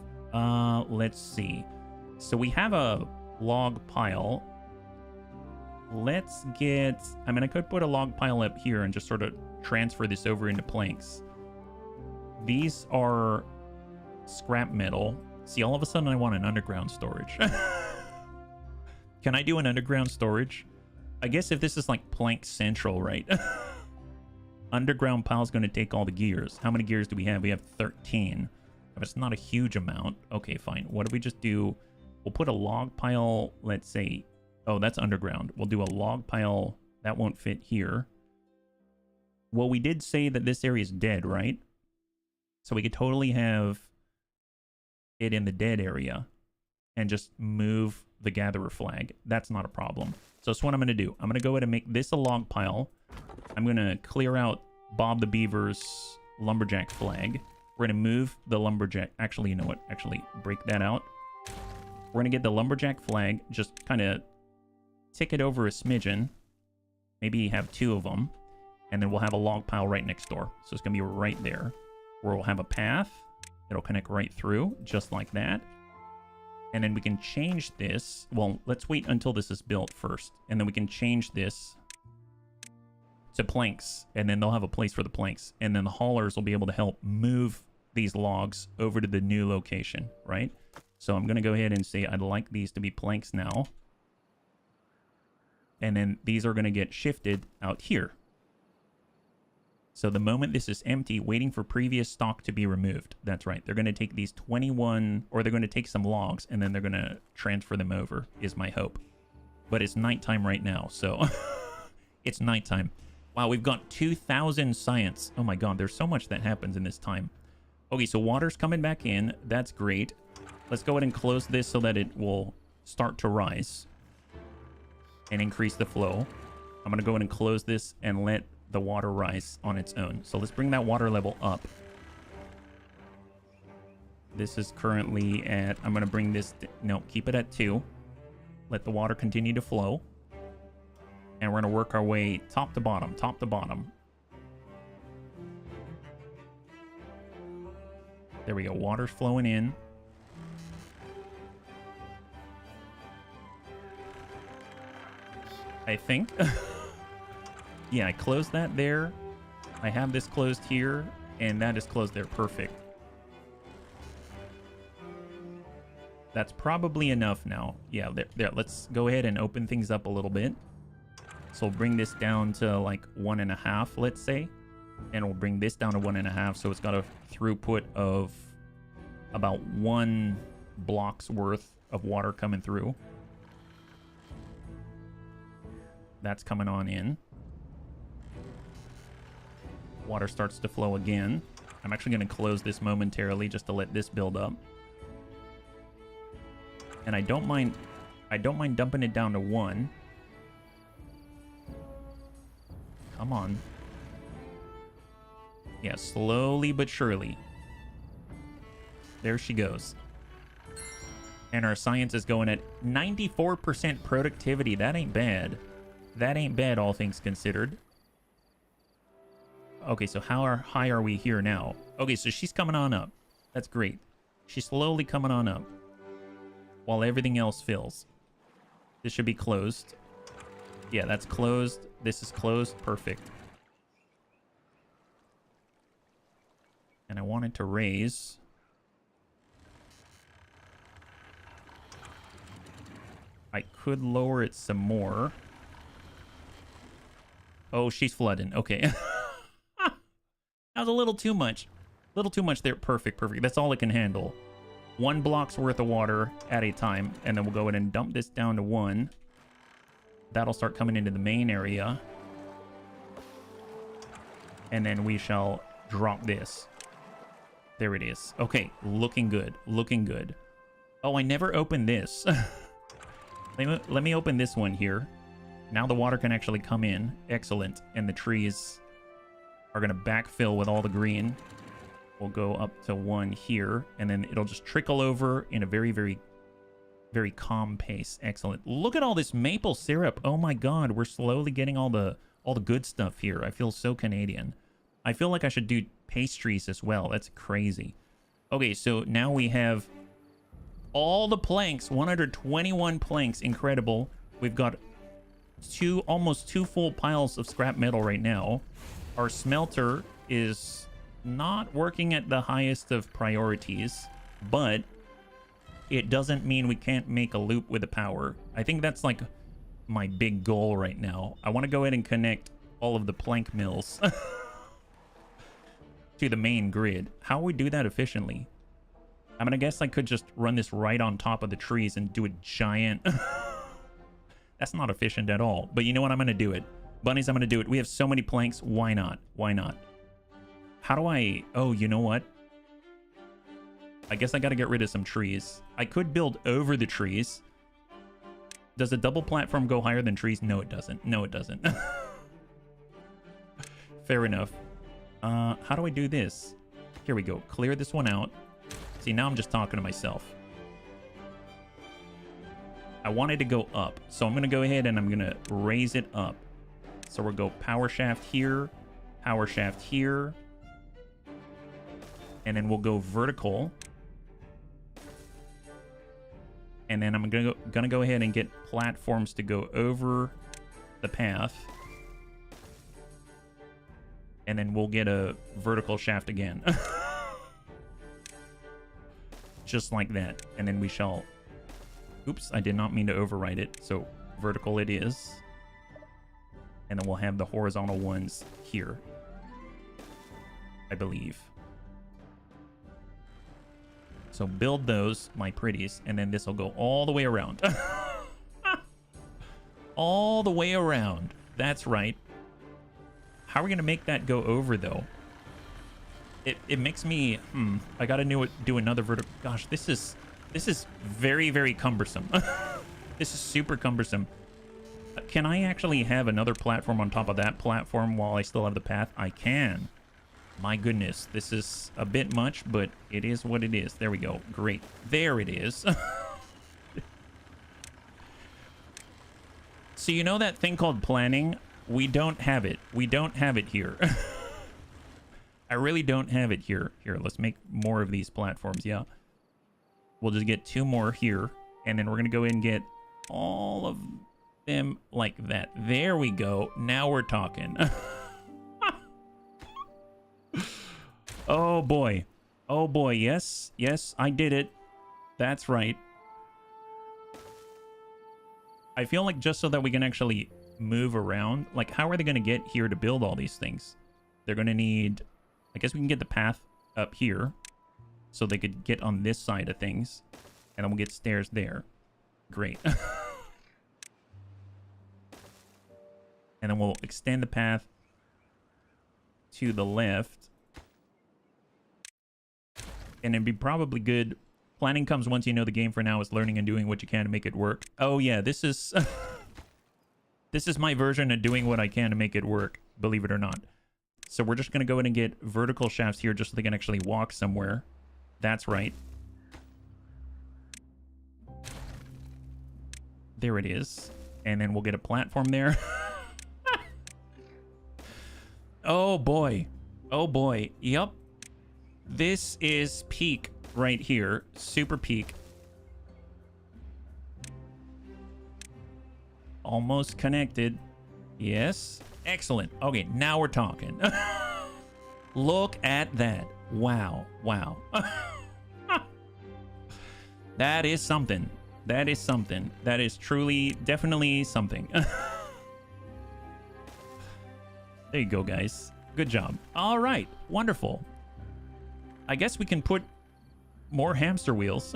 Let's see. So we have a log pile. Let's get... I mean, I could put a log pile up here and just sort of transfer this over into planks. These are scrap metal. See, all of a sudden I want an underground storage. Can I do an underground storage? I guess if this is like plank central, right? Underground pile is going to take all the gears. How many gears do we have? We have 13. But it's not a huge amount. Okay, fine. What do we just do? We'll put a log pile, let's say... Oh, that's underground. We'll do a log pile. That won't fit here. Well, we did say that this area is dead, right? So we could totally have it in the dead area and just move the gatherer flag. That's not a problem. So that's what I'm going to do. I'm going to go ahead and make this a log pile. I'm going to clear out Bob the Beaver's lumberjack flag. We're going to move the lumberjack. Actually, you know what? Actually, break that out. We're going to get the lumberjack flag. Just kind of tick it over a smidgen. Maybe have 2 of them. And then we'll have a log pile right next door. So it's going to be right there. Where we'll have a path. It'll connect right through, just like that. And then we can change this. Well, let's wait until this is built first. And then we can change this to planks. And then they'll have a place for the planks. And then the haulers will be able to help move these logs over to the new location, right? So I'm going to go ahead and say I'd like these to be planks now. And then these are going to get shifted out here. So the moment this is empty, waiting for previous stock to be removed. That's right. They're going to take these 21, or they're going to take some logs, and then they're going to transfer them over, is my hope. But it's nighttime right now, so it's nighttime. Wow, we've got 2,000 science. Oh my god, there's so much that happens in this time. Okay, so water's coming back in. That's great. Let's go ahead and close this so that it will start to rise and increase the flow. I'm going to go ahead and close this and let the water rise on its own. So let's bring that water level up. This is currently at... I'm going to bring this... No, keep it at 2. Let the water continue to flow. And we're going to work our way top to bottom, top to bottom. There we go. Water's flowing in. I think. Yeah, I closed that there. I have this closed here, and that is closed there. Perfect. That's probably enough now. Yeah, there. Let's go ahead and open things up a little bit. So we'll bring this down to like 1.5, let's say. And we'll bring this down to 1.5, so it's got a throughput of about 1 block's worth of water coming through. That's coming on in. Water starts to flow again. I'm actually going to close this momentarily just to let this build up. And I don't mind dumping it down to 1. Come on. Yeah, slowly but surely. There she goes. And our science is going at 94% productivity. That ain't bad. That ain't bad, all things considered. Okay, so how high are we here now? Okay, so she's coming on up. That's great. She's slowly coming on up. While everything else fills. This should be closed. Yeah, that's closed. This is closed. Perfect. And I want it to raise. I could lower it some more. Oh, she's flooding. Okay. That was a little too much. A little too much there. Perfect, perfect. That's all it can handle. 1 block's worth of water at a time. And then we'll go ahead and dump this down to 1. That'll start coming into the main area. And then we shall drop this. There it is. Okay, looking good. Looking good. Oh, I never opened this. Let me open this one here. Now the water can actually come in. Excellent. And the trees are going to backfill with all the green. We'll go up to 1 here, and then it'll just trickle over in a very, very, very calm pace. Excellent. Look at all this maple syrup. Oh my god, we're slowly getting all the good stuff here. I feel so Canadian. I feel like I should do pastries as well. That's crazy. Okay, so now we have all the planks, 121 planks. Incredible. We've got almost 2 full piles of scrap metal right now. Our smelter is not working at the highest of priorities, but it doesn't mean we can't make a loop with the power. I think that's like my big goal right now. I want to go ahead and connect all of the plank mills to the main grid. How would we do that efficiently? I mean, I guess I could just run this right on top of the trees and do a giant... That's not efficient at all. But you know what? I'm going to do it. Bunnies, I'm going to do it. We have so many planks. Why not? Why not? How do I... Oh, you know what? I guess I got to get rid of some trees. I could build over the trees. Does a double platform go higher than trees? No, it doesn't. No, it doesn't. Fair enough. How do I do this? Here we go. Clear this one out. See, now I'm just talking to myself. I wanted to go up, so I'm going to go ahead and I'm going to raise it up. So we'll go power shaft here, and then we'll go vertical. And then I'm gonna go ahead and get platforms to go over the path. And then we'll get a vertical shaft again. Just like that. And then we shall... Oops, I did not mean to overwrite it. So vertical it is. And then we'll have the horizontal ones here, I believe. So build those, my pretties, and then this will go all the way around. All the way around. That's right. How are we going to make that go over, though? It makes me... I got to do another vertical... Gosh, this is very, very cumbersome. This is super cumbersome. Can I actually have another platform on top of that platform while I still have the path? I can. My goodness, this is a bit much, but it is what it is. There we go. Great. There it is. So you know that thing called planning? We don't have it. We don't have it here. I really don't have it here. Here, let's make more of these platforms. Yeah. We'll just get 2 more here, and then we're going to go in and get all of them like that. There we go. Now we're talking. Oh boy. Oh boy. Yes. Yes, I did it. That's right. I feel like just so that we can actually move around, like how are they going to get here to build all these things? They're going to need, I guess we can get the path up here so they could get on this side of things, and then we'll get stairs there. Great. And then we'll extend the path to the left. And it'd be probably good. Planning comes once you know the game. For now, is learning and doing what you can to make it work. Oh yeah, this is this is my version of doing what I can to make it work, believe it or not. So we're just gonna go in and get vertical shafts here just so they can actually walk somewhere. That's right. There it is. And then we'll get a platform there. Oh boy. Oh boy. Yep. This is peak right here. Super peak. Almost connected. Yes. Excellent. Okay, now we're talking. Look at that. Wow. Wow. That is something. That is something. That is truly, definitely something. There you go, guys. Good job. All right. Wonderful. I guess we can put more hamster wheels.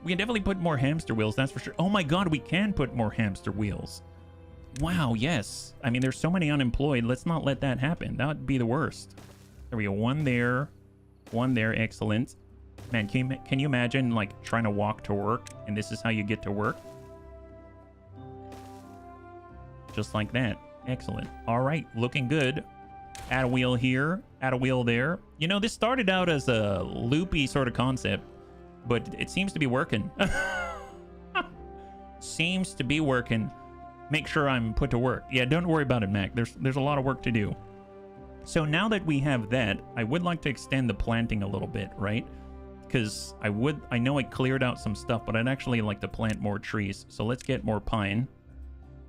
We can definitely put more hamster wheels, that's for sure. Oh my god, we can put more hamster wheels. Wow, yes. I mean, there's so many unemployed. Let's not let that happen. That would be the worst. There we go. One there. One there. Excellent. Man, can you imagine, like, trying to walk to work, and this is how you get to work? Just like that. Excellent. All right, looking good. Add a wheel here. Add a wheel there. You know, this started out as a loopy sort of concept, but it seems to be working. Seems to be working. Make sure I'm put to work. Yeah, don't worry about it, Mac. There's a lot of work to do. So now that we have that, I would like to extend the planting a little bit, right? Because I know I cleared out some stuff, but I'd actually like to plant more trees. So let's get more pine,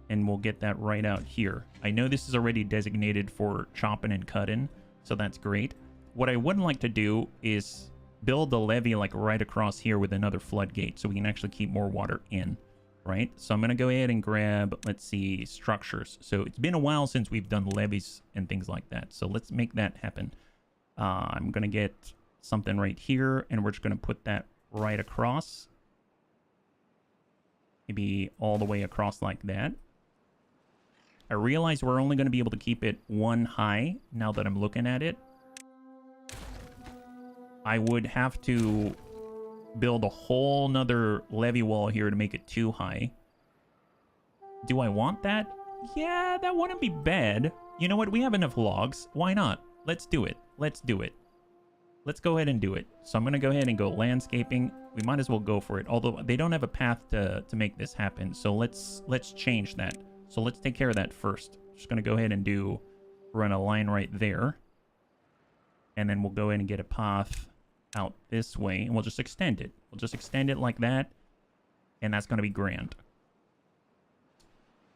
and we'll get that right out here. I know this is already designated for chopping and cutting, so that's great. What I would like to do is build the levee like right across here with another floodgate, so we can actually keep more water in. Right, so I'm gonna go ahead and grab, let's see, structures. So it's been a while since we've done levees and things like that, so let's make that happen. I'm gonna get something right here, and we're just gonna put that right across, maybe all the way across like that. I realize we're only gonna be able to keep it one high now that I'm looking at it. I would have to build a whole nother levee wall here to make it too high. Do I want that? Yeah, that wouldn't be bad. You know what? We have enough logs. Why not? Let's do it. Let's do it. Let's go ahead and do it. So I'm going to go ahead and go landscaping. We might as well go for it. Although they don't have a path to make this happen. So let's change that. So let's take care of that first. Just going to go ahead and run a line right there. And then we'll go ahead and get a path out this way, and we'll just extend it. We'll just extend it like that, and that's going to be grand.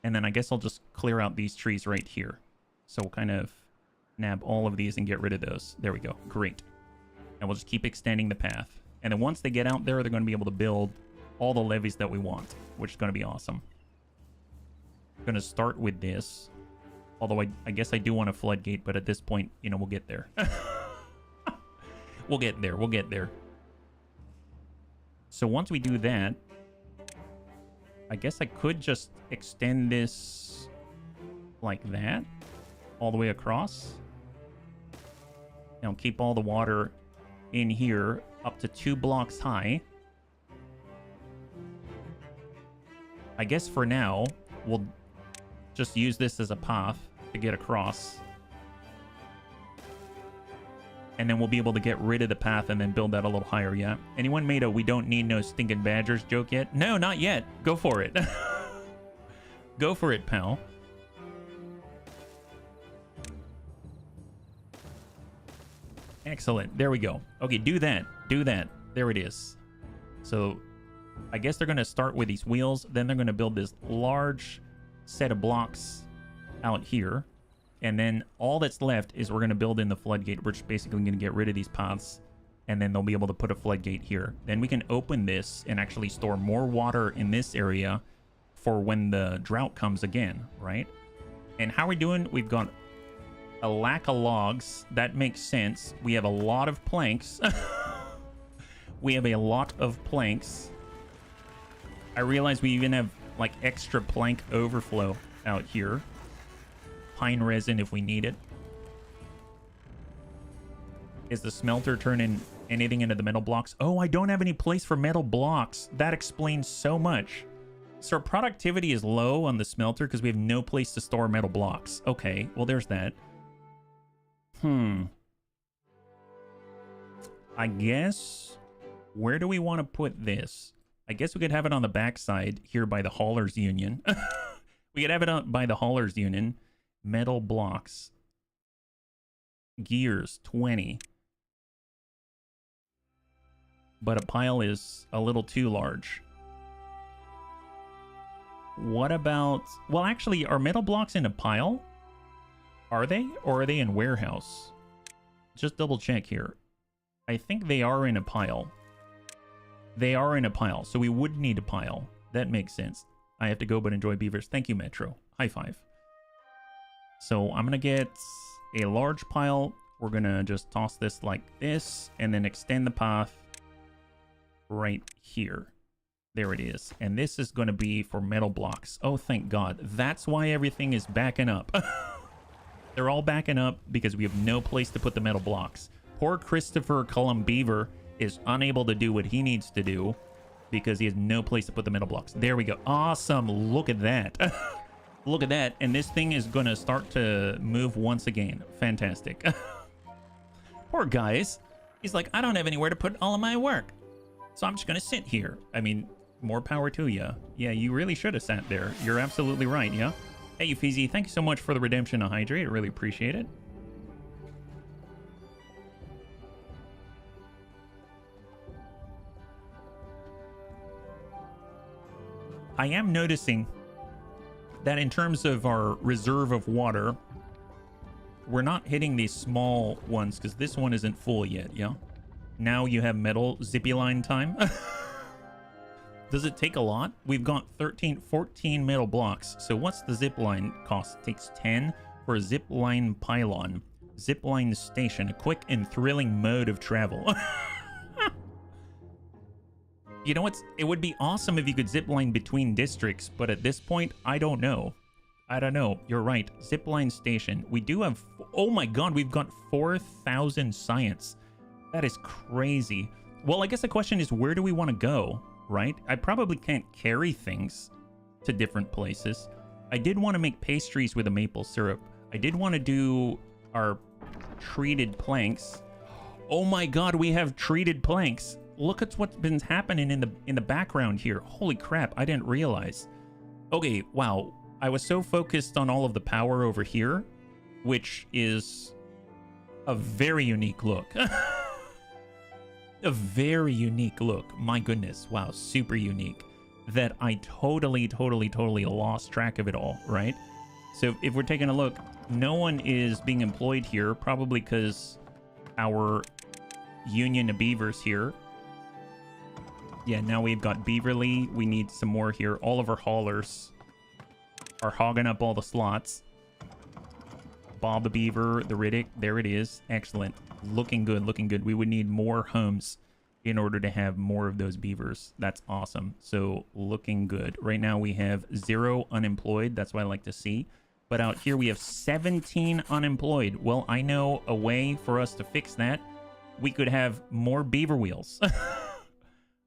And then I guess I'll just clear out these trees right here. So we'll kind of nab all of these and get rid of those. There we go. Great. And we'll just keep extending the path. And then once they get out there, they're going to be able to build all the levees that we want, which is going to be awesome. I'm going to start with this. Although I guess I do want a floodgate, but at this point, you know, we'll get there. We'll get there. We'll get there. So once we do that, I guess I could just extend this like that all the way across. And keep all the water in here up to 2 blocks high. I guess for now, we'll just use this as a path to get across. And then we'll be able to get rid of the path and then build that a little higher, yeah? Anyone made a "we don't need no stinking badgers" joke yet? No, not yet. Go for it. Go for it, pal. Excellent. There we go. Okay, do that. Do that. There it is. So I guess they're going to start with these wheels. Then they're going to build this large set of blocks out here. And then all that's left is we're going to build in the floodgate. We're just basically going to get rid of these paths. And then they'll be able to put a floodgate here. Then we can open this and actually store more water in this area for when the drought comes again, right? And how are we doing? We've got a lack of logs. That makes sense. We have a lot of planks. We have a lot of planks. I realize we even have like extra plank overflow out here. Pine resin if we need it. Is the smelter turning anything into the metal blocks? Oh, I don't have any place for metal blocks. That explains so much. So our productivity is low on the smelter because we have no place to store metal blocks. Okay, well there's that. I guess, where do we want to put this? I guess we could have it on the backside here by the Haulers Union. We could have it on by the Haulers Union. Metal blocks. Gears, 20. But a pile is a little too large. What about... Well, actually, are metal blocks in a pile? Are they? Or are they in warehouse? Just double check here. I think they are in a pile. They are in a pile, so we would need a pile. That makes sense. I have to go but enjoy Beavers. Thank you, Metro. High five. So I'm gonna get a large pile. We're gonna just toss this like this and then extend the path right here. There it is. And this is gonna be for metal blocks. Oh, thank God. That's why everything is backing up. They're all backing up because we have no place to put the metal blocks. Poor Christopher Cullum Beaver is unable to do what he needs to do because he has no place to put the metal blocks. There we go. Awesome. Look at that. Look at that. And this thing is going to start to move once again. Fantastic. Poor guys. He's like, I don't have anywhere to put all of my work, so I'm just going to sit here. I mean, more power to you. Yeah, you really should have sat there. You're absolutely right, yeah? Hey, Feezy, thank you so much for the redemption of Hydrate. I really appreciate it. I am noticing that in terms of our reserve of water, we're not hitting these small ones because this one isn't full yet, yeah? Now you have metal zippy line time. Does it take a lot? We've got 14 metal blocks. So what's the zip line cost? It takes 10 for a zip line pylon. Zip line station, a quick and thrilling mode of travel. You know what? It would be awesome if you could zip line between districts, but at this point, I don't know. I don't know. You're right. Zip line station. We do have... Oh my God, we've got 4,000 science. That is crazy. Well, I guess the question is, where do we want to go? Right? I probably can't carry things to different places. I did want to make pastries with a maple syrup. I did want to do our treated planks. Oh my God, we have treated planks. Look at what's been happening in the background here. Holy crap, I didn't realize. Okay, wow. I was so focused on all of the power over here, which is a very unique look. A very unique look. My goodness. Wow. Super unique. That I totally lost track of it all, right? So if we're taking a look, no one is being employed here, probably because our union of beavers here. Yeah, now we've got Beaverly. We need some more here. All of our haulers are hogging up all the slots. Bob the Beaver, the Riddick. There it is. Excellent. Looking good, looking good. We would need more homes in order to have more of those beavers. That's awesome. So looking good. Right now we have 0 unemployed. That's what I like to see. But out here we have 17 unemployed. Well, I know a way for us to fix that. We could have more beaver wheels.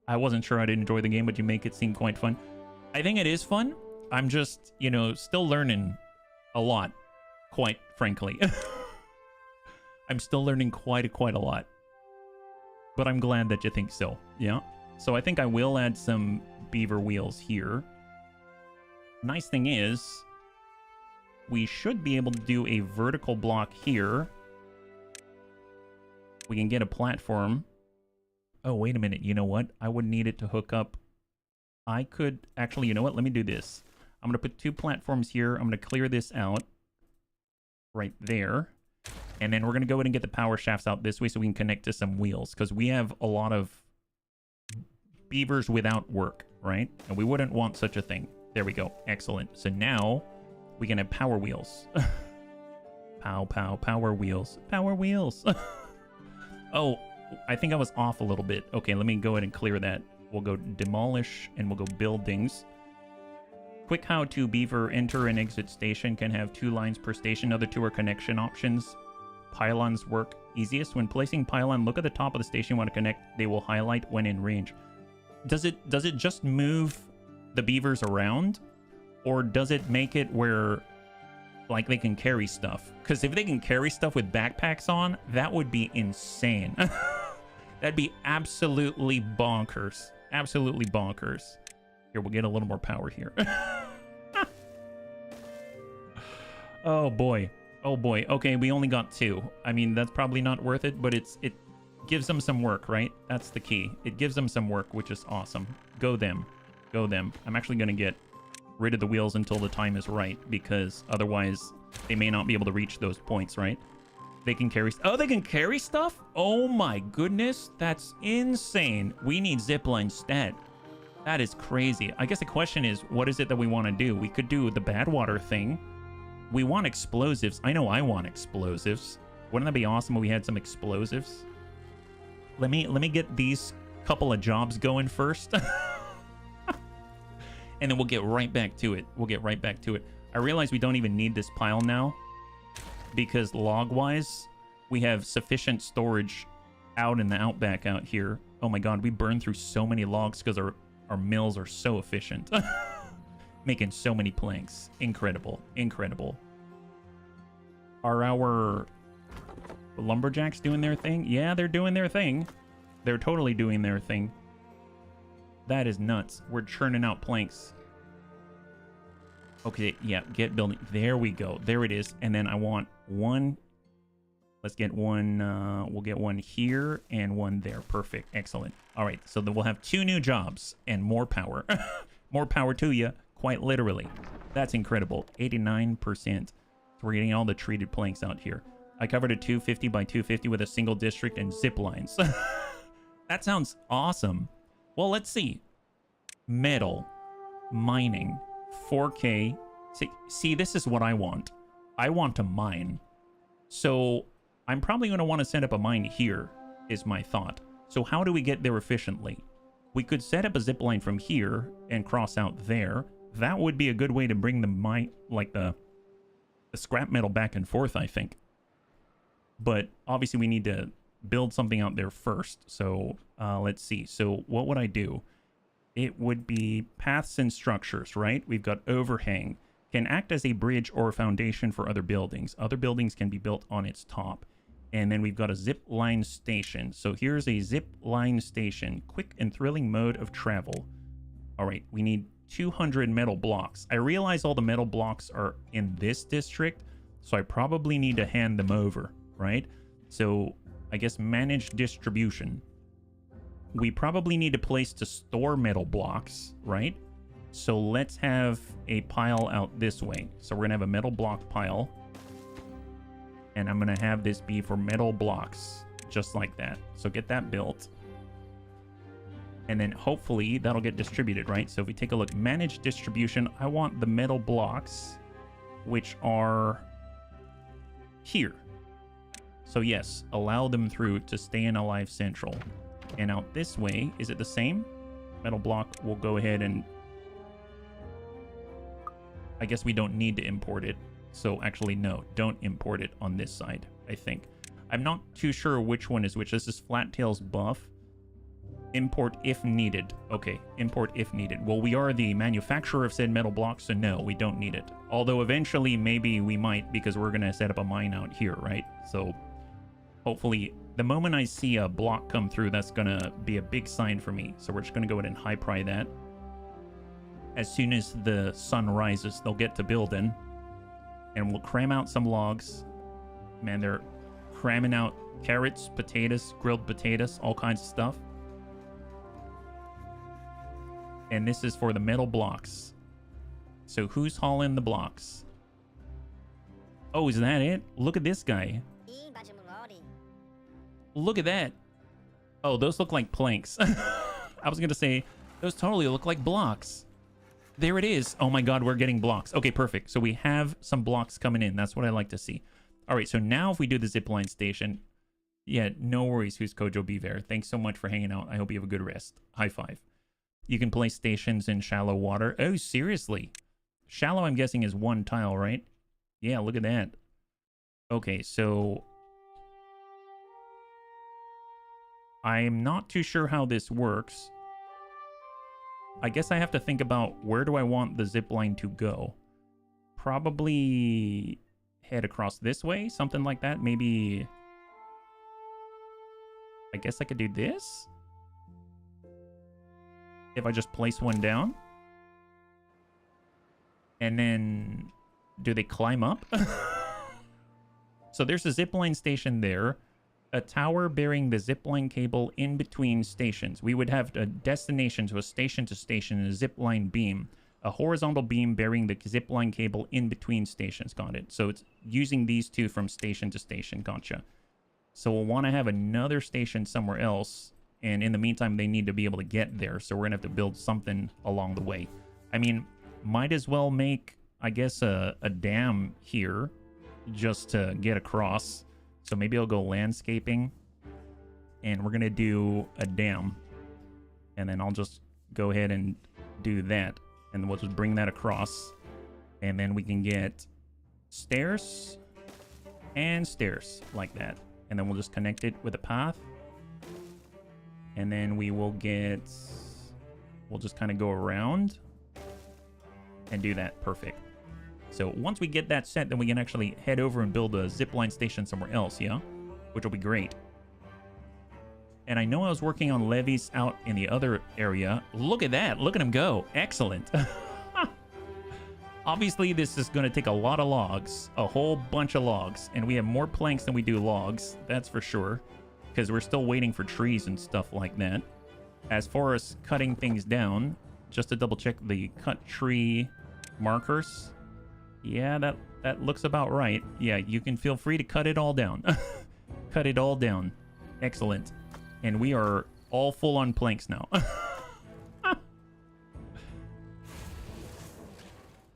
I wasn't sure I'd enjoy the game, but you make it seem quite fun. I think it is fun. I'm just, you know, still learning a lot, quite frankly. I'm still learning quite a lot. But I'm glad that you think so. Yeah. So I think I will add some beaver wheels here. Nice thing is, we should be able to do a vertical block here. We can get a platform. Oh, wait a minute. You know what? I would need it to hook up. I could... Actually, you know what? Let me do this. I'm going to put 2 platforms here. I'm going to clear this out. Right there. And then we're going to go ahead and get the power shafts out this way so we can connect to some wheels. Because we have a lot of beavers without work, right? And we wouldn't want such a thing. There we go. Excellent. So now we can have power wheels. Pow, pow, power wheels. Power wheels. Oh, I think I was off a little bit. Okay, let me go ahead and clear that. We'll go demolish and we'll go buildings. Quick how to beaver enter and exit station can have 2 lines per station. Other 2 are connection options. Pylons work easiest. When placing pylon, look at the top of the station you want to connect. They will highlight when in range. Does it just move the beavers around? Or does it make it where like they can carry stuff? Because if they can carry stuff with backpacks on, that would be insane. That'd be absolutely bonkers. Absolutely bonkers. Here, we'll get a little more power here. Oh boy. Oh boy. Okay, we only got 2. I mean, that's probably not worth it, but it gives them some work, right? That's the key. It gives them some work, which is awesome. Go them. Go them. I'm actually going to get rid of the wheels until the time is right, because otherwise they may not be able to reach those points, right? They can carry... Oh, they can carry stuff? Oh my goodness. That's insane. We need zipline stat. That is crazy. I guess the question is, what is it that we want to do? We could do the Badwater thing, We want explosives. I know I want explosives. Wouldn't that be awesome if we had some explosives? Let me get these couple of jobs going first. And then we'll get right back to it. We'll get right back to it. I realize we don't even need this pile now, because log-wise, we have sufficient storage out in the outback out here. Oh my god, we burn through so many logs because our mills are so efficient. Making so many planks. Incredible. Incredible. Are our lumberjacks doing their thing? Yeah, they're doing their thing. They're totally doing their thing. That is nuts. We're churning out planks. Okay, yeah, get building. There we go. There it is. And then I want one. Let's get one. We'll get one here and one there. Perfect. Excellent. All right, so then we'll have 2 new jobs and more power. More power to you, quite literally. That's incredible. 89%. So we're getting all the treated planks out here. I covered a 250 by 250 with a single district and zip lines. That sounds awesome. Well, let's see. Metal, mining, 4K. See, this is what I want. I want to mine. So I'm probably going to want to set up a mine here, is my thought. So how do we get there efficiently? We could set up a zip line from here and cross out there. That would be a good way to bring the mine, like the scrap metal back and forth, I think. But obviously we need to build something out there first. So let's see. So what would I do? It would be paths and structures, right? We've got overhang. Can act as a bridge or foundation for other buildings. Other buildings can be built on its top. And then we've got a zip line station. So here's a zip line station. Quick and thrilling mode of travel. All right, we need 200 metal blocks. I realize all the metal blocks are in this district, so I probably need to hand them over, right? So I guess manage distribution. We probably need a place to store metal blocks, right? So let's have a pile out this way. So we're gonna have a metal block pile. And I'm gonna have this be for metal blocks, just like that. So get that built. And then hopefully that'll get distributed, right? So if we take a look, manage distribution, I want the metal blocks, which are here. So yes, allow them through to stay in Alive Central. And out this way, is it the same? Metal block, we'll go ahead and... I guess we don't need to import it. So actually, no, don't import it on this side, I think. I'm not too sure which one is which. This is Flattail's buff. Import if needed. Okay, import if needed. Well, we are the manufacturer of said metal blocks, so no, we don't need it. Although eventually, maybe we might, because we're going to set up a mine out here, right? So hopefully, the moment I see a block come through, that's going to be a big sign for me. So we're just going to go ahead and high pry that. As soon as the sun rises, they'll get to building. And we'll cram out some logs. Man, they're cramming out carrots, potatoes, grilled potatoes, all kinds of stuff. And this is for the metal blocks. So who's hauling the blocks? Oh, is that it? Look at this guy. Look at that. Oh, those look like planks. I was going to say, those totally look like blocks. There it is. Oh my god, we're getting blocks. Okay, perfect. So we have some blocks coming in. That's what I like to see. All right, so now if we do the zipline station... Yeah, no worries, who's Kojo Beaver. Thanks so much for hanging out. I hope you have a good rest. High five. You can place stations in shallow water. Oh, seriously? Shallow, I'm guessing, is 1 tile, right? Yeah, look at that. Okay, so... I'm not too sure how this works. I guess I have to think about where do I want the zip line to go. Probably head across this way, something like that. Maybe... I guess I could do this? If I just place one down? And then... do they climb up? So there's a zipline station there. A tower bearing the zipline cable in between stations. We would have a destination to a station and a zipline beam. A horizontal beam bearing the zipline cable in between stations. Got it. So it's using these two from station to station. Gotcha. So we'll want to have another station somewhere else. And in the meantime, they need to be able to get there. So we're going to have to build something along the way. I mean, might as well make I guess, a dam here just to get across. So maybe I'll go landscaping. And we're going to do a dam. And then I'll just go ahead and do that. And we'll just bring that across. And then we can get stairs and stairs like that. And then we'll just connect it with a path. And then we will get... We'll just kind of go around and do that. Perfect. So once we get that set, then we can actually head over and build a zipline station somewhere else, yeah? Which will be great. And I know I was working on levees out in the other area. Look at that. Look at him go. Excellent. Obviously, this is going to take a lot of logs. A whole bunch of logs. And we have more planks than we do logs. That's for sure. Because we're still waiting for trees and stuff like that. As far as cutting things down, just to double check the cut tree markers. Yeah, that looks about right. Yeah, you can feel free to cut it all down. Cut it all down. Excellent. And we are all full on planks now.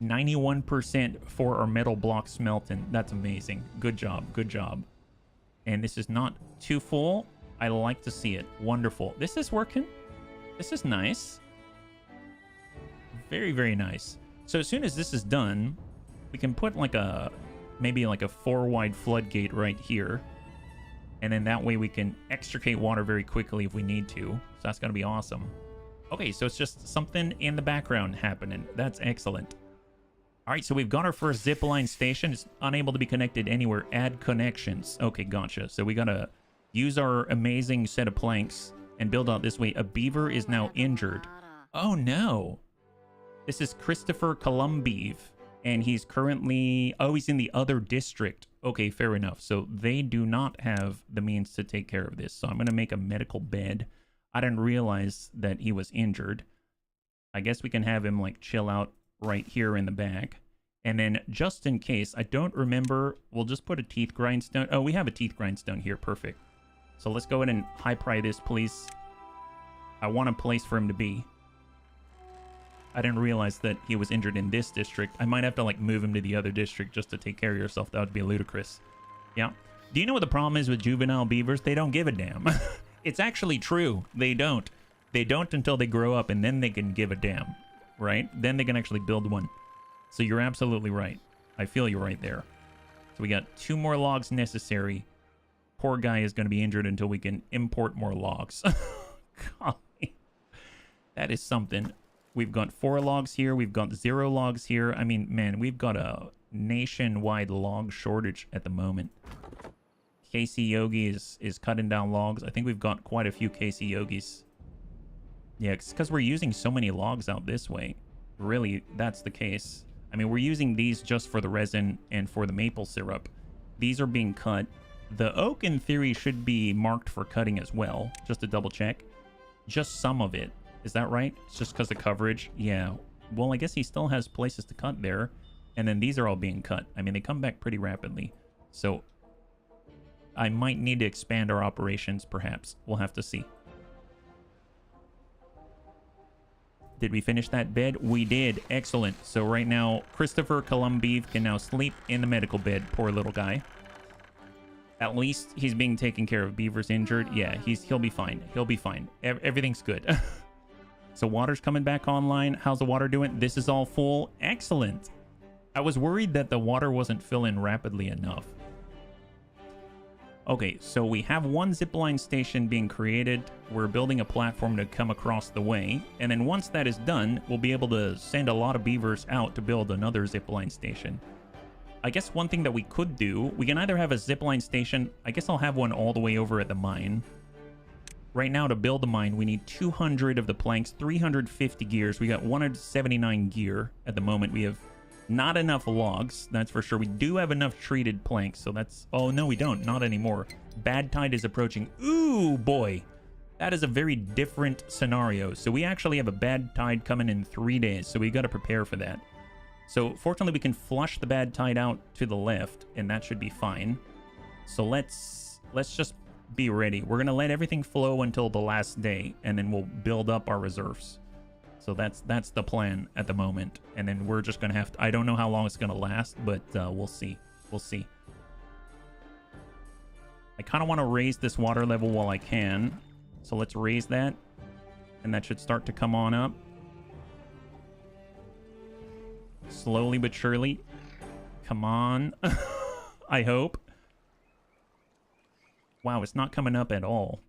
91% for our metal block smelting. That's amazing. Good job. Good job. And this is not too full. I like to see it. Wonderful. This is working. This is nice. Very, very nice. So as soon as this is done, we can put like a, maybe like a 4-wide floodgate right here. And then that way we can extricate water very quickly if we need to. So that's going to be awesome. Okay, so it's just something in the background happening. That's excellent. All right, so we've got our first zipline station. It's unable to be connected anywhere. Add connections. Okay, gotcha. So we got to use our amazing set of planks and build out this way. A beaver is now injured. Oh, no. This is Christopher Columbieve. And he's currently... Oh, he's in the other district. Okay, fair enough. So they do not have the means to take care of this. So I'm going to make a medical bed. I didn't realize that he was injured. I guess we can have him, like, chill out right here in the back. And then, just in case, I don't remember, we'll just put a teeth grindstone. Oh, we have a teeth grindstone here. Perfect. So let's go ahead and high-pry this, please. I want a place for him to be. I didn't realize that he was injured in this district. I might have to, like, move him to the other district just to take care of yourself. That would be ludicrous. Yeah. Do you know what the problem is with juvenile beavers? They don't give a damn. It's actually true. They don't. They don't until they grow up, and then they can give a damn. Right? Then they can actually build one. So you're absolutely right. I feel you right there. So we got 2 more logs necessary. Poor guy is going to be injured until we can import more logs. Golly. That is something. We've got 4 logs here. We've got 0 logs here. I mean, man, we've got a nationwide log shortage at the moment. Casey Yogi is cutting down logs. I think we've got quite a few Casey Yogis. Yeah, it's because we're using so many logs out this way. Really, that's the case. I mean, we're using these just for the resin and for the maple syrup. These are being cut. The oak, in theory, should be marked for cutting as well, just to double check. Just some of it. Is that right? It's just because of coverage? Yeah. Well, I guess he still has places to cut there. And then these are all being cut. I mean, they come back pretty rapidly. So I might need to expand our operations, perhaps. We'll have to see. Did we finish that bed? We did. Excellent. So right now, Christopher Columbieve can now sleep in the medical bed. Poor little guy. At least he's being taken care of. Beaver's injured. Yeah, he'll be fine. He'll be fine. Everything's good. So water's coming back online. How's the water doing? This is all full. Excellent. I was worried that the water wasn't filling rapidly enough. Okay, so we have 1 zipline station being created. We're building a platform to come across the way. And then once that is done, we'll be able to send a lot of beavers out to build another zipline station. I guess one thing that we could do, we can either have a zipline station. I guess I'll have one all the way over at the mine. Right now, to build the mine, we need 200 of the planks, 350 gears. We got 179 gear at the moment. We have not enough logs, that's for sure. We do have enough treated planks, so that's... Oh, no, we don't. Not anymore. Bad tide is approaching. Ooh, boy. That is a very different scenario. So we actually have a bad tide coming in 3 days, so we got to prepare for that. So fortunately, we can flush the bad tide out to the left, and that should be fine. So let's just be ready. We're going to let everything flow until the last day, and then we'll build up our reserves. So that's the plan at the moment. And then we're just gonna have to, I don't know how long it's gonna last, but we'll see. We'll see. I kind of want to raise this water level while I can. So let's raise that. And that should start to come on up. Slowly but surely. Come on. I hope. Wow, it's not coming up at all.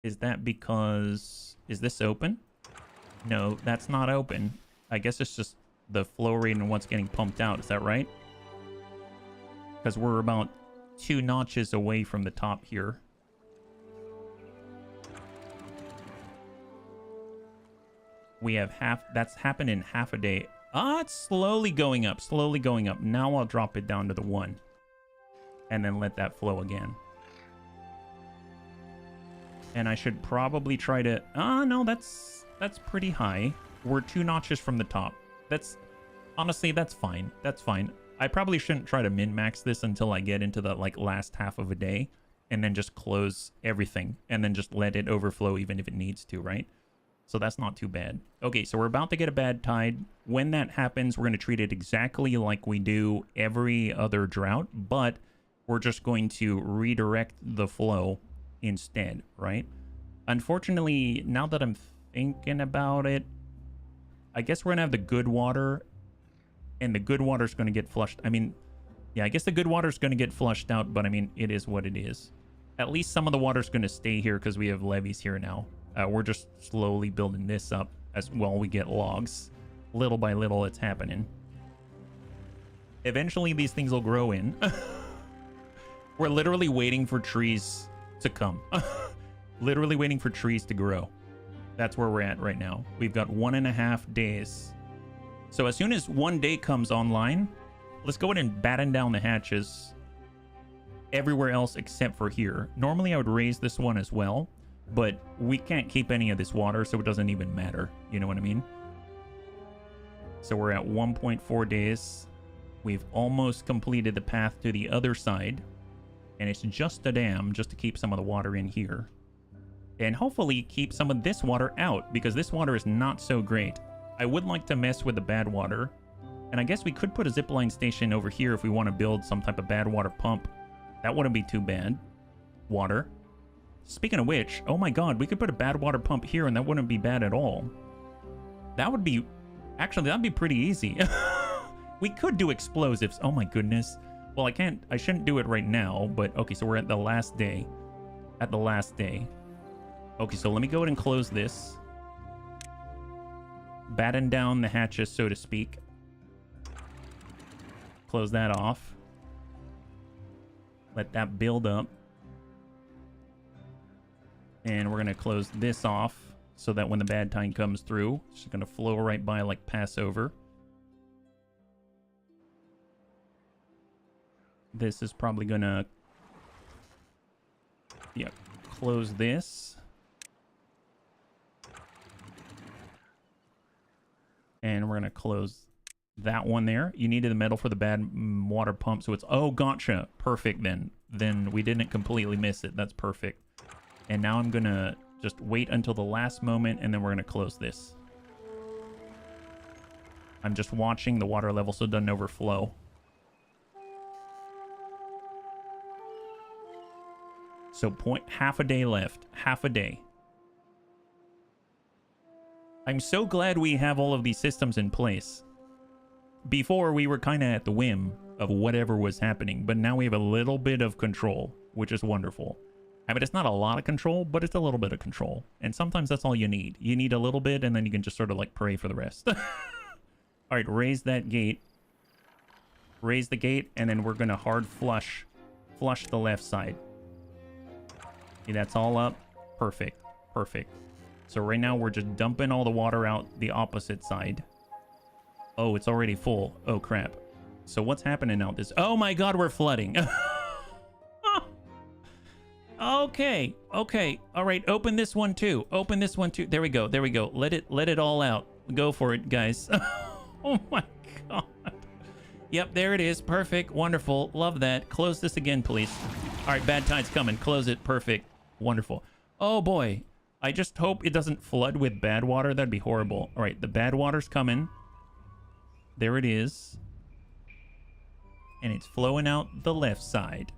Is that because... Is this open? No, that's not open. I guess it's just the flow rate and what's getting pumped out. Is that right? Because we're about 2 notches away from the top here. We have half... That's happened in half a day. Ah, it's slowly going up. Slowly going up. Now I'll drop it down to the 1. And then let that flow again. And I should probably try to... Ah, no, that's pretty high. We're 2 notches from the top. That's... Honestly, that's fine. That's fine. I probably shouldn't try to min-max this until I get into the, like, last half of a day. And then just close everything. And then just let it overflow even if it needs to, right? So that's not too bad. Okay, so we're about to get a bad tide. When that happens, we're going to treat it exactly like we do every other drought. But we're just going to redirect the flow instead, right? Unfortunately, now that I'm thinking about it, I guess we're gonna have the good water, and the good water is going to get flushed. I mean, yeah, I guess the good water is going to get flushed out, but I mean, it is what it is. At least some of the water is going to stay here because we have levees here now. We're just slowly building this up as well. We get logs. Little by little, it's happening. Eventually, these things will grow in. We're literally waiting for trees to come. Literally waiting for trees to grow. That's where we're at right now. We've got 1.5 days. So as soon as 1 day comes online, let's go ahead and batten down the hatches everywhere else except for here. Normally I would raise this one as well, but we can't keep any of this water, so it doesn't even matter. You know what I mean? So we're at 1.4 days. We've almost completed the path to the other side. And it's just a dam just to keep some of the water in here. And hopefully keep some of this water out, because this water is not so great. I would like to mess with the bad water. And I guess we could put a zipline station over here if we want to build some type of bad water pump. That wouldn't be too bad. Water. Speaking of which, oh my god, we could put a bad water pump here and that wouldn't be bad at all. That would be... Actually, that'd be pretty easy. We could do explosives. Oh my goodness. Well, I shouldn't do it right now, but okay, so we're at the last day. At the last day. Okay, so let me go ahead and close this. Batten down the hatches, so to speak. Close that off. Let that build up. And we're going to close this off so that when the bad tide comes through, it's just going to flow right by like Passover. This is probably going to... Yeah, close this. And we're going to close that one there. You needed the metal for the bad water pump, so it's... Oh, gotcha. Perfect, then. Then we didn't completely miss it. That's perfect. And now I'm going to just wait until the last moment, and then we're going to close this. I'm just watching the water level so it doesn't overflow. So half a day left. Half a day. I'm so glad we have all of these systems in place. Before, we were kind of at the whim of whatever was happening, but now we have a little bit of control, which is wonderful. I mean, it's not a lot of control, but it's a little bit of control. And sometimes that's all you need. You need a little bit, and then you can just sort of like pray for the rest. All right, raise that gate. Raise the gate, and then we're going to hard flush the left side. Okay, that's all up. Perfect. Perfect. So right now we're just dumping all the water out the opposite side. Oh, it's already full. Oh, crap. So what's happening out this? Oh my god, we're flooding. Okay. Okay. All right. Open this one too. Open this one too. There we go. There we go. Let it all out. Go for it, guys. Oh my god. Yep, there it is. Perfect. Wonderful. Love that. Close this again, please. All right, bad tide's coming. Close it. Perfect. Wonderful. Oh boy. I just hope it doesn't flood with bad water. That'd be horrible. All right, the bad water's coming. There it is. And it's flowing out the left side.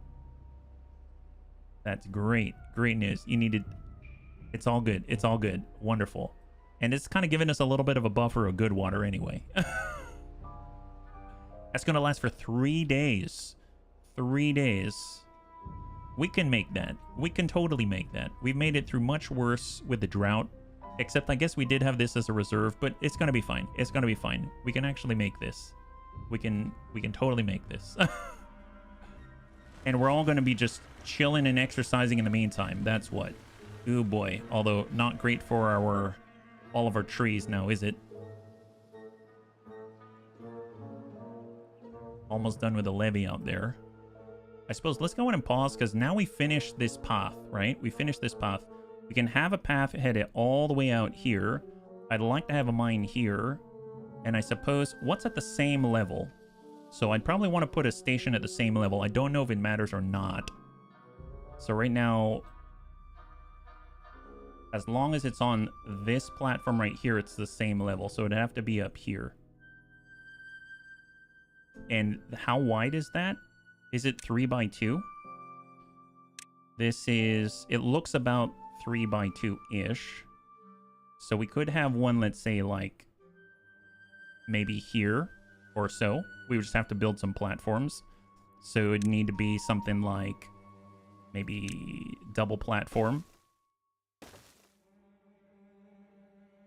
That's great. Great news. You needed... It's all good. It's all good. Wonderful. And it's kind of giving us a little bit of a buffer of good water anyway. That's going to last for 3 days. 3 days. We can make that. We can totally make that. We've made it through much worse with the drought. Except I guess we did have this as a reserve, but it's going to be fine. It's going to be fine. We can actually make this. We can totally make this. And we're all going to be just chilling and exercising in the meantime. That's what. Ooh boy. Although not great for all of our trees now, is it? Almost done with the levee out there. I suppose let's go in and pause, because now we finish this path, right? We finish this path. We can have a path headed all the way out here. I'd like to have a mine here. And I suppose, what's at the same level? So I'd probably want to put a station at the same level. I don't know if it matters or not. So right now, as long as it's on this platform right here, it's the same level. So it'd have to be up here. And how wide is that? Is it 3 by 2? This is... It looks about 3 by 2-ish. So we could have one, let's say, like... maybe here or so. We would just have to build some platforms. So it'd need to be something like... maybe double platform.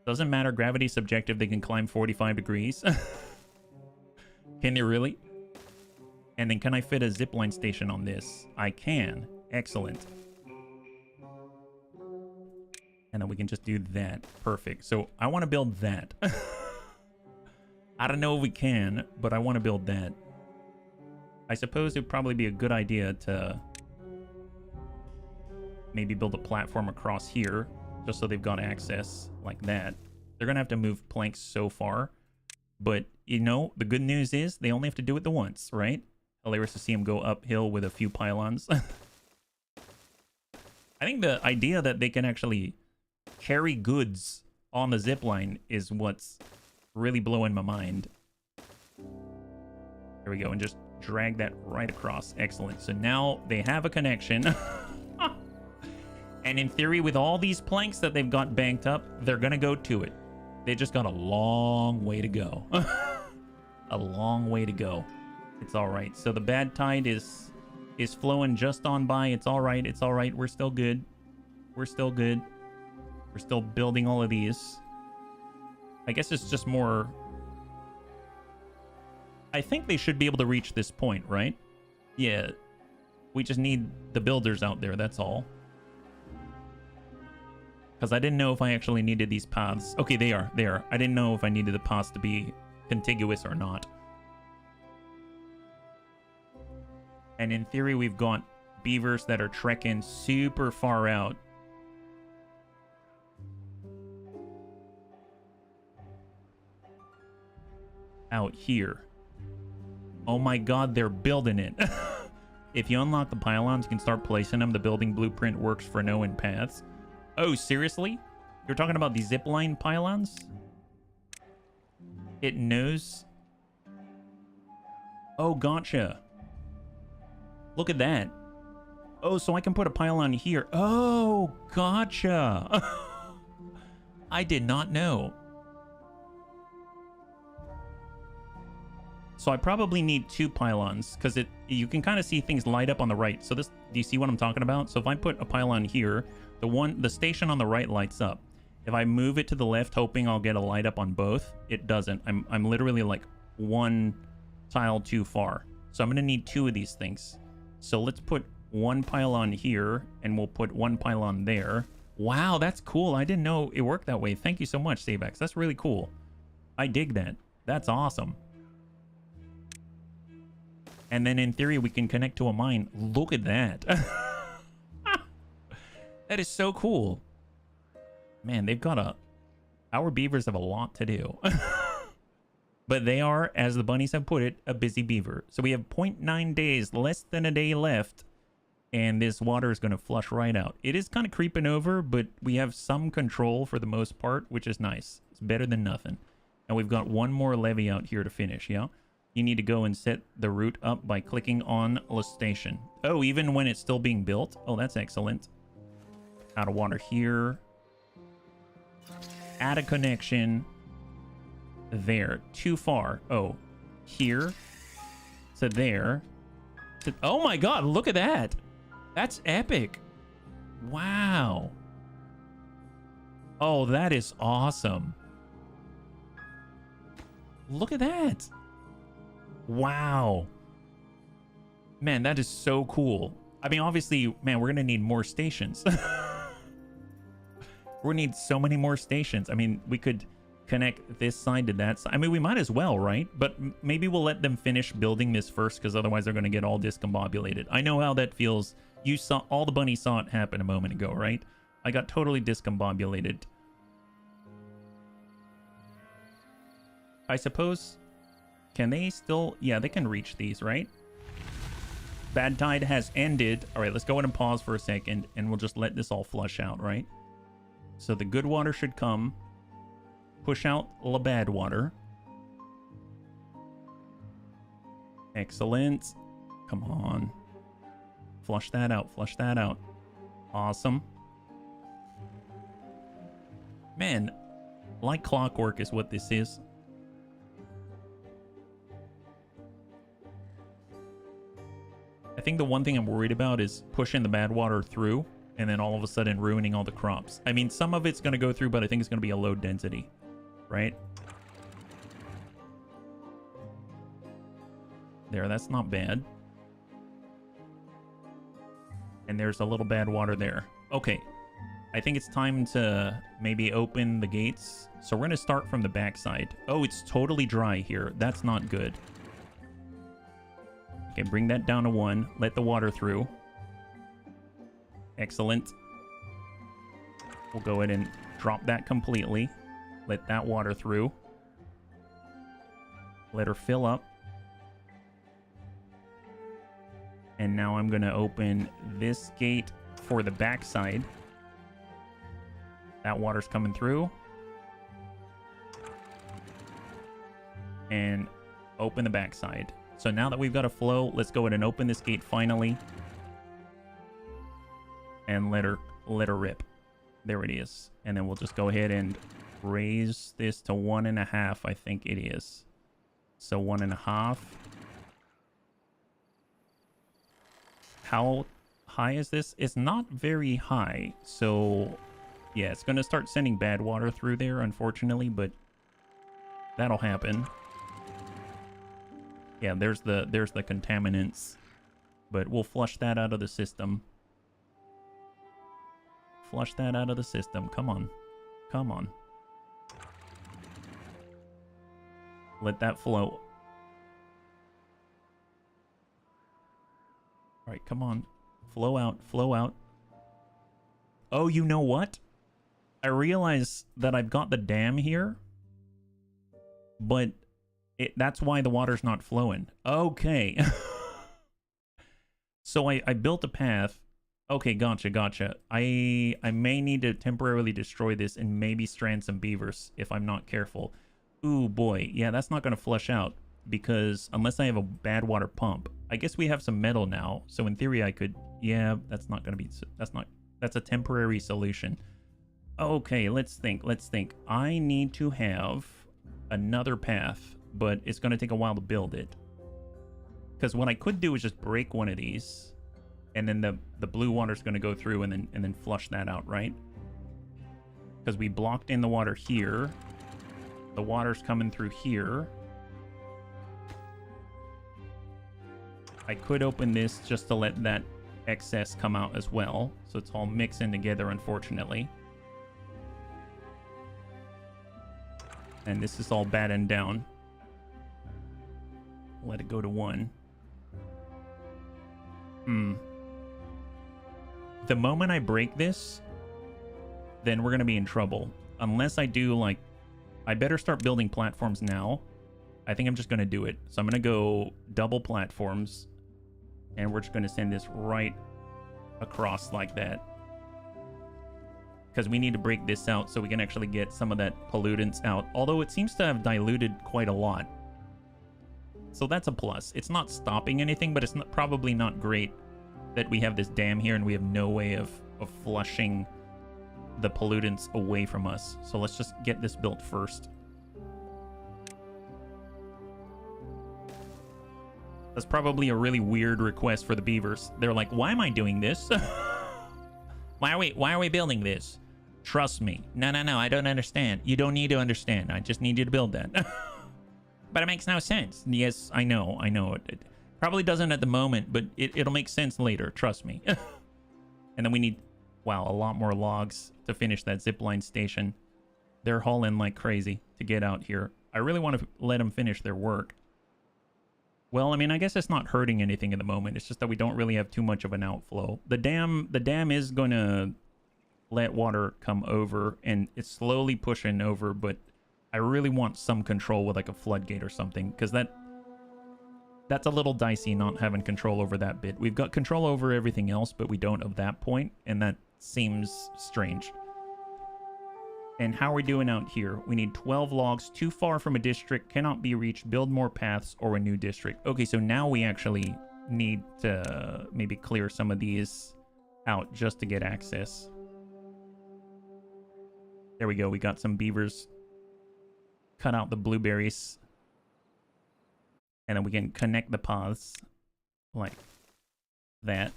Doesn't matter. Gravity's subjective. They can climb 45 degrees. Can they really? And then can I fit a zipline station on this? I can. Excellent. And then we can just do that. Perfect. So I want to build that. I don't know if we can, but I want to build that. I suppose it would probably be a good idea to maybe build a platform across here, just so they've got access like that. They're going to have to move planks so far. But, you know, the good news is they only have to do it the once, right? Hilarious to see them go uphill with a few pylons. I think the idea that they can actually carry goods on the zipline is what's really blowing my mind. There we go, and just drag that right across. Excellent. So now they have a connection. And in theory, with all these planks that they've got banked up, they're going to go to it. They just got a long way to go. A long way to go. It's all right. So the bad tide is flowing just on by. It's all right. It's all right. We're still good. We're still good. We're still building all of these. I guess it's just more... I think they should be able to reach this point, right? Yeah. We just need the builders out there. That's all. Because I didn't know if I actually needed these paths. Okay, they are. They are. I didn't know if I needed the paths to be contiguous or not. And in theory, we've got beavers that are trekking super far out. Out here. Oh my god, they're building it. If you unlock the pylons, you can start placing them. The building blueprint works for no-end paths. Oh, seriously? You're talking about the zipline pylons? It knows... Oh, gotcha. Look at that. Oh, so I can put a pylon here. Oh, gotcha. I did not know. So I probably need 2 pylons, because you can kind of see things light up on the right. So this, do you see what I'm talking about? So if I put a pylon here, the station on the right lights up. If I move it to the left, hoping I'll get a light up on both, it doesn't. I'm literally like 1 tile too far. So I'm gonna need 2 of these things. So let's put 1 pylon here, and we'll put 1 pylon there. Wow, that's cool. I didn't know it worked that way. Thank you so much, Sabex. That's really cool. I dig that. That's awesome. And then in theory, we can connect to a mine. Look at that. That is so cool. Man, they've got our beavers have a lot to do. But they are, as the bunnies have put it, a busy beaver. So we have 0.9 days, less than a day left and this water is going to flush right out. It is kind of creeping over, but we have some control for the most part, which is nice. It's better than nothing. And we've got one more levee out here to finish, yeah? You need to go and set the route up by clicking on the station. Oh, even when it's still being built? Oh, that's excellent. Out of water here. Add a connection. There. Too far. Oh, here. So there. So, oh my god, look at that. That's epic. Wow. Oh, that is awesome. Look at that. Wow. Man, that is so cool. I mean, obviously, man, we're going to need more stations. We're going to need so many more stations. I mean, we could connect this side to that side. I mean, we might as well, right? But maybe we'll let them finish building this first, because otherwise they're going to get all discombobulated. I know how that feels. You saw, all the bunnies saw it happen a moment ago, right? I got totally discombobulated. I suppose, can they still, yeah, they can reach these, right? Bad tide has ended. All right, let's go ahead and pause for a second, and we'll just let this all flush out, right? So the good water should come. Push out the bad water. Excellent. Come on. Flush that out. Flush that out. Awesome. Man, like clockwork is what this is. I think the one thing I'm worried about is pushing the bad water through and then all of a sudden ruining all the crops. I mean, some of it's going to go through, but I think it's going to be a low density, right? There, that's not bad. And there's a little bad water there. Okay, I think it's time to maybe open the gates. So we're going to start from the backside. Oh, it's totally dry here. That's not good. Okay, bring that down to 1. Let the water through. Excellent. We'll go ahead and drop that completely. Let that water through. Let her fill up. And now I'm going to open this gate for the backside. That water's coming through. And open the backside. So now that we've got a flow, let's go ahead and open this gate finally. And let her rip. There it is. And then we'll just go ahead and raise this to 1.5, I think it is. So 1.5. How high is this? It's not very high. So yeah, it's going to start sending bad water through there, unfortunately, but that'll happen. Yeah, there's the contaminants, but we'll flush that out of the system. Flush that out of the system. Come on. Come on. Let that flow. All right, come on. Flow out. Flow out. Oh, you know what? I realize that I've got the dam here, but that's why the water's not flowing. Okay. So I built a path. Okay, gotcha. I may need to temporarily destroy this and maybe strand some beavers if I'm not careful. Ooh, boy. Yeah, that's not going to flush out because unless I have a bad water pump. I guess we have some metal now. So in theory, I could... Yeah, that's not going to be... That's a temporary solution. Okay, let's think. I need to have another path, but it's going to take a while to build it. Because what I could do is just break one of these, and then the blue water's going to go through and then flush that out, right? Because we blocked in the water here. The water's coming through here. I could open this just to let that excess come out as well. So it's all mixing together, unfortunately. And this is all battened down. Let it go to 1. The moment I break this, then we're going to be in trouble. Unless I do, like... I better start building platforms now. I think I'm just going to do it. So I'm going to go double platforms. And we're just going to send this right across like that. Because we need to break this out so we can actually get some of that pollutants out. Although it seems to have diluted quite a lot. So that's a plus. It's not stopping anything, but it's not, probably not great that we have this dam here and we have no way of flushing the pollutants away from us. So let's just get this built first. That's probably a really weird request for the beavers. They're like, why am I doing this? Why are we building this? Trust me. No, I don't understand. You don't need to understand. I just need you to build that. But it makes no sense. Yes, I know. It probably doesn't at the moment, but it'll make sense later. Trust me. And then we need, wow, a lot more logs to finish that zipline station. They're hauling like crazy to get out here. I really want to let them finish their work. Well, I mean, I guess it's not hurting anything at the moment. It's just that we don't really have too much of an outflow. The dam is going to let water come over, and it's slowly pushing over, but I really want some control with like a floodgate or something, because that's a little dicey not having control over that bit. We've got control over everything else, but we don't at that point, and that seems strange. And how are we doing out here? We need 12 logs. Too far from a district. Cannot be reached. Build more paths or a new district. Okay, so now we actually need to maybe clear some of these out just to get access. There we go. We got some beavers. Cut out the blueberries. And then we can connect the paths like that.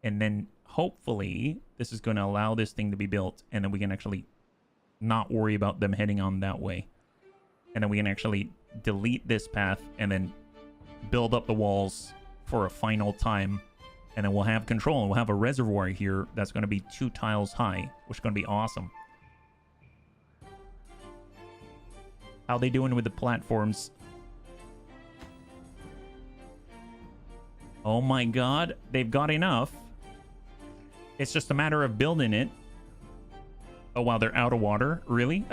And then hopefully this is going to allow this thing to be built, and then we can actually not worry about them heading on that way. And then we can actually delete this path and then build up the walls for a final time. And then we'll have control, and we'll have a reservoir here that's going to be 2 tiles high, which is going to be awesome. How they doing with the platforms? Oh my god, they've got enough. It's just a matter of building it. Oh wow, they're out of water? Really?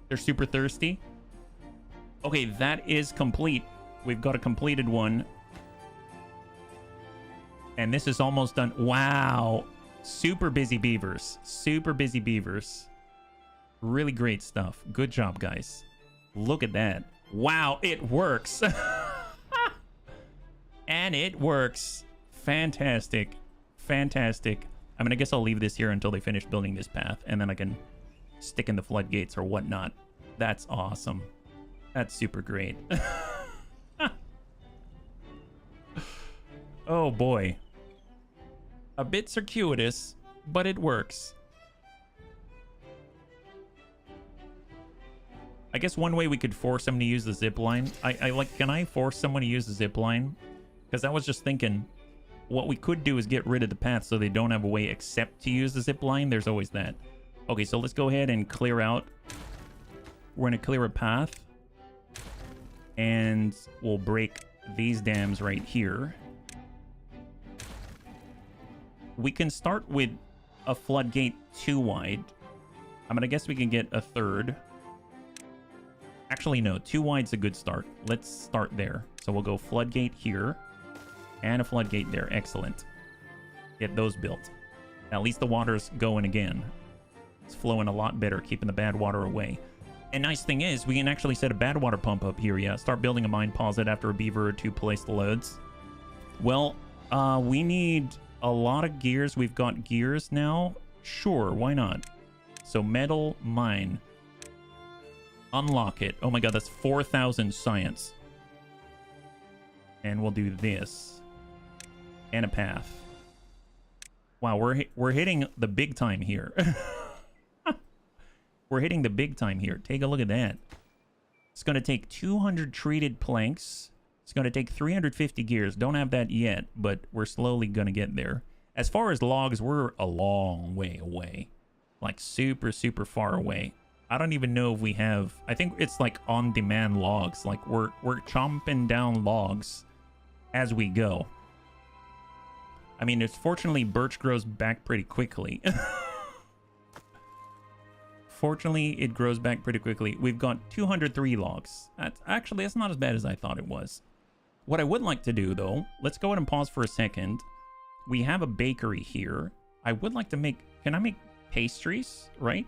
They're super thirsty. Okay, that is complete. We've got a completed one. And this is almost done. Wow. Super busy beavers. Super busy beavers. Really great stuff. Good job, guys. Look at that. Wow, it works. And it works. Fantastic. Fantastic. I mean, I guess I'll leave this here until they finish building this path, and then I can stick in the floodgates or whatnot. That's awesome. That's super great. Oh boy. A bit circuitous, but it works. I guess one way we could force them to use the zip line. Can I force someone to use the zip line? Because I was just thinking, what we could do is get rid of the path so they don't have a way except to use the zip line. There's always that. Okay, so let's go ahead and clear out. We're going to clear a path. And we'll break these dams right here. We can start with a floodgate 2 wide. I mean, I guess we can get a 3rd. Actually, no. 2 wide's a good start. Let's start there. So we'll go floodgate here. And a floodgate there. Excellent. Get those built. At least the water's going again. It's flowing a lot better, keeping the bad water away. And nice thing is, we can actually set a bad water pump up here. Yeah, start building a mine, pause it after a beaver or 2 place the loads. Well, we need a lot of gears. We've got gears now. Sure, why not? So metal mine. Unlock it. Oh my god, that's 4,000 science. And we'll do this. And a path. Wow, we're hitting the big time here. We're hitting the big time here. Take a look at that. It's going to take 200 treated planks. It's going to take 350 gears. Don't have that yet, but we're slowly going to get there. As far as logs, we're a long way away. Like super, super far away. I don't even know if we have... I think it's like on-demand logs. Like we're chomping down logs as we go. I mean, fortunately, birch grows back pretty quickly. Fortunately, it grows back pretty quickly. We've got 203 logs. That's not as bad as I thought it was. What I would like to do, though, let's go ahead and pause for a second. We have a bakery here. I would like to make... Can I make pastries, right?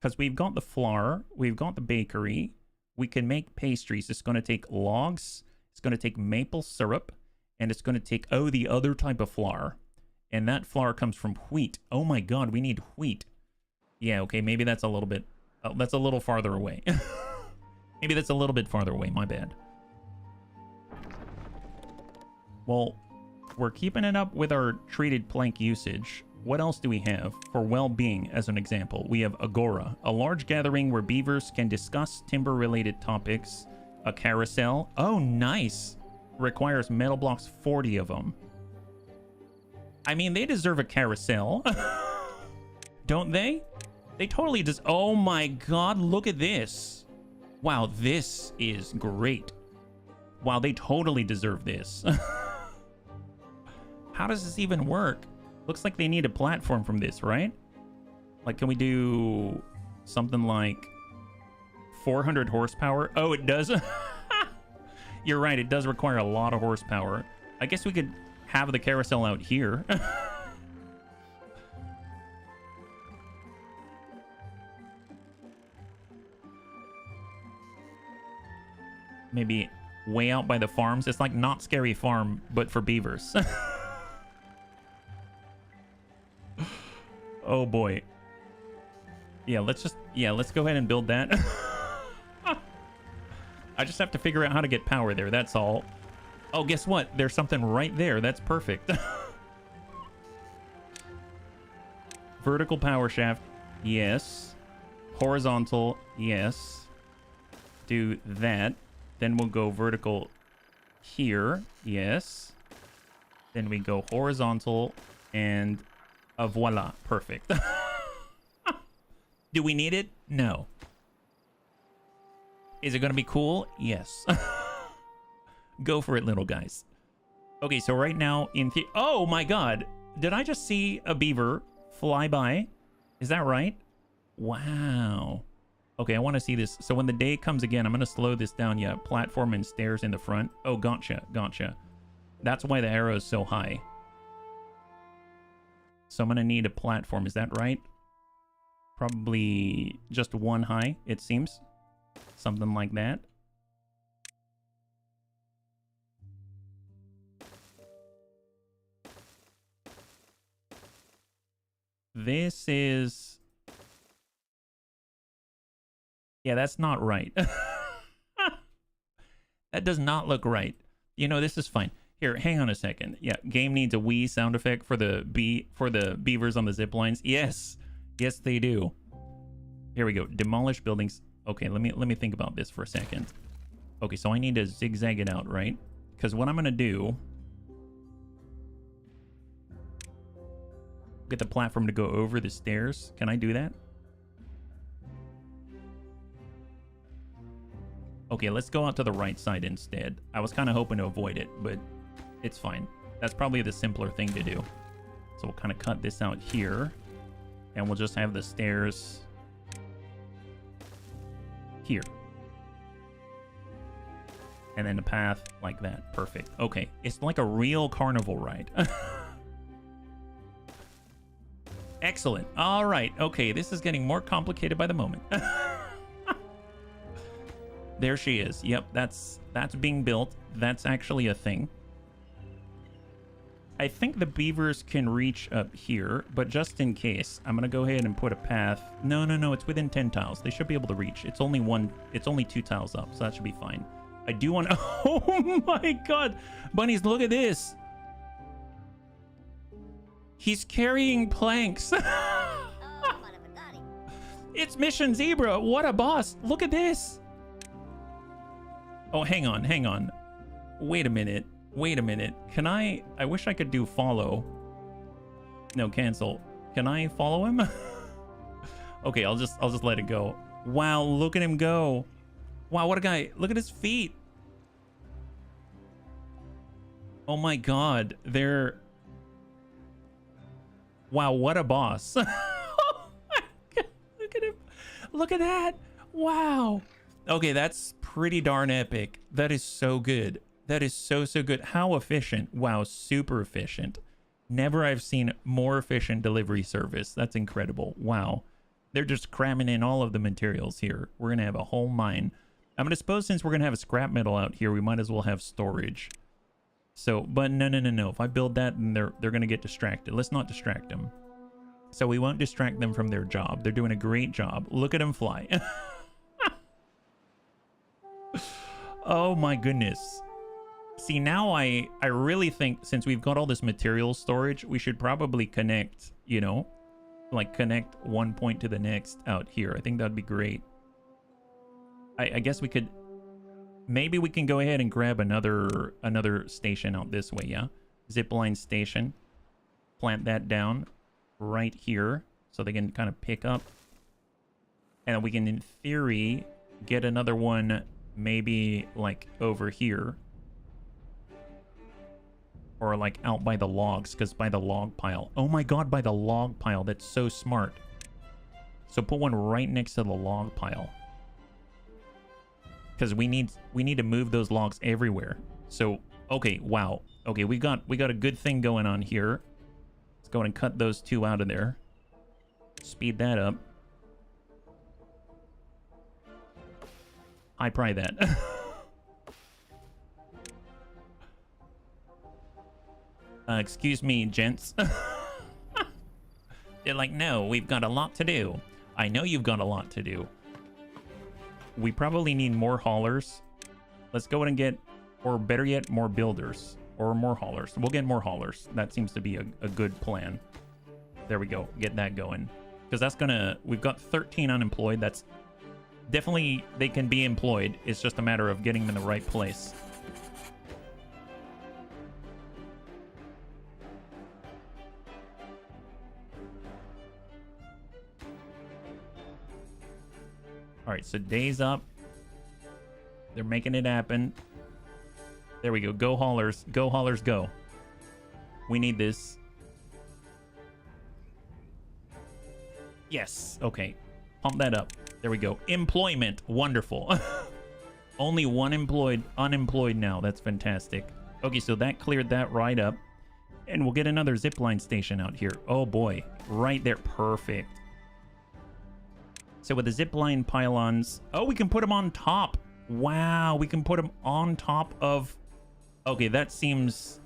Because we've got the flour. We've got the bakery. We can make pastries. It's going to take logs. It's going to take maple syrup. And it's going to take, oh, the other type of flour. And that flour comes from wheat. Oh my god, we need wheat. Yeah, okay, maybe that's a little bit... that's a little farther away. Maybe that's a little bit farther away, my bad. Well, we're keeping it up with our treated plank usage. What else do we have for well-being, as an example? We have Agora, a large gathering where beavers can discuss timber-related topics. A carousel. Oh, nice. Requires metal blocks, 40 of them. I mean, they deserve a carousel. Don't they? They totally just... Oh my god, look at this. Wow, this is great. Wow, they totally deserve this. How does this even work? Looks like they need a platform from this, right? Like, can we do something like 400 horsepower? Oh, it does. You're right, it does require a lot of horsepower. I guess we could have the carousel out here. Maybe way out by the farms. It's like Not Scary Farm, but for beavers. Oh boy. Yeah, let's go ahead and build that. I just have to figure out how to get power there, that's all. Oh, guess what? There's something right there. That's perfect. Vertical power shaft. Yes. Horizontal. Yes. Do that. Then we'll go vertical here. Yes. Then we go horizontal and voila. Perfect. Do we need it? No. Is it going to be cool? Yes. Go for it, little guys. Okay, so right now in the... Oh my god. Did I just see a beaver fly by? Is that right? Wow. Okay, I want to see this. So when the day comes again, I'm going to slow this down. Yeah, platform and stairs in the front. Oh, gotcha, gotcha. That's why the arrow is so high. So I'm going to need a platform. Is that right? Probably just one high, it seems. Something like that. This is... Yeah, that's not right. That does not look right. You know, this is fine. Here, hang on a second. Yeah, game needs a wee sound effect for the beavers on the zip lines. Yes. Yes, they do. Here we go. Demolish buildings. Okay, let me think about this for a second. Okay, so I need to zigzag it out, right? Because what I'm going to do... Get the platform to go over the stairs. Can I do that? Okay, let's go out to the right side instead. I was kind of hoping to avoid it, but it's fine. That's probably the simpler thing to do. So we'll kind of cut this out here. And we'll just have the stairs... here. And then the path like that. Perfect. Okay, it's like a real carnival ride. Excellent. All right. Okay, this is getting more complicated by the moment. There she is. Yep, that's being built. That's actually a thing. I think the beavers can reach up here, but just in case, I'm gonna go ahead and put a path. No, it's within 10 tiles. They should be able to reach. It's only 2 tiles up, so that should be fine. I do want to... Oh my god! Bunnies, look at this! He's carrying planks. It's Mission Zebra. What a boss. Look at this. Oh, hang on. Wait a minute. Can I wish I could do follow. No, cancel. Can I follow him? Okay, I'll just let it go. Wow, look at him go. Wow, what a guy. Look at his feet. Oh my god. They're... Wow, what a boss. Oh my god, look at him. Look at that. Wow. Okay, that's pretty darn epic. That is so good. That is so, so good. How efficient. Wow, super efficient. Never I've seen more efficient delivery service. That's incredible. Wow. They're just cramming in all of the materials here. We're going to have a whole mine. I'm going to suppose since we're going to have a scrap metal out here, we might as well have storage. So, but no. If I build that, then they're going to get distracted. Let's not distract them. So we won't distract them from their job. They're doing a great job. Look at them fly. Oh my goodness. See, now I really think since we've got all this material storage, we should probably connect, you know, like connect one point to the next out here. I think that'd be great. I guess we could, maybe we can go ahead and grab another station out this way, yeah? Zipline station. Plant that down right here so they can kind of pick up. And we can, in theory, get another one maybe like over here. Or like out by the logs, because by the log pile. Oh my god, by the log pile. That's so smart. So put one right next to the log pile. Because we need to move those logs everywhere. So, okay, wow. Okay, we got a good thing going on here. Let's go ahead and cut those two out of there. Speed that up. I pry that. Excuse me, gents. They're like, no, we've got a lot to do. I know you've got a lot to do. We probably need more haulers. Let's go ahead and get, or better yet, more builders. Or more haulers. We'll get more haulers. That seems to be a good plan. There we go. Get that going. Because that's gonna, we've got 13 unemployed. That's definitely, they can be employed. It's just a matter of getting them in the right place. All right, so day's up. They're making it happen. There we go. Go haulers. Go haulers, go. We need this. Yes. Okay. Pump that up. There we go. Employment. Wonderful. Only one unemployed now. That's fantastic. Okay, so that cleared that right up. And we'll get another zipline station out here. Oh boy. Right there. Perfect. So with the zipline pylons, oh, we can put them on top. Wow, we can put them on top of, okay, that seems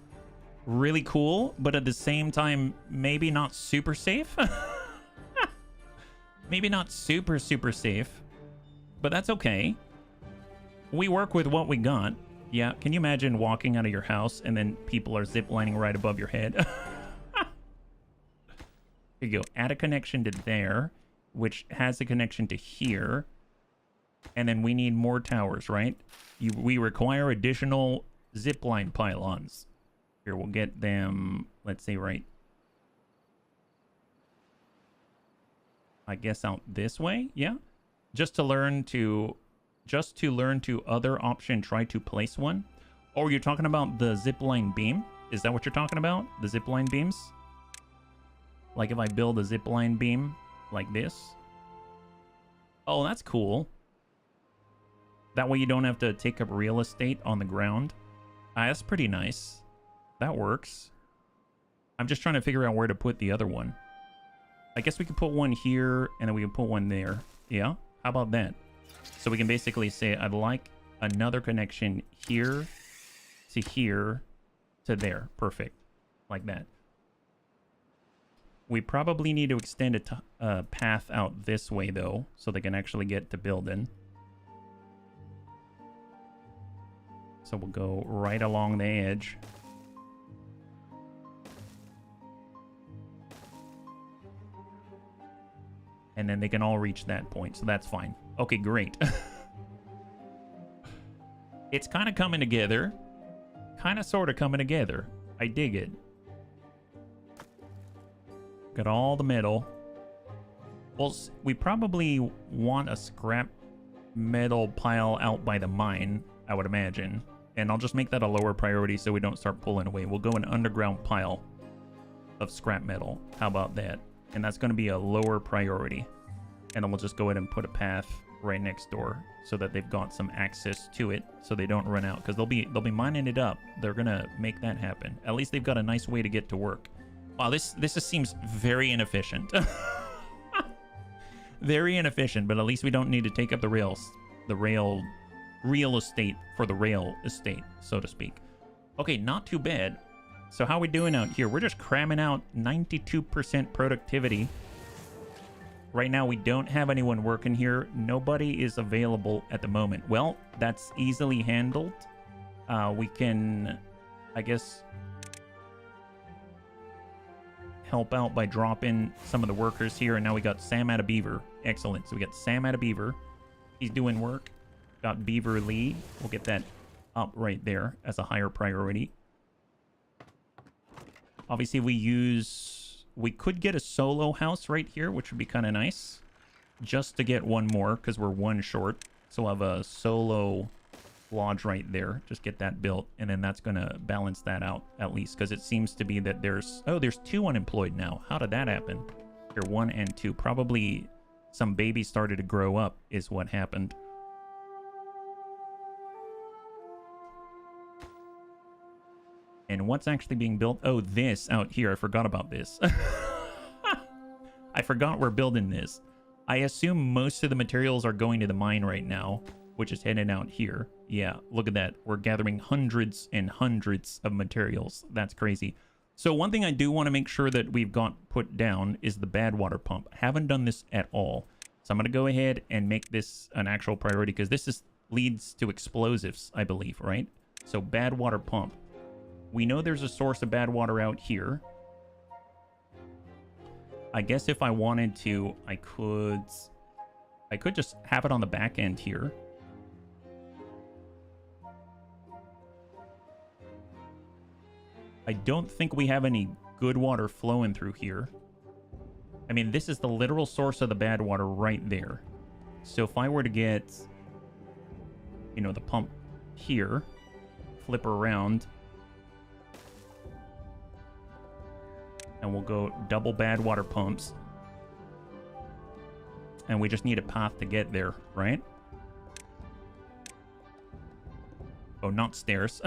really cool, but at the same time, maybe not super safe. Maybe not super safe, but that's okay. We work with what we got. Yeah, can you imagine walking out of your house and then people are ziplining right above your head? Here you go, add a connection to there, which has a connection to here. And then we need more towers, right? We require additional zipline pylons. Here, we'll get them, let's say, right, I guess out this way, yeah? Just to learn to other option, try to place one. Or you're talking about the zipline beam? Is that what you're talking about? The zipline beams? Like if I build a zipline beam like this. Oh, that's cool. That way you don't have to take up real estate on the ground. That's pretty nice. That works. I'm just trying to figure out where to put the other one. I guess we could put one here and then we can put one there. Yeah? How about that? So we can basically say I'd like another connection here to here to there. Perfect. Like that. We probably need to extend a path out this way, though, so they can actually get to building. So we'll go right along the edge. And then they can all reach that point, so that's fine. Okay, great. It's kind of coming together. Kind of sort of coming together. I dig it. Got all the metal. Well, we probably want a scrap metal pile out by the mine, I would imagine. And I'll just make that a lower priority so we don't start pulling away. We'll go an underground pile of scrap metal. How about that? And that's going to be a lower priority. And then we'll just go ahead and put a path right next door so that they've got some access to it so they don't run out, because they'll be mining it up. They're gonna make that happen. At least they've got a nice way to get to work. Wow, this just seems very inefficient. Very inefficient, but at least we don't need to take up the real estate for the rail estate, so to speak. Okay, not too bad. So how are we doing out here? We're just cramming out 92% productivity. Right now, we don't have anyone working here. Nobody is available at the moment. Well, that's easily handled. We can, I guess, help out by dropping some of the workers here. And now we got Sam at a Beaver. Excellent. So we got Sam at a Beaver. He's doing work. Got Beaver Lee. We'll get that up right there as a higher priority. Obviously, we could get a solo house right here, which would be kind of nice. Just to get one more, because we're one short. So we'll have a solo lodge right there. Just get that built, and then that's going to balance that out, at least. Because it seems to be that there's 2 unemployed now. How did that happen? Here, 1 and 2. Probably some babies started to grow up is what happened. And what's actually being built? Oh, this out here. I forgot about this. I forgot we're building this. I assume most of the materials are going to the mine right now, which is heading out here. Yeah, look at that. We're gathering hundreds and hundreds of materials. That's crazy. So one thing I do want to make sure that we've got put down is the bad water pump. I haven't done this at all. So I'm going to go ahead and make this an actual priority, because this leads to explosives, I believe, right? So bad water pump. We know there's a source of bad water out here. I guess if I wanted to, I could just have it on the back end here. I don't think we have any good water flowing through here. I mean, this is the literal source of the bad water right there. So if I were to get, you know, the pump here, flip around, and we'll go double bad water pumps. And we just need a path to get there, right? Oh, not stairs.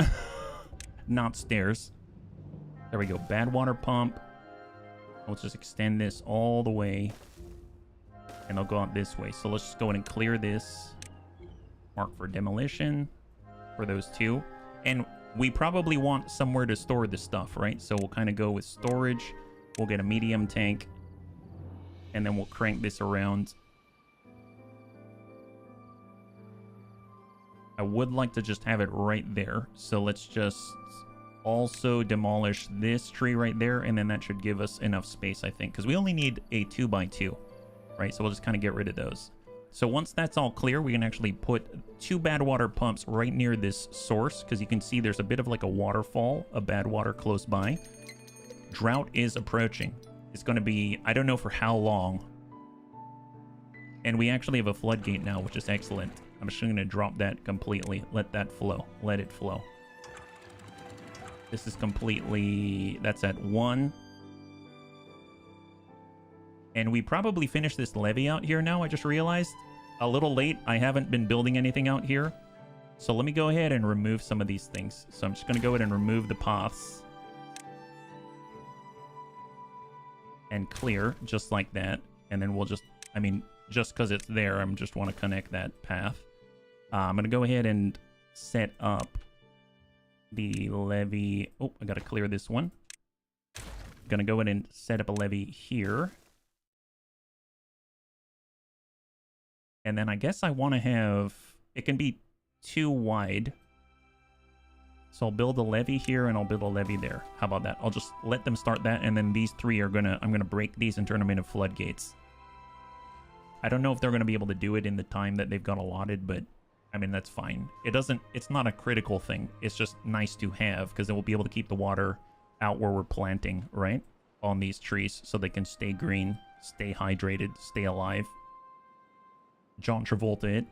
Not stairs. There we go. Bad water pump. Let's just extend this all the way. And I'll go out this way. So let's just go in and clear this. Mark for demolition for those 2. And we probably want somewhere to store this stuff, right? So we'll kind of go with storage. We'll get a medium tank. And then we'll crank this around. I would like to just have it right there. So let's just also demolish this tree right there. And then that should give us enough space, I think. Because we only need a 2x2, right? So we'll just kind of get rid of those. So once that's all clear, we can actually put 2 bad water pumps right near this source, because you can see there's a bit of like a waterfall of bad water close by. Drought is approaching. It's going to be, I don't know for how long. And we actually have a floodgate now, which is excellent. I'm just going to drop that completely. Let that flow. Let it flow. This is completely, that's at 1. And we probably finished this levee out here now. I just realized a little late. I haven't been building anything out here. So let me go ahead and remove some of these things. So I'm just going to go ahead and remove the paths. And clear, just like that. And then we'll just, I mean, just because it's there, I just want to connect that path. I'm going to go ahead and set up the levee. Oh, I got to clear this one. I'm going to go ahead and set up a levee here. And then I guess I want to have, it can be 2 wide. So I'll build a levee here and I'll build a levee there. How about that? I'll just let them start that, and then these 3 are I'm gonna break these and turn them into floodgates. I don't know if they're gonna be able to do it in the time that they've got allotted, but I mean, that's fine. It's not a critical thing. It's just nice to have, because then we'll be able to keep the water out where we're planting, right? On these trees, so they can stay green, stay hydrated, stay alive. John Travolta it.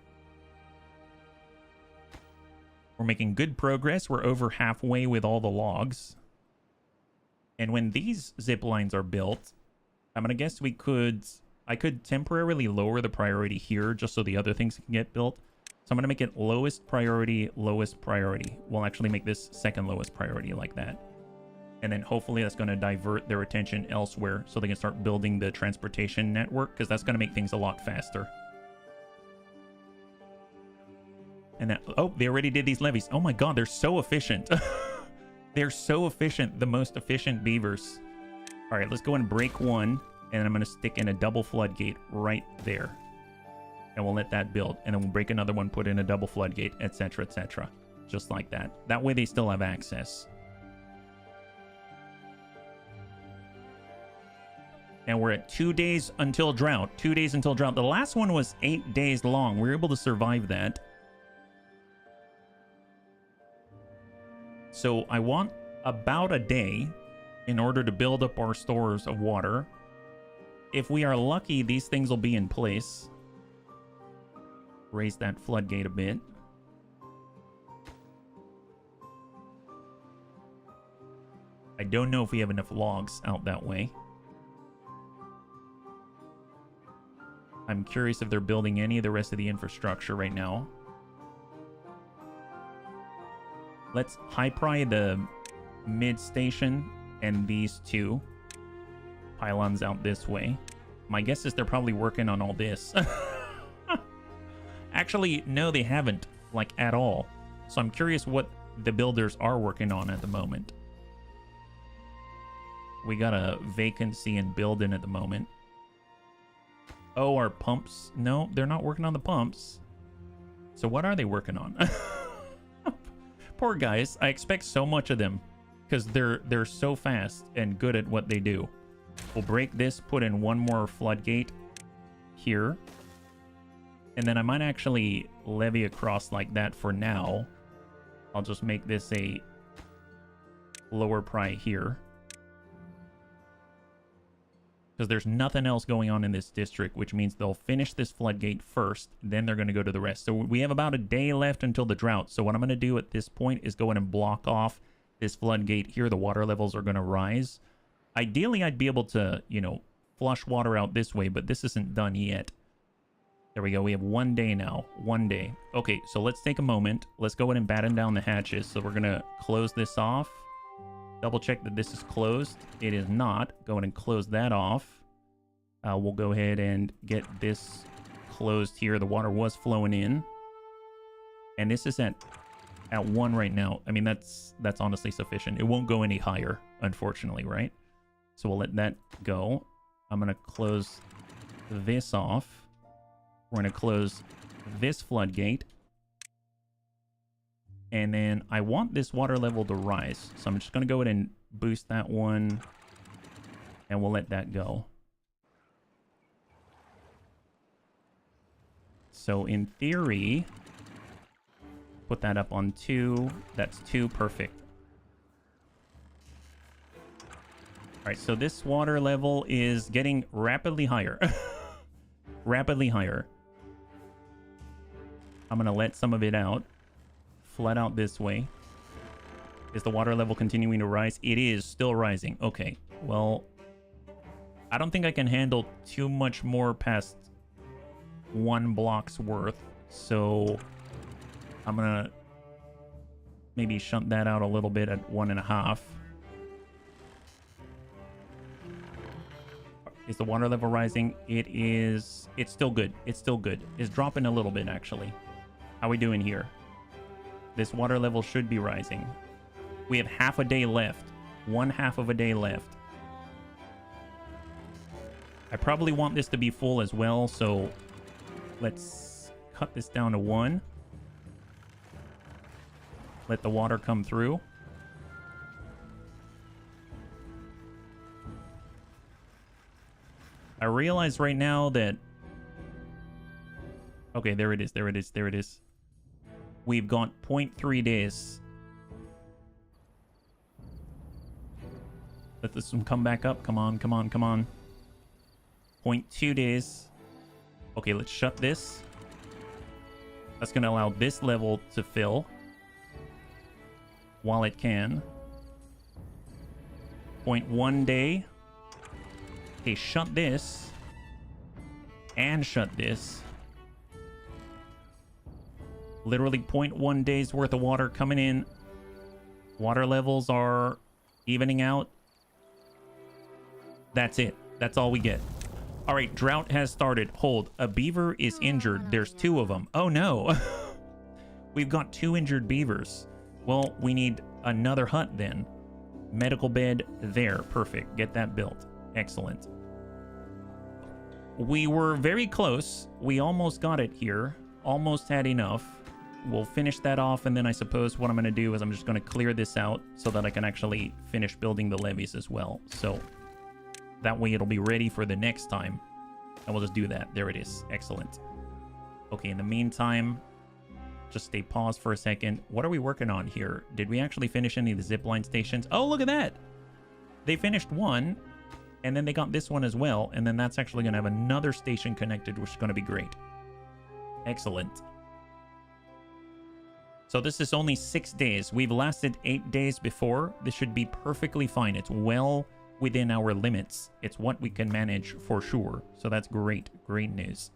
We're making good progress. We're over halfway with all the logs. And when these zip lines are built, I'm going to guess we could I could temporarily lower the priority here just so the other things can get built. So I'm going to make it lowest priority, lowest priority. We'll actually make this second lowest priority like that. And then hopefully that's going to divert their attention elsewhere so they can start building the transportation network, because that's going to make things a lot faster. And that, oh, they already did these levees. Oh my god, they're so efficient. They're so efficient. The most efficient beavers. All right, let's go and break one. And I'm going to stick in a double floodgate right there. And we'll let that build. And then we'll break another one, put in a double floodgate, etc., etc. Just like that. That way they still have access. And we're at 2 days until drought. 2 days until drought. The last one was 8 days long. We were able to survive that. So I want about a day in order to build up our stores of water. If we are lucky, these things will be in place. Raise that floodgate a bit. I don't know if we have enough logs out that way. I'm curious if they're building any of the rest of the infrastructure right now. Let's high-pry the mid-station and these two pylons out this way. My guess is they're probably working on all this. Actually, no, they haven't, like, at all. So I'm curious what the builders are working on at the moment. We got a vacancy in building at the moment. Oh, our pumps. No, they're not working on the pumps. So what are they working on? Poor guys. I expect so much of them because they're so fast and good at what they do. We'll break this, put in one more floodgate here. And then I might actually levy across like that for now. I'll just make this a lower pry here. Because there's nothing else going on in this district, which means they'll finish this floodgate first, then they're going to go to the rest. So we have about a day left until the drought. So what I'm going to do at this point is go in and block off this floodgate here. The water levels are going to rise. Ideally, I'd be able to, you know, flush water out this way, but this isn't done yet. There we go. We have 1 day now. 1 day. Okay, so let's take a moment. Let's go ahead and batten down the hatches. So we're going to close this off. Double check that this is closed. It is not. Go ahead and close that off. We'll go ahead and get this closed here. The water was flowing in. And this is at 1 right now. I mean, that's honestly sufficient. It won't go any higher, unfortunately, right? So we'll let that go. I'm going to close this off. We're going to close this floodgate. And then I want this water level to rise. So I'm just going to go ahead and boost that one. And we'll let that go. So in theory, put that up on 2. That's 2. Perfect. All right, so this water level is getting rapidly higher. Rapidly higher. I'm going to let some of it out. Flood out this way. Is the water level continuing to rise? It is still rising. Okay, well, I don't think I can handle too much more past 1 block's worth, so I'm gonna maybe shunt that out a little bit at 1.5. Is the water level rising? It is. It's still good. It's still good. It's dropping a little bit, actually. How are we doing here? This water level should be rising. We have half a day left. 1/2 of a day left. I probably want this to be full as well, so let's cut this down to 1. Let the water come through. I realize right now that... Okay, there it is, there it is, there it is. We've got 0.3 days. Let this one come back up. Come on, come on, come on. 0.2 days. Okay, let's shut this. That's going to allow this level to fill while it can. 0.1 day. Okay, shut this. and shut this. Literally 0.1 days worth of water coming in. Water levels are evening out. That's it. That's all we get. All right, drought has started. Hold, a beaver is injured. There's 2 of them. Oh no. We've got 2 injured beavers. Well, we need another hut then. Medical bed there. Perfect. Get that built. Excellent. We were very close. We almost got it here. Almost had enough. We'll finish that off, and then I suppose what I'm going to do is I'm just going to clear this out so that I can actually finish building the levees as well. So that way it'll be ready for the next time. And we'll just do that. There it is. Excellent. Okay, in the meantime, just stay paused for a second. What are we working on here? Did we actually finish any of the zipline stations? Oh, look at that. They finished one, and then they got this one as well. And then that's actually going to have another station connected, which is going to be great. Excellent. So this is only 6 days. We've lasted 8 days before. This should be perfectly fine. It's well within our limits. It's what we can manage for sure. So that's great. Great news.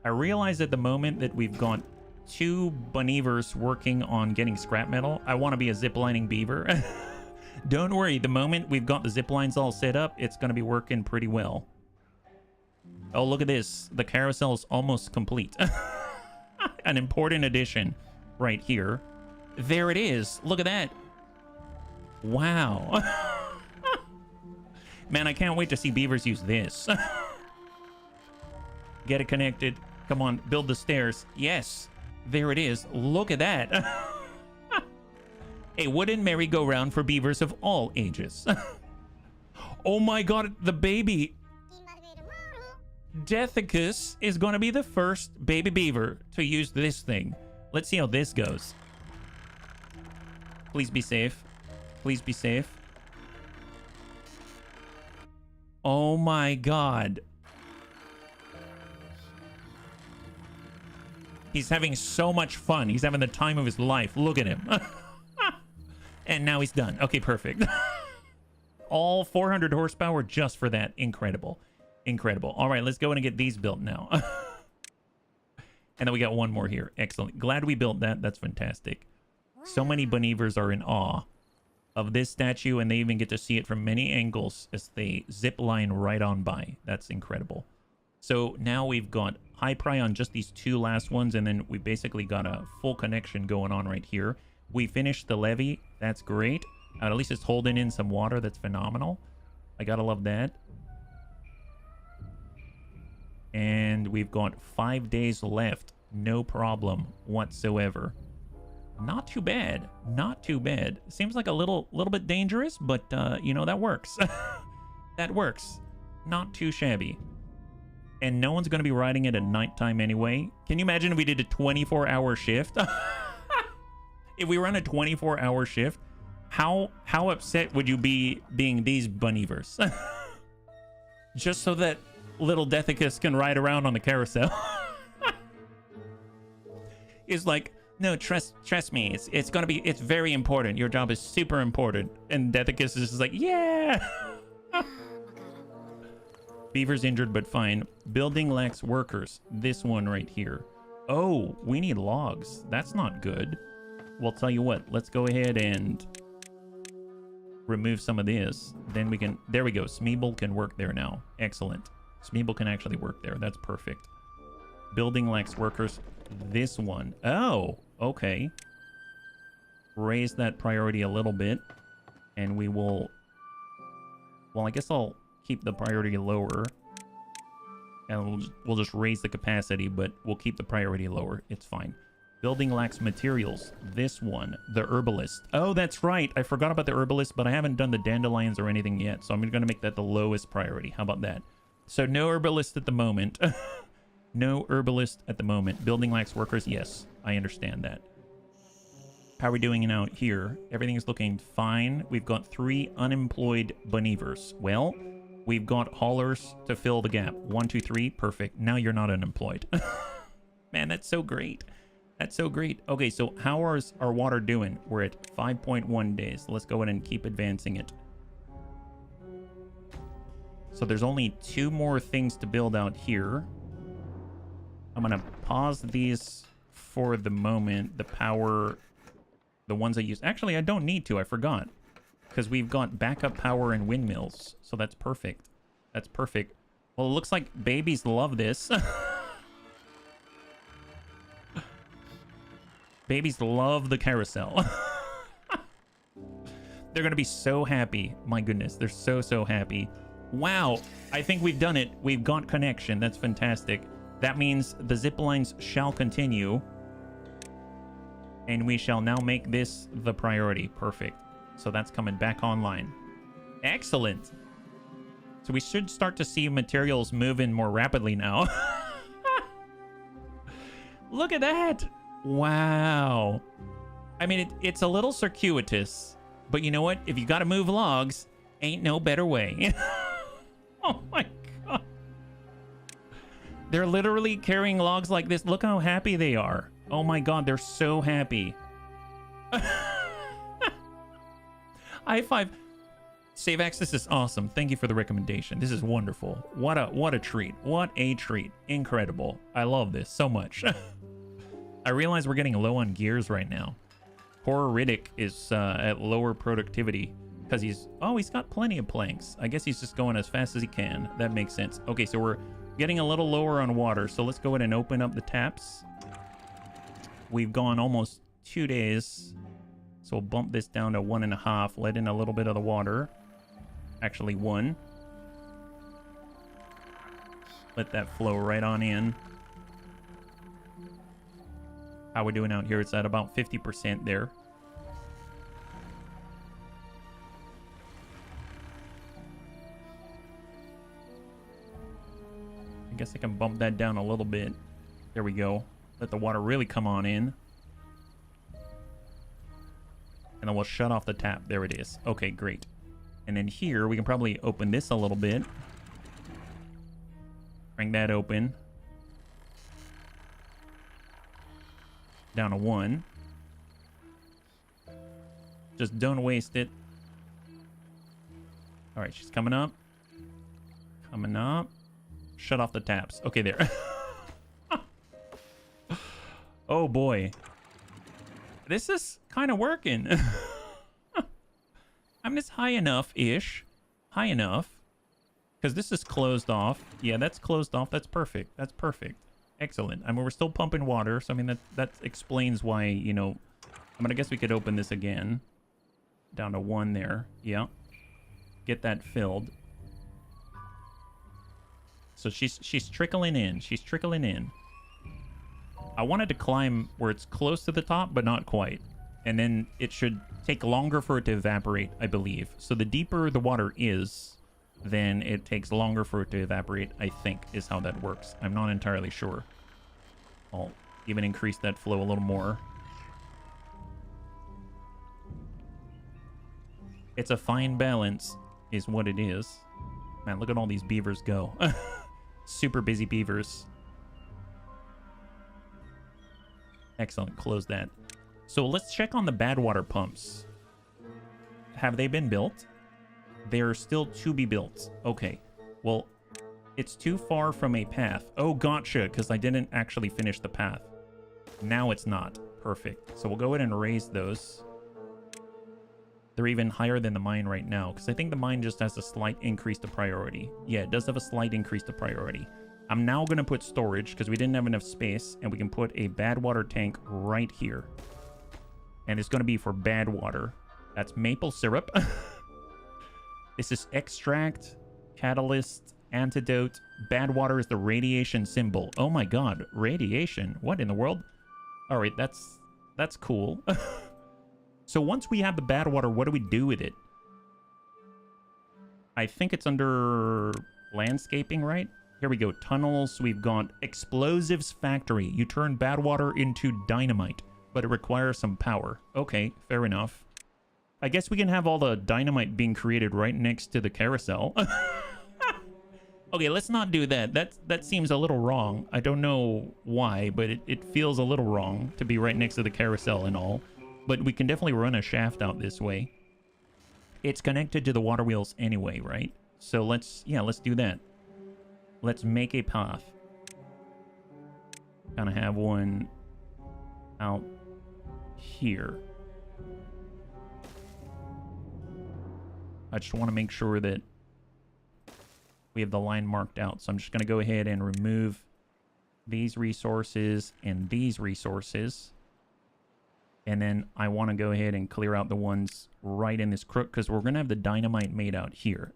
I realize at the moment that we've got 2 Bunnievers working on getting scrap metal. I want to be a ziplining beaver. Don't worry. The moment we've got the zip lines all set up, it's going to be working pretty well. Oh, look at this. The carousel is almost complete. An important addition right here. There it is. Look at that. Wow. Man, I can't wait to see beavers use this. Get it connected. Come on, build the stairs. Yes. There it is. Look at that. A wooden merry-go-round for beavers of all ages. Oh my god, the baby. Deathicus is going to be the first baby beaver to use this thing. Let's see how this goes. Please be safe. Please be safe. Oh my god. He's having so much fun. He's having the time of his life. Look at him. And now he's done. Okay, perfect. All 400 horsepower just for that. Incredible. Incredible. All right, let's go in and get these built now. And then we got one more here. Excellent. Glad we built that. That's fantastic. So many Bunnievers are in awe of this statue, and they even get to see it from many angles as they zip line right on by. That's incredible. So now we've got high pry on just these 2 last ones, and then we basically got a full connection going on right here. We finished the levee. That's great. At least it's holding in some water. That's phenomenal. I gotta love that. And we've got 5 days left. No problem whatsoever. Not too bad. Not too bad. Seems like a little bit dangerous, but you know, that works. That works. Not too shabby. And no one's going to be riding it at nighttime anyway. Can you imagine if we did a 24-hour shift? If we run a 24-hour shift, how upset would you be being these Bunnievers? Just so that little Deathicus can ride around on the carousel. It's like, no, trust me. It's gonna be. It's very important. Your job is super important. And Deathicus is just like, yeah. Beaver's injured, but fine. Building lacks workers. This one right here. Oh, we need logs. That's not good. Well, tell you what. Let's go ahead and remove some of this. Then we can. There we go. Smeeble can work there now. Excellent. Smeeble can actually work there. That's perfect. Building lacks workers. This one. Oh, okay. Raise that priority a little bit. And we will... Well, I guess I'll keep the priority lower. And we'll just raise the capacity, but we'll keep the priority lower. It's fine. Building lacks materials. This one. The herbalist. Oh, that's right. I forgot about the herbalist, but I haven't done the dandelions or anything yet. So I'm going to make that the lowest priority. How about that? So no herbalist at the moment. No herbalist at the moment. Building lacks workers. Yes, I understand that. How are we doing out here? Everything is looking fine. We've got 3 unemployed Bunnievers. Well, we've got haulers to fill the gap. 1, 2, 3. Perfect. Now you're not unemployed. Man, that's so great. That's so great. Okay, so how is our water doing? We're at 5.1 days. Let's go ahead and keep advancing it. So there's only 2 more things to build out here. I'm gonna pause these for the moment. The power, the ones I use. Actually, I don't need to. I forgot. Because we've got backup power and windmills. So that's perfect. That's perfect. Well, it looks like babies love this. Babies love the carousel. They're going to be so happy. My goodness, they're so happy. Wow, I think we've done it. We've got connection. That's fantastic. That means the zip lines shall continue. And we shall now make this the priority. Perfect. So that's coming back online. Excellent. So we should start to see materials move in more rapidly now. Look at that. Wow. I mean, it's a little circuitous, but you know what? If you got to move logs, ain't no better way. Oh my god. They're literally carrying logs like this. Look how happy they are. Oh my god, they're so happy. High five. Save access is awesome. Thank you for the recommendation. This is wonderful. What a treat. What a treat. Incredible. I love this so much. I realize we're getting low on gears right now. Poor Riddick is at lower productivity because he's got plenty of planks. I guess he's just going as fast as he can. That makes sense. Okay, so we're getting a little lower on water. So let's go ahead and open up the taps. We've gone almost 2 days. So we'll bump this down to 1.5. Let in a little bit of the water. Actually 1. Let that flow right on in. How we doing out here? It's at about 50% there. I guess I can bump that down a little bit. There we go. Let the water really come on in. And then we'll shut off the tap. There it is. Okay, great. And then here, we can probably open this a little bit. Bring that open. Down to 1. Just don't waste it. All right, she's coming up. Coming up. Shut off the taps. Okay, there. Oh, boy. This is kind of working. I mean, it's high enough-ish. High enough. Because this is closed off. Yeah, that's closed off. That's perfect. That's perfect. Excellent. I mean, we're still pumping water. So, I mean, that explains why, you know... I mean, I guess we could open this again. Down to 1 there. Yeah. Get that filled. So she's trickling in. She's trickling in. I wanted to climb where it's close to the top, but not quite. And then it should take longer for it to evaporate, I believe. So the deeper the water is, then it takes longer for it to evaporate, I think, is how that works. I'm not entirely sure. I'll even increase that flow a little more. It's a fine balance, is what it is. Man, look at all these beavers go. Super busy beavers. Excellent, close that. So let's check on the bad water pumps. Have they been built? They're still to be built. Okay, well, it's too far from a path. Oh, gotcha, because I didn't actually finish the path. Now it's not. Perfect. So we'll go ahead and raise those. They're even higher than the mine right now, because I think the mine just has a slight increase to priority. Yeah, it does have a slight increase to priority. I'm now going to put storage, because we didn't have enough space, and we can put a bad water tank right here. And it's going to be for bad water. That's maple syrup. This is extract, catalyst, antidote. Bad water is the radiation symbol. Oh my god, radiation. What in the world? All right, that's cool. So once we have the bad water, what do we do with it? I think it's under landscaping, right? Here we go. Tunnels. We've got explosives factory. You turn bad water into dynamite, but it requires some power. Okay, fair enough. I guess we can have all the dynamite being created right next to the carousel. Okay, let's not do that. That seems a little wrong. I don't know why, but it feels a little wrong to be right next to the carousel and all. But we can definitely run a shaft out this way. It's connected to the water wheels anyway, right? So let's do that. Let's make a path. Kind of have one out here. I just want to make sure that we have the line marked out. So I'm just going to go ahead and remove these resources and these resources. And then I want to go ahead and clear out the ones right in this crook, because we're going to have the dynamite made out here.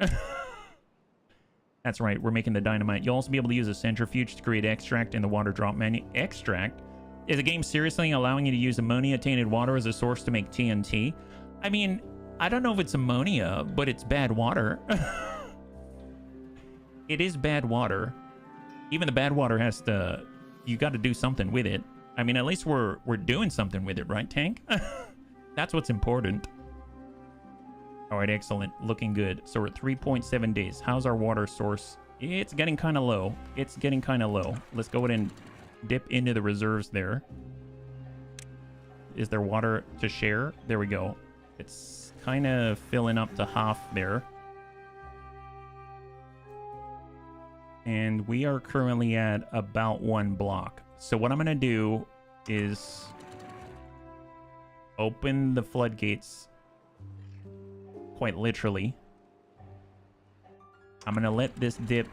That's right, we're making the dynamite. You'll also be able to use a centrifuge to create extract in the water drop menu. Extract? Is the game seriously allowing you to use ammonia-tainted water as a source to make TNT? I mean, I don't know if it's ammonia, but it's bad water. It is bad water. Even the bad water has to... You got to do something with it. I mean, at least we're doing something with it, right, Tank? That's what's important. All right, excellent. Looking good. So we're at 3.7 days. How's our water source? It's getting kind of low. It's getting kind of low. Let's go ahead and dip into the reserves there. Is there water to share? There we go. It's kind of filling up to half there. And we are currently at about 1 block. So what I'm going to do is open the floodgates, quite literally. I'm going to let this dip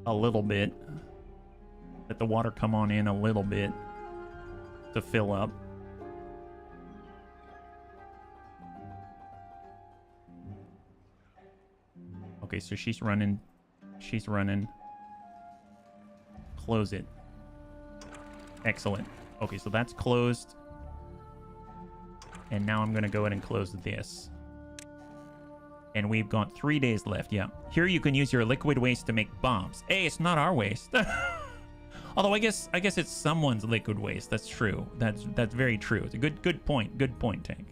a little bit. Let the water come on in a little bit to fill up. Okay, so she's running. She's running. Close it. Excellent. Okay, so that's closed. And now I'm going to go ahead and close this. And we've got 3 days left. Yeah. Here you can use your liquid waste to make bombs. Hey, it's not our waste. Although I guess it's someone's liquid waste. That's true. That's very true. It's a good point. Good point, Tank.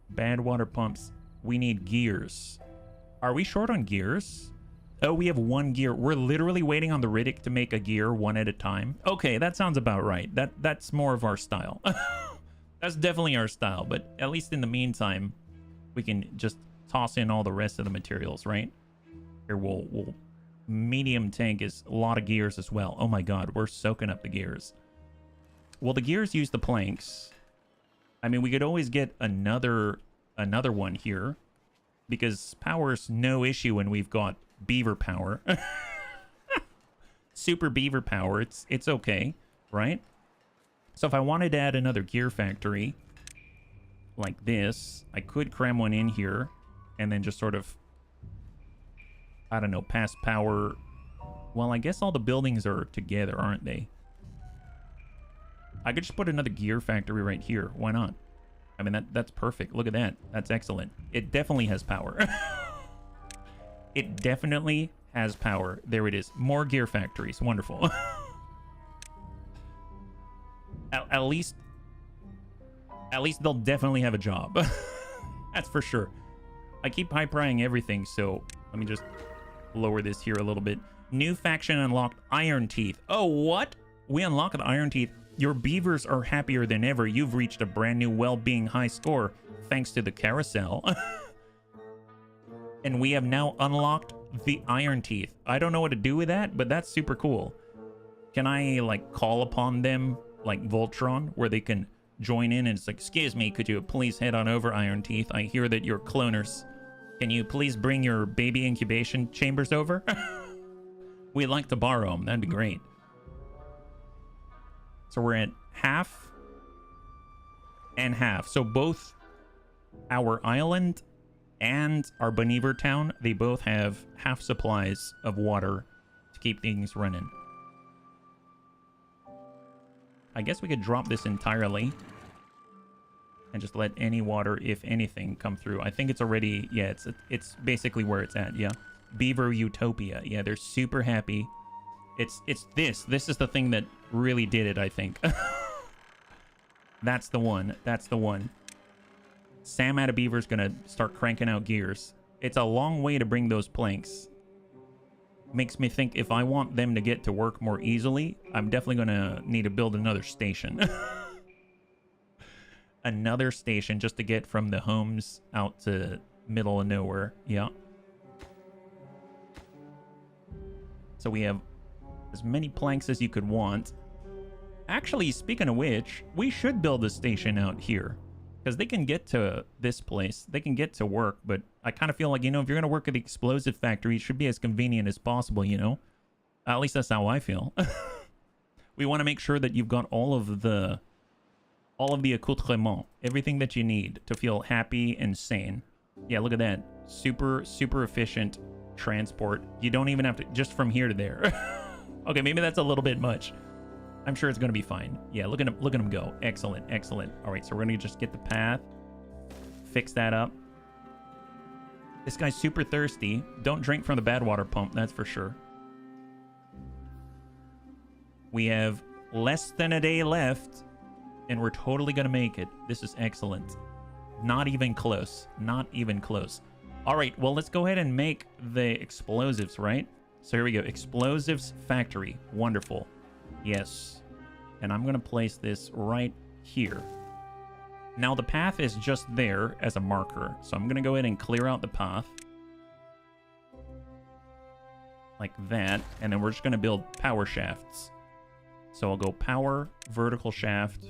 Bad water pumps. We need gears. Are we short on gears? Oh, we have 1 gear. We're literally waiting on the Riddick to make a gear one at a time. Okay, that sounds about right. That's more of our style. That's definitely our style, but at least in the meantime, we can just toss in all the rest of the materials, right? Here, we'll medium tank is a lot of gears as well. Oh my god, we're soaking up the gears. Well, the gears use the planks. I mean, we could always get another one here, because power's no issue when we've got beaver power. Super beaver power, it's okay, right? So if I wanted to add another gear factory like this, I could cram one in here and then just sort of, I don't know, pass power. Well, I guess all the buildings are together, aren't they? I could just put another gear factory right here. Why not? I mean, that's perfect. Look at that. That's excellent. It definitely has power. It definitely has power. There it is. More gear factories. Wonderful. At least they'll definitely have a job. That's for sure. I keep high-prying everything, so let me just lower this here a little bit. New faction unlocked, Iron Teeth. Oh, what? We unlocked Iron Teeth. Your beavers are happier than ever. You've reached a brand new well-being high score thanks to the carousel. And we have now unlocked the Iron Teeth. I don't know what to do with that, but that's super cool. Can I, like, call upon them like Voltron, where they can join in and it's like, excuse me, could you please head on over, Iron Teeth? I hear that you're cloners. Can you please bring your baby incubation chambers over? We'd like to borrow them. That'd be great. So we're at half and half. So both our island and our Beaver town, they both have half supplies of water to keep things running. I guess we could drop this entirely and just let any water, if anything, come through. I think it's already, yeah, it's basically where it's at, yeah. Beaver Utopia. Yeah, they're super happy. It's this is the thing that really did it, I think. That's the one. That's the one. Sam out of Beaver's gonna start cranking out gears. It's a long way to bring those planks. Makes me think if I want them to get to work more easily, I'm definitely gonna need to build another station. another station just to get from the homes out to middle of nowhere. Yeah. So we have as many planks as you could want. Actually, speaking of which, we should build a station out here. Because they can get to this place. They can get to work, but I kind of feel like, you know, if you're going to work at the explosive factory, it should be as convenient as possible, you know? At least that's how I feel. We want to make sure that you've got all of the accoutrements, everything that you need to feel happy and sane. Yeah, look at that. Super, super efficient transport. You don't even have to, just from here to there. Okay, maybe that's a little bit much. I'm sure it's going to be fine. Yeah, look at him go. Excellent, excellent. All right, so we're going to just get the path. Fix that up. This guy's super thirsty. Don't drink from the bad water pump, that's for sure. We have less than a day left, and we're totally going to make it. This is excellent. Not even close. Not even close. All right, well, let's go ahead and make the explosives, right? So here we go. Explosives factory. Wonderful. Yes. And I'm going to place this right here. Now, the path is just there as a marker. So I'm going to go ahead and clear out the path. Like that. And then we're just going to build power shafts. So I'll go power, vertical shaft,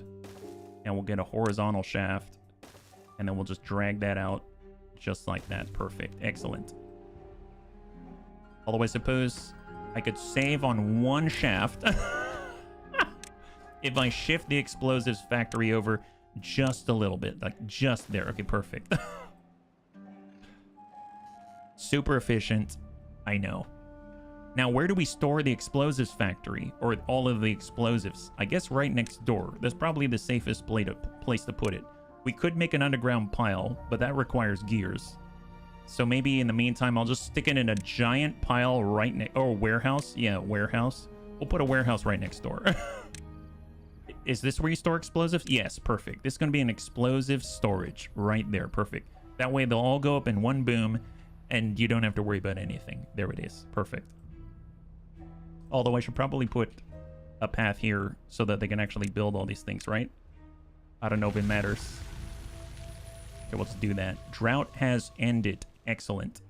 and we'll get a horizontal shaft. And then we'll just drag that out just like that. Perfect. Excellent. Although I suppose I could save on one shaft. If I shift the explosives factory over just a little bit, like just there. Okay, perfect. Super efficient. I know. Now, where do we store the explosives factory or all of the explosives? I guess right next door. That's probably the safest place to put it. We could make an underground pile, but that requires gears. So maybe in the meantime, I'll just stick it in a giant pile right next... Oh, warehouse? Yeah, warehouse. We'll put a warehouse right next door. Is this where you store explosives? Yes, perfect. This is going to be an explosive storage right there. Perfect. That way they'll all go up in one boom and you don't have to worry about anything. There it is. Perfect. Although I should probably put a path here so that they can actually build all these things, right? I don't know if it matters. Okay, let's do that. Drought has ended. Excellent.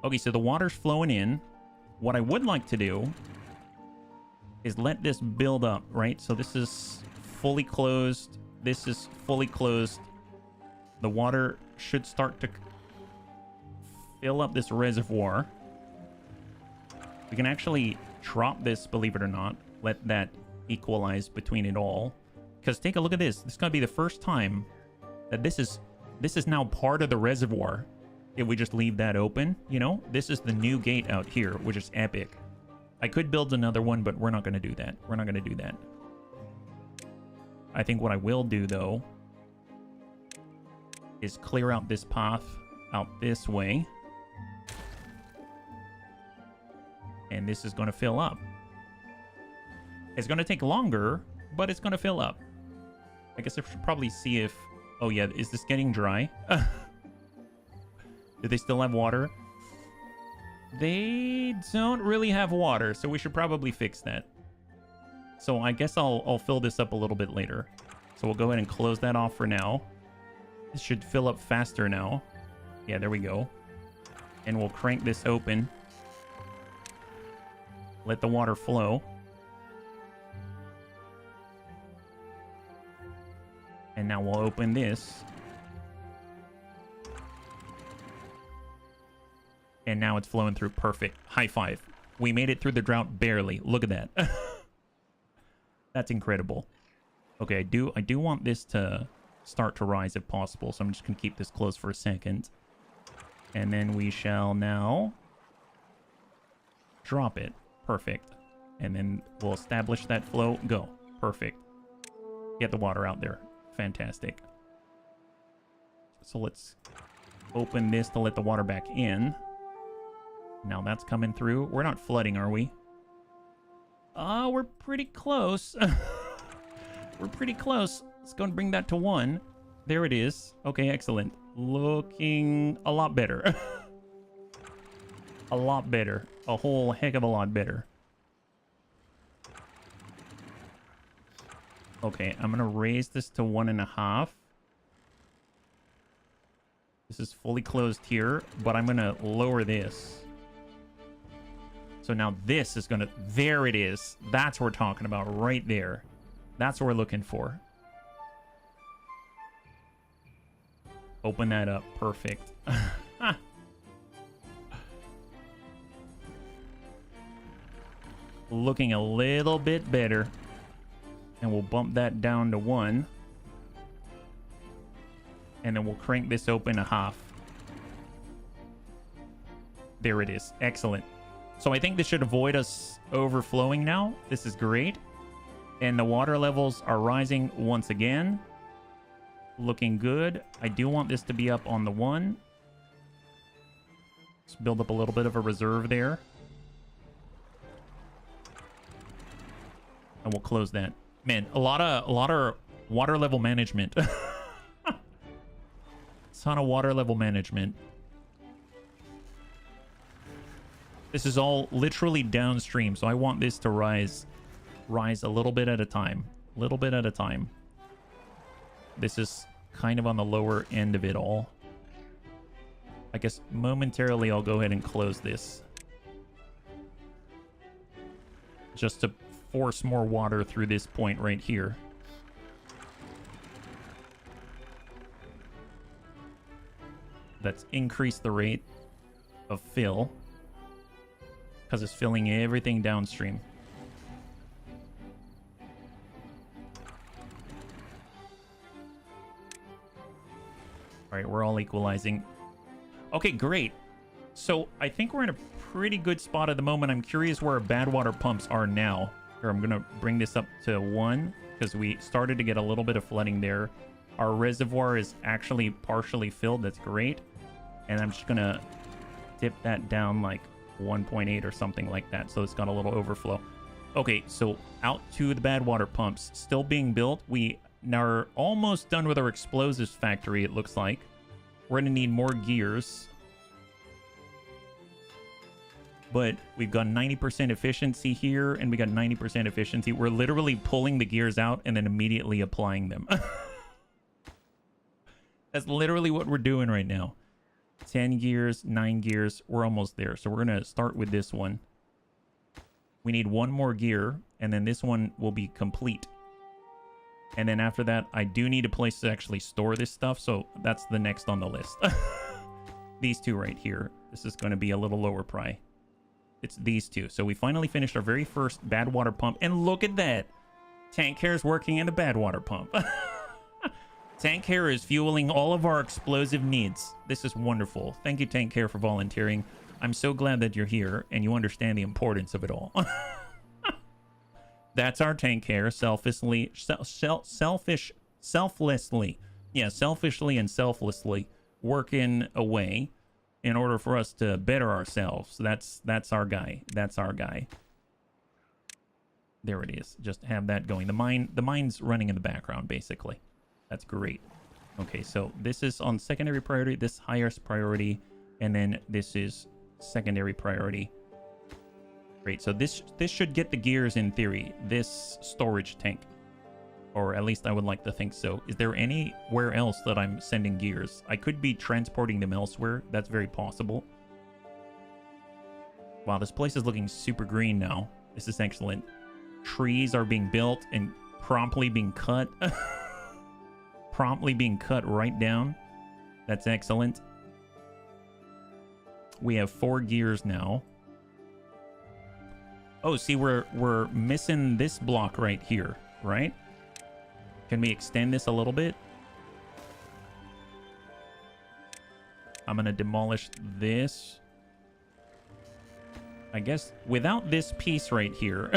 Okay, so the water's flowing in. What I would like to do is let this build up, right? So this is fully closed. This is fully closed. The water should start to fill up this reservoir. We can actually drop this, believe it or not. Let that equalize between it all. Because take a look at this. This is going to be the first time that this is now part of the reservoir. If we just leave that open, you know? This is the new gate out here, which is epic. I could build another one, but we're not going to do that. We're not going to do that. I think what I will do, though, is clear out this path out this way. And this is going to fill up. It's going to take longer, but it's going to fill up. I guess I should probably see if... Oh, yeah. Is this getting dry? Do they still have water? They don't really have water, so we should probably fix that. So I guess I'll fill this up a little bit later. So we'll go ahead and close that off for now. This should fill up faster now. Yeah, there we go. And we'll crank this open. Let the water flow. And now we'll open this. And now it's flowing through. Perfect. High five. We made it through the drought barely. Look at that. That's incredible. Okay, I do want this to start to rise if possible. So I'm just going to keep this closed for a second. And then we shall now drop it. Perfect. And then we'll establish that flow. Go. Perfect. Get the water out there. Fantastic. So let's open this to let the water back in. Now that's coming through. We're not flooding, are we? We're pretty close. We're pretty close. Let's go and bring that to 1. There it is. Okay, excellent. Looking a lot better. A lot better. A whole heck of a lot better. Okay, I'm going to raise this to 1.5. This is fully closed here, but I'm gonna lower this. So now this is gonna, there it is. That's what we're talking about right there. That's what we're looking for. Open that up, perfect. Looking a little bit better. And we'll bump that down to 1. And then we'll crank this open a half. There it is. Excellent. So I think this should avoid us overflowing now. This is great. And the water levels are rising once again. Looking good. I do want this to be up on the 1. Let's build up a little bit of a reserve there. And we'll close that. Man, a lot of water level management. Ton of water level management. This is all literally downstream, so I want this to rise a little bit at a time. Little bit at a time. This is kind of on the lower end of it all. I guess momentarily I'll go ahead and close this. Just to force more water through this point right here. Let's increase the rate of fill because it's filling everything downstream. All right, we're all equalizing. Okay, great. So I think we're in a pretty good spot at the moment. I'm curious where our bad water pumps are now. Here, I'm gonna bring this up to 1 because we started to get a little bit of flooding there. Our reservoir is actually partially filled. That's great. And I'm just gonna dip that down like 1.8 or something like that, so it's got a little overflow. Okay, so out to the bad water pumps, still being built. We are almost done with our explosives factory, it looks like. We're gonna need more gears, but we've got 90% efficiency here, and we got 90% efficiency. We're literally pulling the gears out and then immediately applying them. That's literally what we're doing right now. 10 gears, 9 gears, we're almost there. So we're going to start with this one. We need 1 more gear, and then this one will be complete. And then after that, I do need a place to actually store this stuff, so that's the next on the list. These 2 right here. This is going to be a little lower pry. It's these 2. So we finally finished our very first bad water pump, and look at that! Tank Hair is working in the bad water pump. Tank Hair is fueling all of our explosive needs. This is wonderful. Thank you, Tank Hair, for volunteering. I'm so glad that you're here and you understand the importance of it all. That's our Tank Hair, selfishly, selflessly and selflessly working away in order for us to better ourselves. That's our guy. That's our guy. There it is. Just have that going. The mine's running in the background, basically. That's great. Okay, so this is on secondary priority, this highest priority, and then this is secondary priority. Great, so this should get the gears in theory, this storage tank. Or at least I would like to think so. Is there anywhere else that I'm sending gears? I could be transporting them elsewhere. That's very possible. Wow, this place is looking super green now. This is excellent. Trees are being built and promptly being cut. Promptly being cut right down. That's excellent. We have 4 gears now. Oh, see, we're missing this block right here, right? Can we extend this a little bit? I'm gonna demolish this. I guess without this piece right here.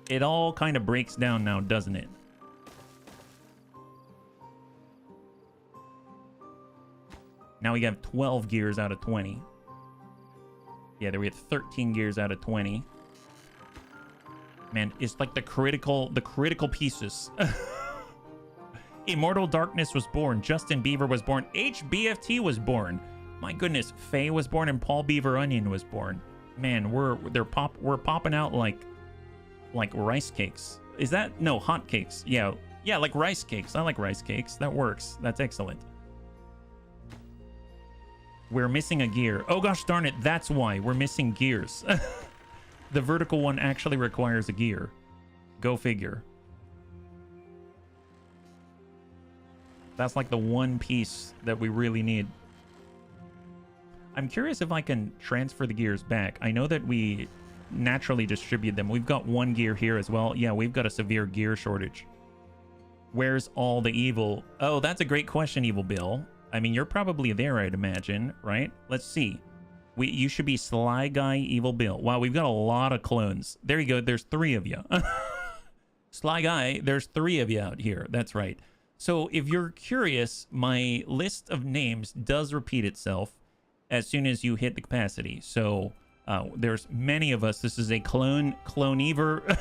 It all kind of breaks down now, doesn't it? Now we have 12 gears out of 20. Yeah, there we have 13 gears out of 20. Man, it's like the critical pieces. Immortal Darkness was born. Justin Beaver was born. HBFT was born. My goodness, Faye was born and Paul Beaver Onion was born. Man, we're popping out like rice cakes. Is that? No, hot cakes. Yeah. Yeah, like rice cakes. I like rice cakes. That works. That's excellent. We're missing a gear. Oh gosh darn it. That's why. We're missing gears. The vertical one actually requires a gear. Go figure. That's like the one piece that we really need. I'm curious if I can transfer the gears back. I know that we naturally distribute them. We've got one gear here as well. Yeah, we've got a severe gear shortage. Where's all the evil? Oh, that's a great question, Evil Bill. I mean, you're probably there, I'd imagine, right? Let's see. You should be Sly Guy, Evil Bill. Wow, we've got a lot of clones. There you go. There's 3 of you. Sly Guy, there's 3 of you out here. That's right. So if you're curious, my list of names does repeat itself as soon as you hit the capacity. So there's many of us. This is a cloneaver.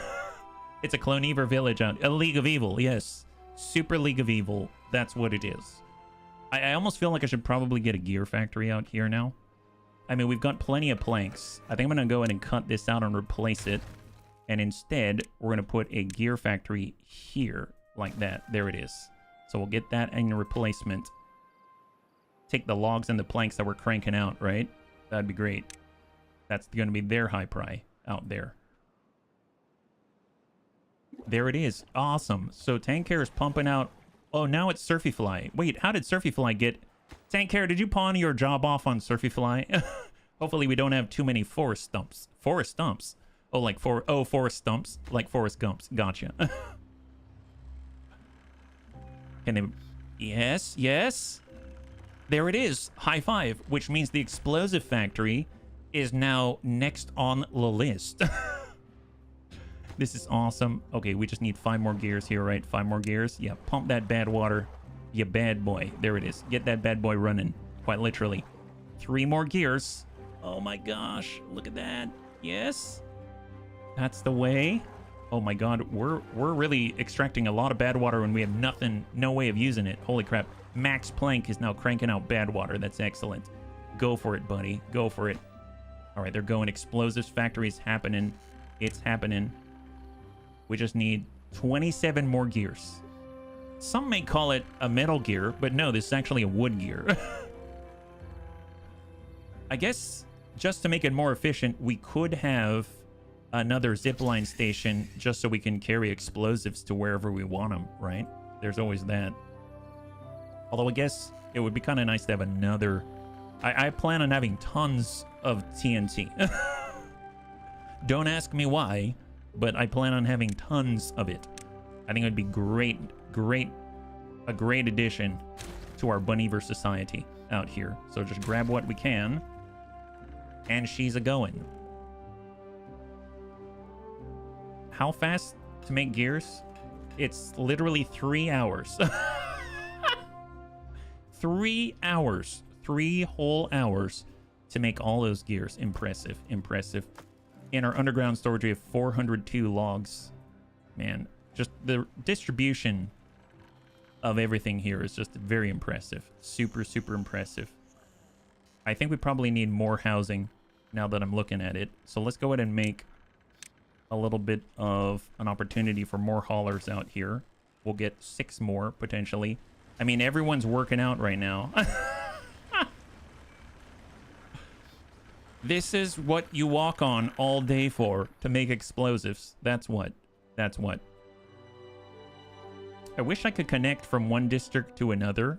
It's a cloneaver village out. A League of Evil, yes. Super League of Evil. That's what it is. I almost feel like I should probably get a gear factory out here now. I mean, we've got plenty of planks. I think I'm going to go ahead and cut this out and replace it. And instead, we're going to put a gear factory here like that. There it is. So we'll get that in replacement. Take the logs and the planks that we're cranking out, right? That'd be great. That's going to be their high pry out there. There it is. Awesome. So Tank Care is pumping out. Oh, now it's Surfy Fly. Wait, how did Surfy Fly get... Tank Care, did you pawn your job off on Surfy Fly? Hopefully we don't have too many forest stumps. Forest stumps? Oh, like forest stumps? Like Forest Gumps. Gotcha. Can they... Yes, yes. There it is. High five. Which means the explosive factory is now next on the list. This is awesome. Okay, we just need 5 more gears here, right? 5 more gears. Yeah, pump that bad water. You bad boy. There it is. Get that bad boy running. Quite literally. 3 more gears. Oh my gosh. Look at that. Yes. That's the way. Oh my god. We're really extracting a lot of bad water when we have nothing, no way of using it. Holy crap. Max Planck is now cranking out bad water. That's excellent. Go for it, buddy. Go for it. All right, they're going. Explosives factory's happening. It's happening. We just need 27 more gears. Some may call it a metal gear, but no, this is actually a wood gear. I guess just to make it more efficient, we could have another zipline station just so we can carry explosives to wherever we want them, right? There's always that. Although I guess it would be kind of nice to have another... I plan on having tons of TNT. Don't ask me why, but I plan on having tons of it. I think it would be a great addition to our Bunnyverse society out here. So just grab what we can, and she's a-going. How fast to make gears? It's literally 3 hours. 3 hours. 3 whole hours to make all those gears. Impressive, impressive. In our underground storage, we have 402 logs. Man, just the distribution of everything here is just very impressive. Super, super impressive. I think we probably need more housing now that I'm looking at it. So let's go ahead and make a little bit of an opportunity for more haulers out here. We'll get 6 more, potentially. I mean, everyone's working out right now. This is what you walk on all day for, to make explosives. That's what. That's what. I wish I could connect from one district to another,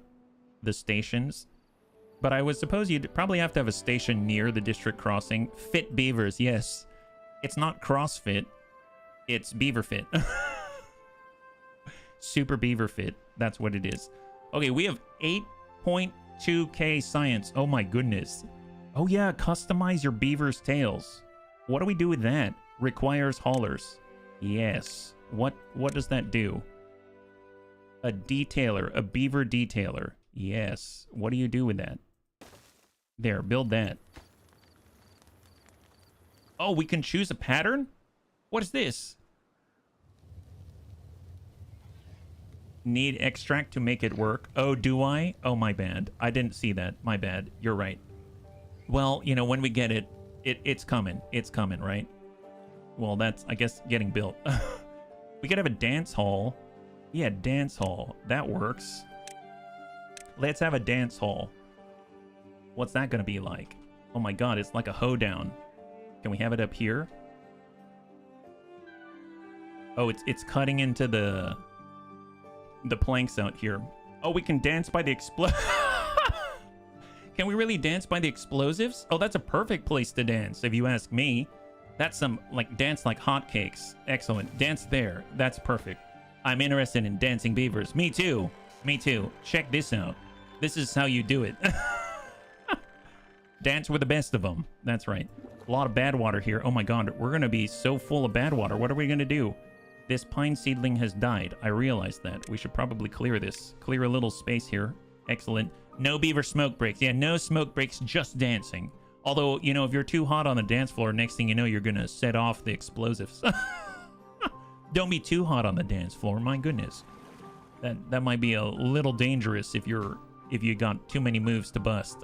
the stations. But I would suppose you'd probably have to have a station near the district crossing. Fit Beavers, yes. It's not CrossFit. It's Beaver Fit. Super Beaver Fit. That's what it is. Okay, we have 8.2k science. Oh my goodness. Oh yeah, customize your beaver's tails. What do we do with that? Requires haulers. Yes. What does that do? A detailer, a beaver detailer. Yes. What do you do with that? There, build that. Oh, we can choose a pattern? What is this? Need extract to make it work. Oh, do I? Oh, my bad. I didn't see that. My bad. You're right. Well, you know, when we get it, it's coming. It's coming, right? Well, that's, I guess, getting built. We could have a dance hall. Yeah, dance hall. That works. Let's have a dance hall. What's that gonna be like? Oh my god, it's like a hoedown. Can we have it up here? Oh, it's cutting into the planks out here. Oh, we can dance by the Can we really dance by the explosives? Oh, that's a perfect place to dance, if you ask me. That's some, like, dance like hotcakes. Excellent. Dance there. That's perfect. I'm interested in dancing beavers. Me too. Me too. Check this out. This is how you do it. Dance with the best of them. That's right. A lot of bad water here. Oh my god, we're going to be so full of bad water. What are we going to do? This pine seedling has died. I realize that. We should probably clear this. Clear a little space here. Excellent. No beaver smoke breaks. Yeah, no smoke breaks, just dancing. Although, you know, if you're too hot on the dance floor, next thing you know, you're going to set off the explosives. Don't be too hot on the dance floor. My goodness. That might be a little dangerous if you got too many moves to bust.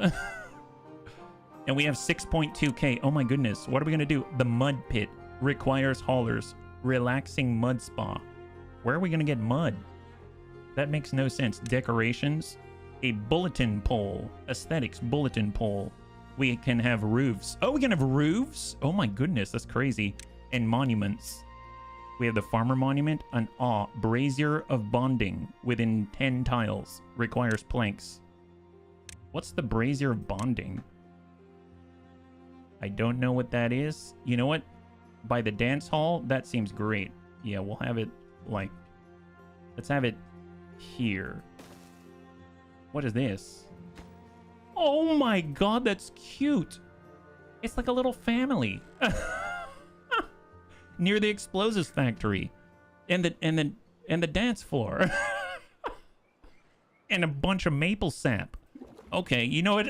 And we have 6.2k. Oh my goodness. What are we going to do? The mud pit requires haulers. Relaxing mud spa. Where are we going to get mud? That makes no sense. Decorations. A bulletin pole. Aesthetics bulletin pole. We can have roofs. Oh, we can have roofs? Oh my goodness. That's crazy. And monuments. We have the farmer monument. An brazier of bonding within 10 tiles. Requires planks. What's the brazier of bonding? I don't know what that is. You know what? By the dance hall, that seems great. Yeah, we'll have it like... Let's have it here. What is this? Oh my god, that's cute. It's like a little family. Near the explosives factory. And the dance floor. And a bunch of maple sap. Okay, you know what?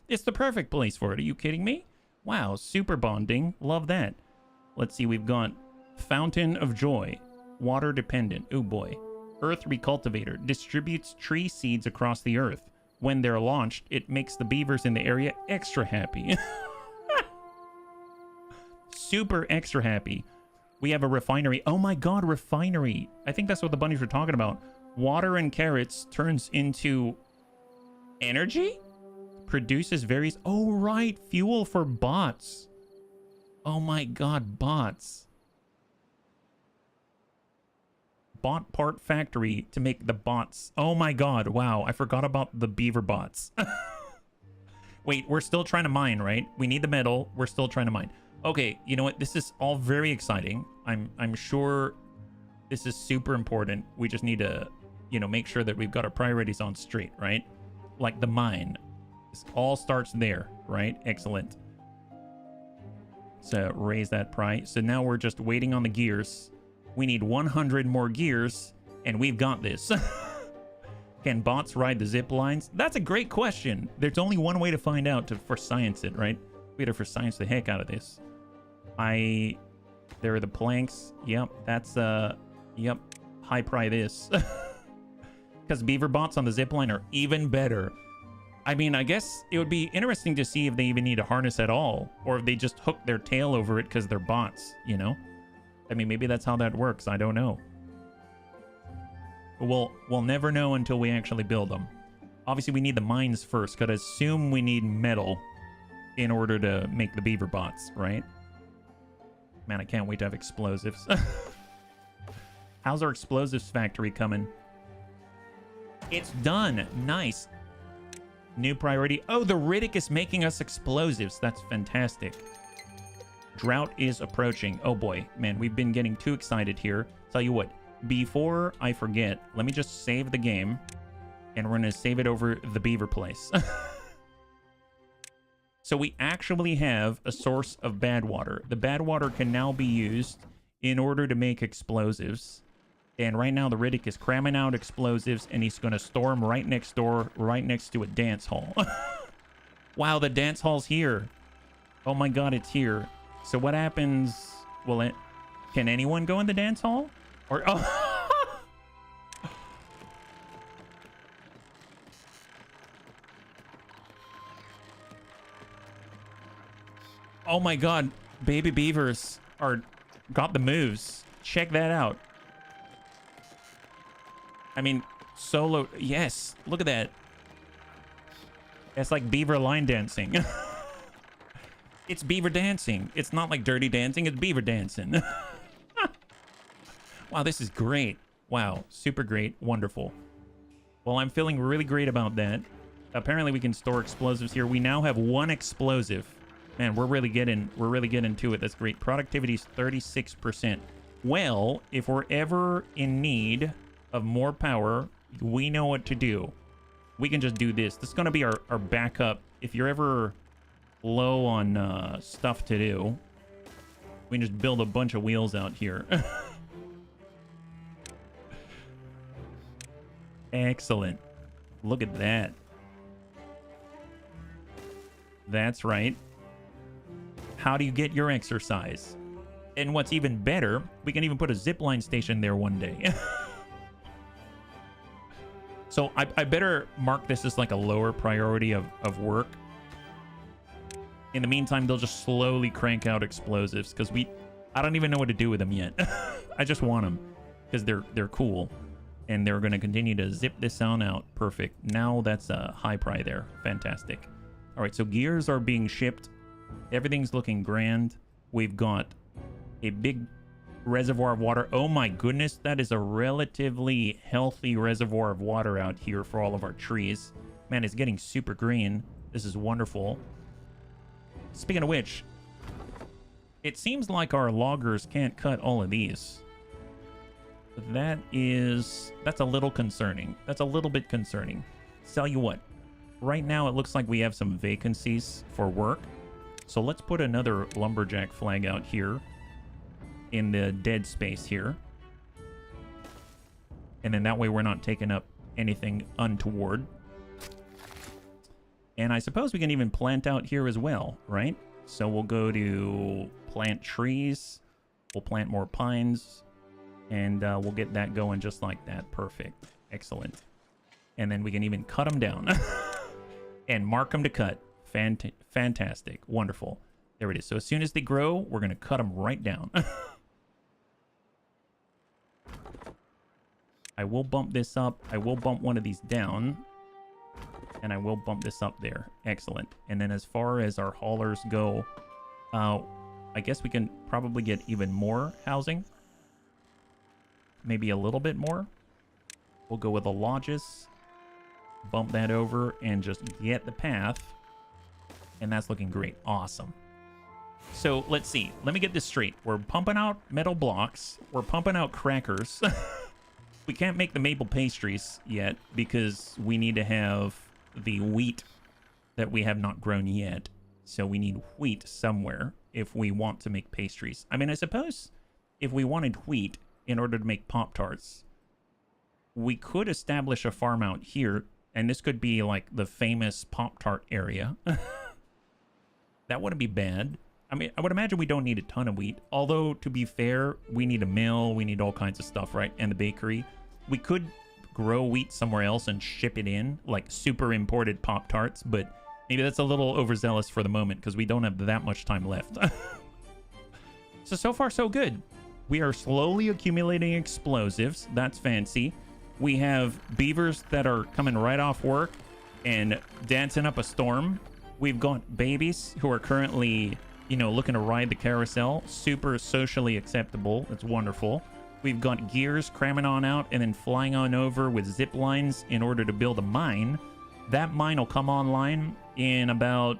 It's the perfect place for it. Are you kidding me? Wow, super bonding. Love that. Let's see, we've got Fountain of Joy. Water dependent. Oh boy. Earth recultivator. Distributes tree seeds across the earth. When they're launched, it makes the beavers in the area extra happy. Super extra happy. We have a refinery. Oh my god, refinery. I think that's what the bunnies were talking about. Water and carrots turns into energy? Produces various... Oh, right. Fuel for bots. Oh my god, bots. Bot part factory to make the bots. Oh my god, wow. I forgot about the beaver bots. Wait, we're still trying to mine, right? We need the metal. We're still trying to mine. Okay, you know what? This is all very exciting. I'm sure this is super important. We just need to, you know, make sure that we've got our priorities on straight, right? Like the mine. This all starts there, right? Excellent. So raise that price. So now we're just waiting on the gears. We need 100 more gears, and we've got this. Can bots ride the zip lines? That's a great question. There's only one way to find out for science it, right? We gotta for science the heck out of this. There are the planks. Yep, that's, yep. High pry this. Because beaver bots on the zip line are even better. I mean, I guess it would be interesting to see if they even need a harness at all, or if they just hook their tail over it because they're bots, you know? I mean, maybe that's how that works. I don't know. We'll never know until we actually build them. Obviously, we need the mines first, because I assume we need metal in order to make the beaver bots, right? Man, I can't wait to have explosives. How's our explosives factory coming? It's done. Nice. New priority. Oh, the Riddick is making us explosives. That's fantastic. Drought is approaching. Oh boy, man, we've been getting too excited here. Tell you what, before I forget, let me just save the game, and we're gonna save it over the beaver place. So we actually have a source of bad water. The bad water can now be used in order to make explosives. And right now the Riddick is cramming out explosives, and he's gonna store them right next door, right next to a dance hall. Wow, the dance hall's here. Oh my god, it's here. So what happens? Will can anyone go in the dance hall? Or oh, oh my god, baby beavers are got the moves. Check that out. I mean, solo. Yes, look at that. It's like beaver line dancing. It's beaver dancing. It's not like dirty dancing. It's beaver dancing. Wow, this is great. Wow, super great. Wonderful. Well, I'm feeling really great about that. Apparently, we can store explosives here. We now have 1 explosive. Man, we're really getting to it. That's great. Productivity is 36%. Well, if we're ever in need of more power, we know what to do. We can just do this. This is going to be our backup. If you're ever low on stuff to do, we can just build a bunch of wheels out here. Excellent. Look at that. That's right. How do you get your exercise? And what's even better, we can even put a zipline station there one day. So I better mark this as like a lower priority of work. In the meantime, they'll just slowly crank out explosives because I don't even know what to do with them yet. I just want them because they're cool. And they're going to continue to zip this sound out. Perfect. Now that's a high pry there. Fantastic. All right, so gears are being shipped. Everything's looking grand. We've got a big reservoir of water. Oh my goodness, that is a relatively healthy reservoir of water out here for all of our trees. Man, it's getting super green. This is wonderful. Speaking of which, it seems like our loggers can't cut all of these. That's a little concerning. That's a little bit concerning. Tell you what, right now it looks like we have some vacancies for work. So let's put another lumberjack flag out here in the dead space here. And then that way we're not taking up anything untoward. And I suppose we can even plant out here as well, right? So we'll go to plant trees. We'll plant more pines. And we'll get that going just like that. Perfect. Excellent. And then we can even cut them down. And mark them to cut. Fantastic. Wonderful. There it is. So as soon as they grow, we're going to cut them right down. I will bump this up. I will bump one of these down. And I will bump this up there. Excellent. And then as far as our haulers go, I guess we can probably get even more housing. Maybe a little bit more. We'll go with the lodges. Bump that over and just get the path. And that's looking great. Awesome. So let's see. Let me get this straight. We're pumping out metal blocks. We're pumping out crackers. We can't make the maple pastries yet because we need to have the wheat that we have not grown yet. So we need wheat somewhere if we want to make pastries. I mean, I suppose if we wanted wheat in order to make Pop-Tarts, we could establish a farm out here, and this could be like the famous Pop-Tart area. That wouldn't be bad. I mean, I would imagine we don't need a ton of wheat, although to be fair, we need a mill, we need all kinds of stuff, right? And the bakery. We could grow wheat somewhere else and ship it in, like super imported Pop-Tarts, but maybe that's a little overzealous for the moment because we don't have that much time left. So far so good. We are slowly accumulating explosives. That's fancy. We have beavers that are coming right off work and dancing up a storm. We've got babies who are currently, you know, looking to ride the carousel. Super socially acceptable. It's wonderful. We've got gears cramming on out and then flying on over with zip lines in order to build a mine. That mine will come online in about,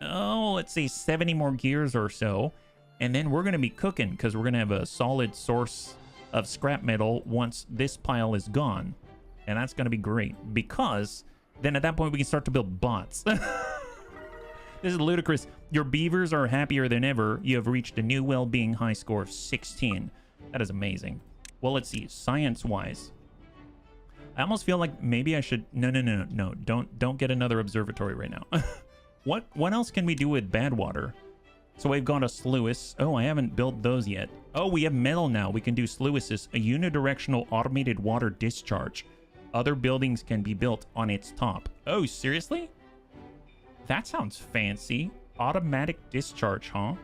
let's say 70 more gears or so. And then we're going to be cooking because we're going to have a solid source of scrap metal once this pile is gone. And that's going to be great because then at that point we can start to build bots. This is ludicrous. Your beavers are happier than ever. You have reached a new well-being high score of 16. That is amazing. Well, let's see. Science-wise, I almost feel like maybe I should... No. Don't get another observatory right now. What else can we do with bad water? So we've got a sluice. Oh, I haven't built those yet. Oh, we have metal now. We can do sluices. A unidirectional automated water discharge. Other buildings can be built on its top. Oh, seriously? That sounds fancy. Automatic discharge, huh?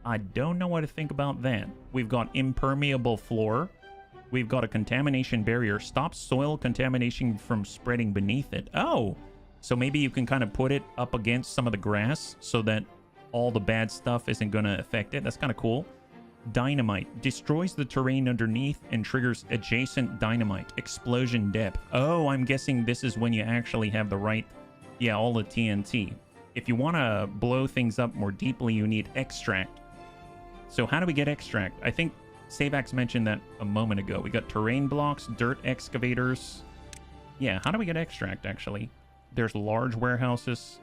I don't know what to think about that. We've got impermeable floor. We've got a contamination barrier. Stops soil contamination from spreading beneath it. Oh, so maybe you can kind of put it up against some of the grass so that all the bad stuff isn't going to affect it. That's kind of cool. Dynamite. Destroys the terrain underneath and triggers adjacent dynamite. Explosion depth. Oh, I'm guessing this is when you actually have the right... Yeah, all the TNT. If you want to blow things up more deeply, you need extract. So how do we get extract? I think Savax mentioned that a moment ago. We got terrain blocks, dirt excavators. Yeah, how do we get extract, actually? There's large warehouses.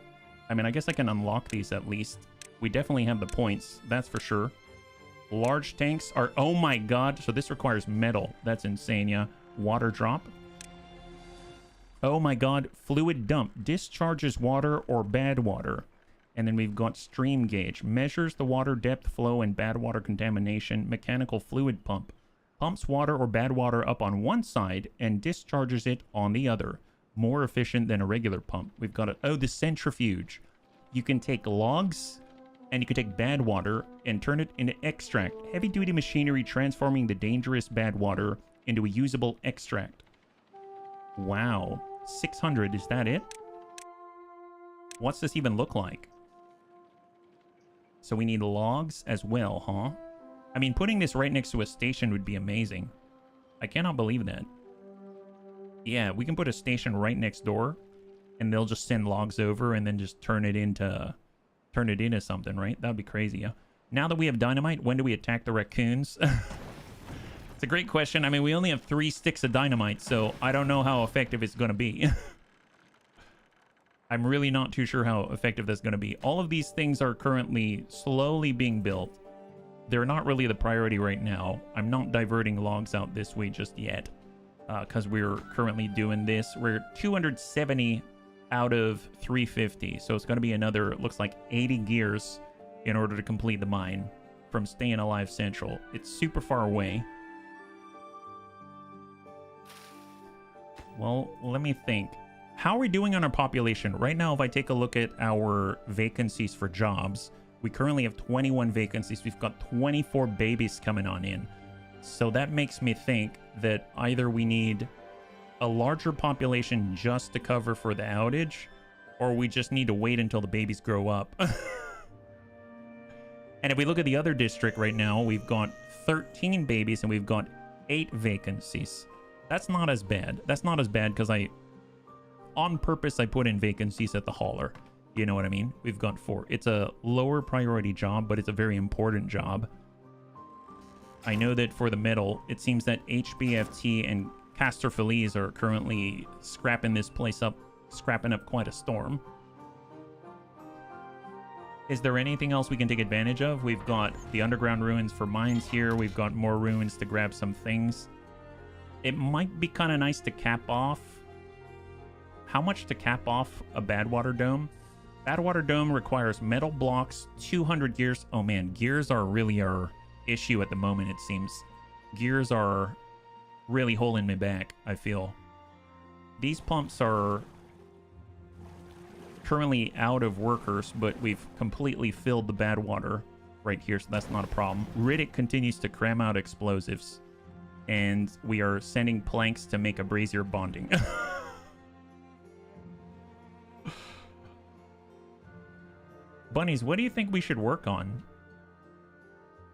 I mean, I guess I can unlock these at least. We definitely have the points, that's for sure. Large tanks are... Oh my god, so this requires metal. That's insane, yeah. Water drop. Oh my god, fluid dump. Discharges water or bad water. And then we've got stream gauge. Measures the water depth, flow, and bad water contamination. Mechanical fluid pump. Pumps water or bad water up on one side and discharges it on the other. More efficient than a regular pump. We've got oh, the centrifuge. You can take logs and you can take bad water and turn it into extract. Heavy-duty machinery transforming the dangerous bad water into a usable extract. Wow. 600, is that it? What's this even look like? So we need logs as well, huh? I mean, putting this right next to a station would be amazing. I cannot believe that. Yeah, we can put a station right next door, and they'll just send logs over and then just turn it into something, right? That'd be crazy, yeah. Now that we have dynamite, when do we attack the raccoons? It's a great question. I mean, we only have 3 sticks of dynamite, so I don't know how effective it's going to be. I'm really not too sure how effective that's going to be. All of these things are currently slowly being built. They're not really the priority right now. I'm not diverting logs out this way just yet, because we're currently doing this. We're 270 out of 350, so it's going to be another, it looks like 80 gears in order to complete the mine from Staying Alive Central. It's super far away. Well, let me think. How are we doing on our population? Right now, if I take a look at our vacancies for jobs, we currently have 21 vacancies. We've got 24 babies coming on in. So that makes me think that either we need a larger population just to cover for the outage, or we just need to wait until the babies grow up. And if we look at the other district right now, we've got 13 babies and we've got 8 vacancies. That's not as bad. That's not as bad because on purpose, I put in vacancies at the hauler. You know what I mean? We've got 4. It's a lower priority job, but it's a very important job. I know that for the metal, it seems that HBFT and Castor Feliz are currently scrapping this place up, scrapping up quite a storm. Is there anything else we can take advantage of? We've got the underground ruins for mines here. We've got more ruins to grab some things. It might be kind of nice to cap off. How much to cap off a Badwater Dome? Badwater Dome requires metal blocks, 200 gears. Oh man, gears are really our issue at the moment, it seems. Gears are really holding me back, I feel. These pumps are currently out of workers, but we've completely filled the bad water right here, so that's not a problem. Riddick continues to cram out explosives, and we are sending planks to make a brazier bonding. Bunnies, what do you think we should work on?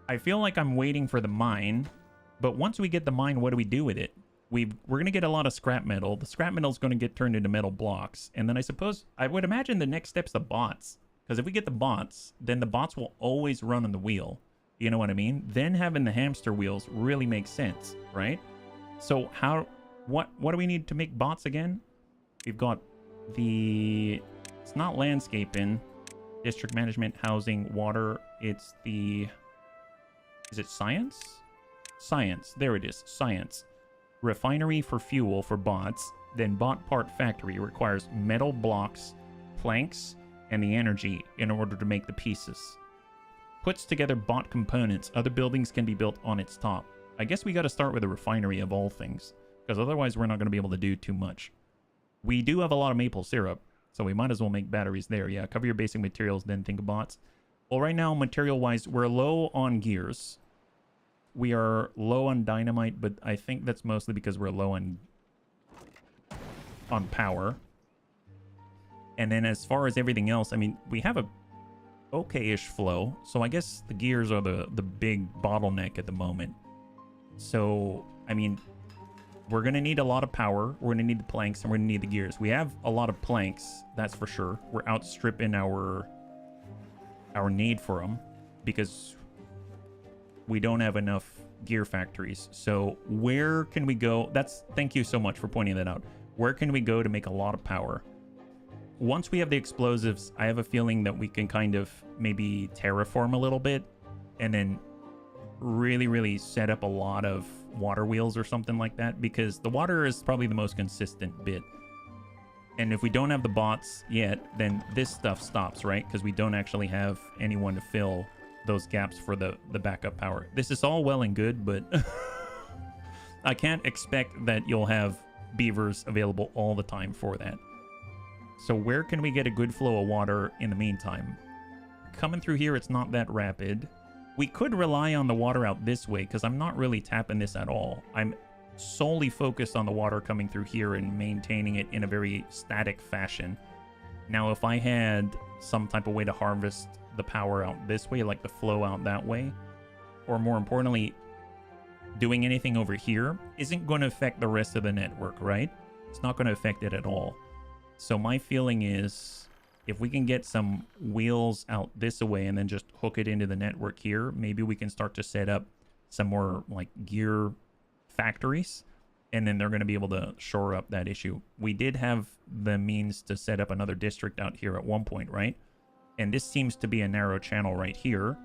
I feel like I'm waiting for the mine, but once we get the mine, what do we do with it? We're going to get a lot of scrap metal. The scrap metal is going to get turned into metal blocks. And then I would imagine the next step's the bots. Because if we get the bots, then the bots will always run on the wheel. You know what I mean? Then having the hamster wheels really makes sense, right? So what do we need to make bots again? We've got it's not landscaping, district management, housing, water. It's is it science? Science, there it is, science. Refinery for fuel for bots, then bot part factory requires metal blocks, planks, and the energy in order to make the pieces. Puts together bot components. Other buildings can be built on its top. I guess we got to start with a refinery of all things, because otherwise we're not going to be able to do too much. We do have a lot of maple syrup, so we might as well make batteries there. Yeah, cover your basic materials, then think of bots. Well, right now, material-wise, we're low on gears. We are low on dynamite, but I think that's mostly because we're low on power. And then as far as everything else, I mean, we have a okay-ish flow. So I guess the gears are the big bottleneck at the moment. So, I mean, we're going to need a lot of power. We're going to need the planks, and we're going to need the gears. We have a lot of planks, that's for sure. We're outstripping our need for them because we don't have enough gear factories. So where can we go? Thank you so much for pointing that out. Where can we go to make a lot of power? Once we have the explosives, I have a feeling that we can kind of maybe terraform a little bit and then really, really set up a lot of water wheels or something like that, because the water is probably the most consistent bit. And if we don't have the bots yet, then this stuff stops, right? Because we don't actually have anyone to fill those gaps for the backup power. This is all well and good, but I can't expect that you'll have beavers available all the time for that. So where can we get a good flow of water in the meantime? Coming through here, it's not that rapid. We could rely on the water out this way, because I'm not really tapping this at all. I'm solely focused on the water coming through here and maintaining it in a very static fashion. Now, if I had some type of way to harvest the power out this way, like the flow out that way, or more importantly, doing anything over here isn't going to affect the rest of the network, right? It's not going to affect it at all. So my feeling is if we can get some wheels out this way and then just hook it into the network here, maybe we can start to set up some more like gear factories, and then they're going to be able to shore up that issue. We did have the means to set up another district out here at one point, right? And this seems to be a narrow channel right here.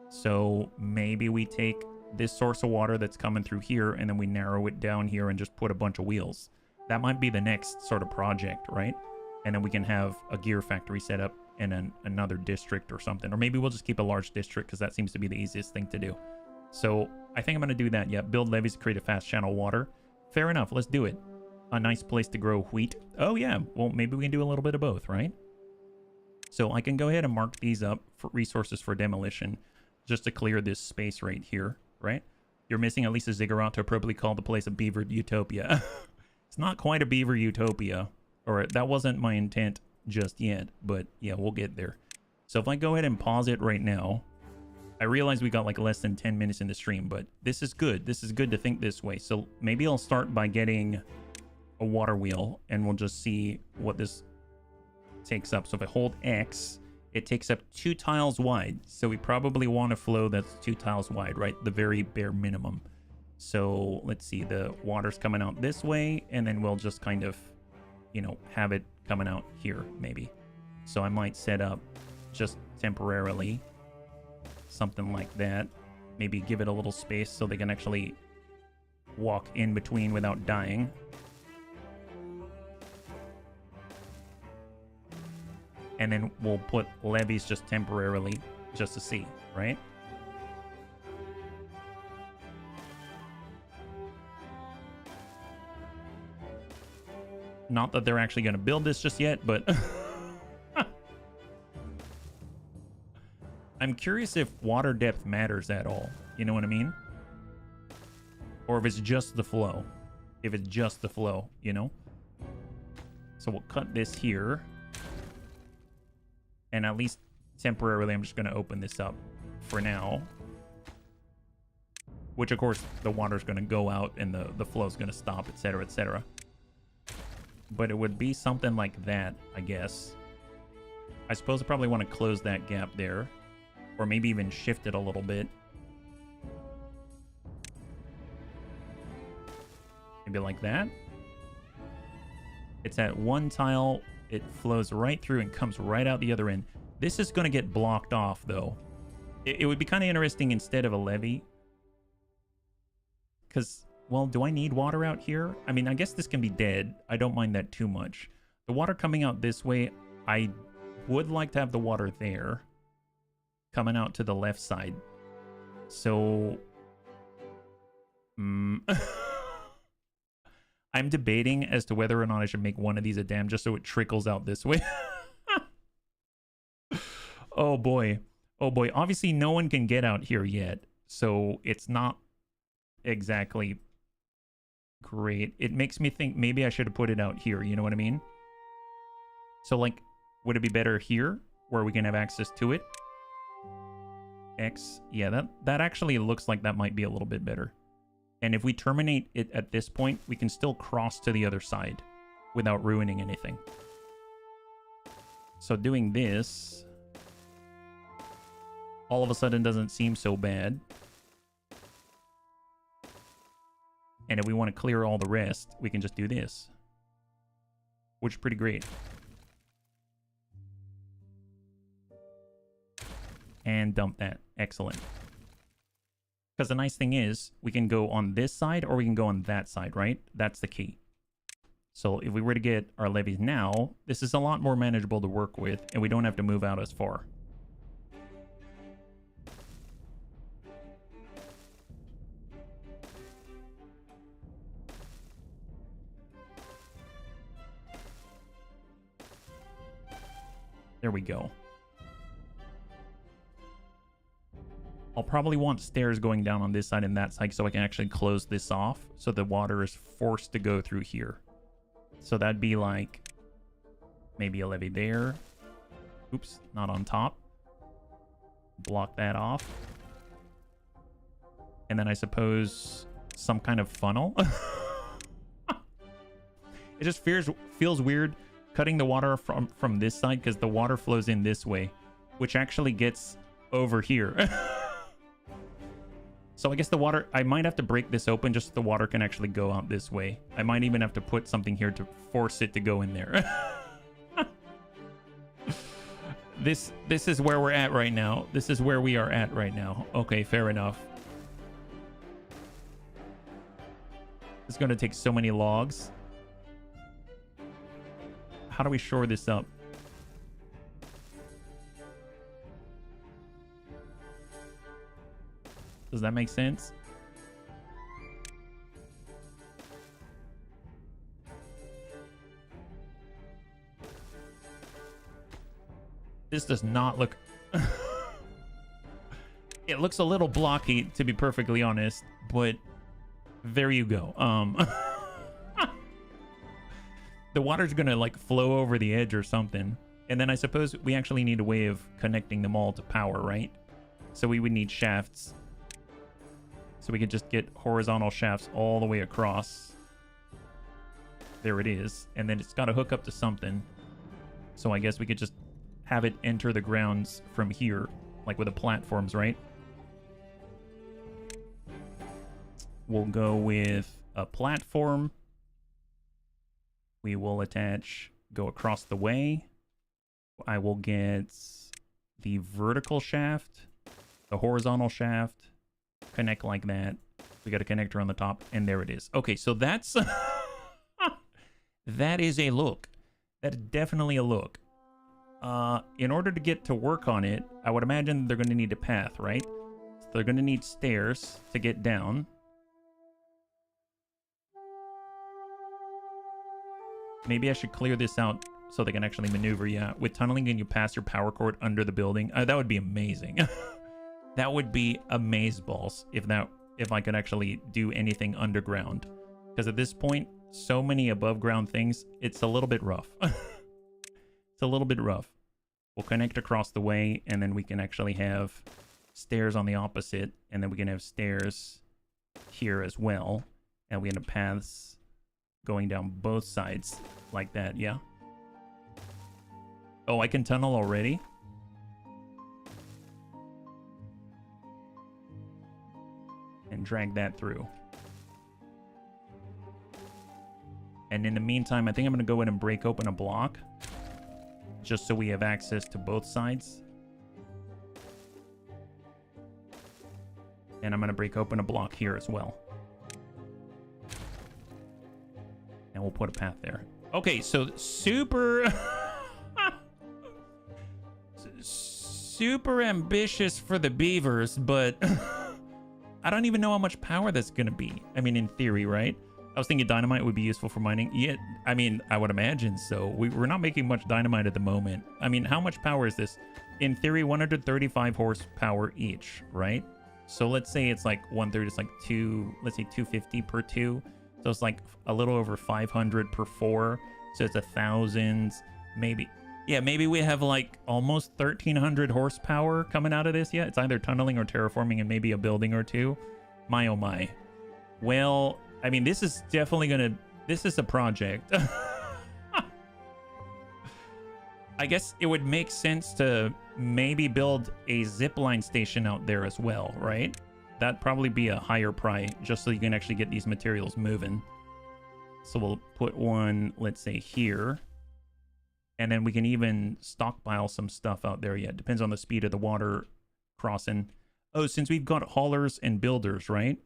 So maybe we take this source of water that's coming through here and then we narrow it down here and just put a bunch of wheels. That might be the next sort of project, right? And then we can have a gear factory set up in another district or something. Or maybe we'll just keep a large district because that seems to be the easiest thing to do. So I think I'm going to do that. Yeah, build levees to create a fast channel water. Fair enough. Let's do it. A nice place to grow wheat. Oh, yeah. Well, maybe we can do a little bit of both, right? So I can go ahead and mark these up for resources for demolition just to clear this space right here, right? You're missing at least a ziggurat to appropriately call the place a beaver utopia. It's not quite a beaver utopia, or that wasn't my intent just yet, but yeah, we'll get there. So if I go ahead and pause it right now, I realize we got like less than 10 minutes in the stream, but this is good. This is good to think this way. So maybe I'll start by getting a water wheel and we'll just see what this takes up. So if I hold X, it takes up 2 tiles wide. So we probably want a flow that's 2 tiles wide, right? The very bare minimum. So let's see, the water's coming out this way, and then we'll just kind of, you know, have it coming out here, maybe. So I might set up just temporarily something like that. Maybe give it a little space so they can actually walk in between without dying. And then we'll put levees just temporarily just to see, right? Not that they're actually going to build this just yet, but I'm curious if water depth matters at all. You know what I mean? Or if it's just the flow. If it's just the flow, you know? So we'll cut this here. And at least temporarily, I'm just going to open this up for now. Which, of course, the water's going to go out and the flow's going to stop, etc., etc. But it would be something like that, I guess. I suppose I probably want to close that gap there. Or maybe even shift it a little bit. Maybe like that. It's at 1 tile. It flows right through and comes right out the other end. This is going to get blocked off, though. It would be kind of interesting instead of a levee. Because, well, do I need water out here? I mean, I guess this can be dead. I don't mind that too much. The water coming out this way, I would like to have the water there. Coming out to the left side. So... I'm debating as to whether or not I should make one of these a dam just so it trickles out this way. Oh boy. Oh boy, obviously no one can get out here yet, so it's not exactly great. It makes me think maybe I should have put it out here, you know what I mean? So, like, would it be better here, where we can have access to it? X, yeah, that actually looks like that might be a little bit better. And if we terminate it at this point, we can still cross to the other side without ruining anything. So doing this all of a sudden doesn't seem so bad. And if we want to clear all the rest, we can just do this, which is pretty great. And dump that. Excellent. Because the nice thing is, we can go on this side or we can go on that side, right? That's the key. So if we were to get our levees now, this is a lot more manageable to work with, and we don't have to move out as far. There we go. I'll probably want stairs going down on this side and that side so I can actually close this off so the water is forced to go through here. So that'd be like maybe a levee there. Oops, not on top. Block that off. And then I suppose some kind of funnel. It just feels weird cutting the water from this side because the water flows in this way, which actually gets over here. So I guess the water, I might have to break this open just so the water can actually go out this way. I might even have to put something here to force it to go in there. This is where we're at right now. This is where we are at right now. Okay, fair enough. It's going to take so many logs. How do we shore this up? Does that make sense? This does not look... It looks a little blocky, to be perfectly honest, but there you go. The water's gonna like flow over the edge or something. And then I suppose we actually need a way of connecting them all to power, right? So we would need shafts. So we could just get horizontal shafts all the way across. There it is. And then it's got to hook up to something. So I guess we could just have it enter the grounds from here, like with the platforms, right? We'll go with a platform. We will attach, go across the way. I will get the vertical shaft, the horizontal shaft, connect like that. We got a connector on the top, and there it is. Okay, so that's that is a look. That is definitely a look. In order to get to work on it, I would imagine they're going to need a path, right? So they're going to need stairs to get down. Maybe I should clear this out so they can actually maneuver. Yeah, with tunneling, can you pass your power cord under the building? That would be amazing. That would be amazeballs if I could actually do anything underground. Because at this point, so many above ground things, it's a little bit rough. It's a little bit rough. We'll connect across the way, and then we can actually have stairs on the opposite, and then we can have stairs here as well. And we can have paths going down both sides like that, yeah? Oh, I can tunnel already? And drag that through. And in the meantime, I think I'm going to go ahead and break open a block. Just so we have access to both sides. And I'm going to break open a block here as well. And we'll put a path there. Okay, so super... super ambitious for the Beavers, but... I don't even know how much power that's going to be. I mean, in theory, right? I was thinking dynamite would be useful for mining. Yeah, I mean, I would imagine so. We're not making much dynamite at the moment. I mean, how much power is this? in theory 135 horsepower each, right? So let's say it's like 130, it's like let's say 250 per two. So it's like a little over 500 per four. So it's 1,000, maybe. Yeah, maybe we have like almost 1,300 horsepower coming out of this. Yeah, it's either tunneling or terraforming and maybe a building or two. My, oh my. Well, I mean, this is definitely this is a project. I guess it would make sense to maybe build a zipline station out there as well, right? That'd probably be a higher price, just so you can actually get these materials moving. So we'll put one, let's say here. And then we can even stockpile some stuff out there. Yeah, it depends on the speed of the water crossing. Oh, since we've got haulers and builders, right?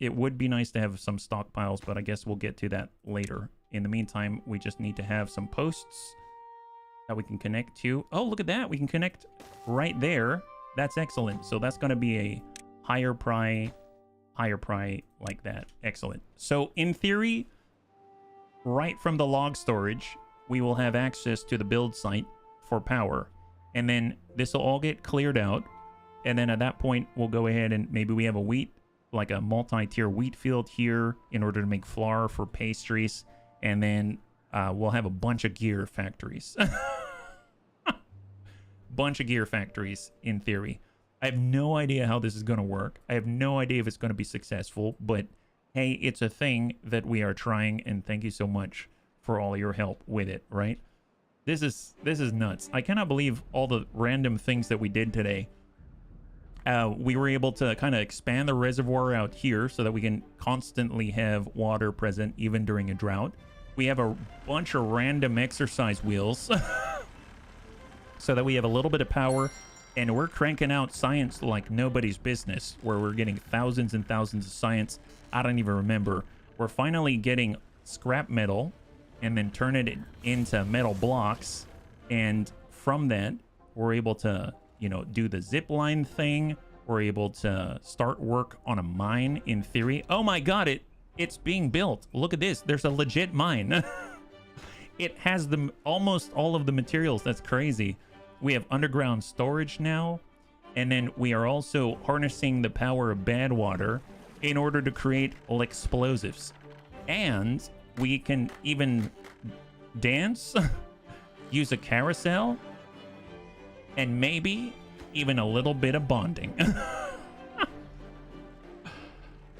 It would be nice to have some stockpiles, but I guess we'll get to that later. In the meantime, we just need to have some posts that we can connect to. Oh, look at that. We can connect right there. That's excellent. So that's going to be a higher pry like that. Excellent. So in theory, right from the log storage, we will have access to the build site for power. And then this will all get cleared out. And then at that point, we'll go ahead and maybe we have a wheat, like a multi-tier wheat field here in order to make flour for pastries. And then we'll have a bunch of gear factories. Bunch of gear factories in theory. I have no idea how this is going to work. I have no idea if it's going to be successful, but hey, it's a thing that we are trying, and thank you so much for all your help with it, right? This is nuts. I cannot believe all the random things that we did today. We were able to kind of expand the reservoir out here so that we can constantly have water present even during a drought. We have a bunch of random exercise wheels so that we have a little bit of power, and we're cranking out science like nobody's business, where we're getting thousands and thousands of science. I don't even remember. We're finally getting scrap metal and then turn it into metal blocks, and from that we're able to, you know, do the zip line thing. We're able to start work on a mine in theory. Oh my god, it's being built. Look at this. There's a legit mine. It has almost all of the materials. That's crazy. We have underground storage now, and then we are also harnessing the power of bad water in order to create explosives. And we can even dance, use a carousel, and maybe even a little bit of bonding.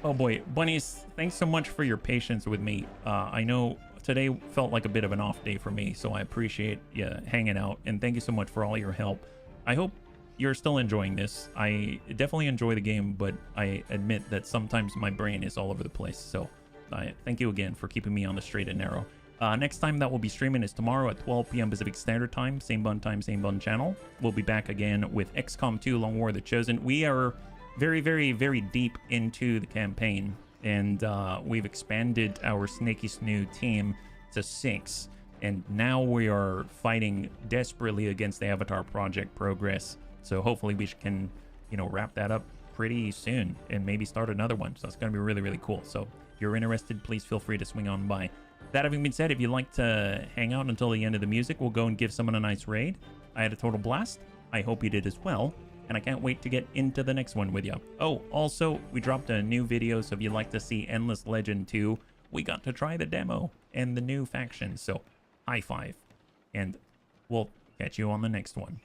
Oh boy, Bunnies, thanks so much for your patience with me. I know today felt like a bit of an off day for me, so I appreciate you hanging out, and thank you so much for all your help. I hope you're still enjoying this. I definitely enjoy the game, but I admit that sometimes my brain is all over the place, so thank you again for keeping me on the straight and narrow. Next time that we'll be streaming is tomorrow at 12 p.m. Pacific Standard Time, same bun time, same bun channel. We'll be back again with XCOM 2 Long War of the Chosen. We are very, very, very deep into the campaign, and we've expanded our Snaky Snoo team to 6, and now we are fighting desperately against the Avatar Project Progress. So hopefully we can, you know, wrap that up pretty soon and maybe start another one. So it's going to be really, really cool. So if you're interested, please feel free to swing on by. That having been said, if you'd like to hang out until the end of the music, we'll go and give someone a nice raid. I had a total blast. I hope you did as well. And I can't wait to get into the next one with you. Oh, also, we dropped a new video, so if you'd like to see Endless Legend 2, we got to try the demo and the new faction. So, high five. And we'll catch you on the next one.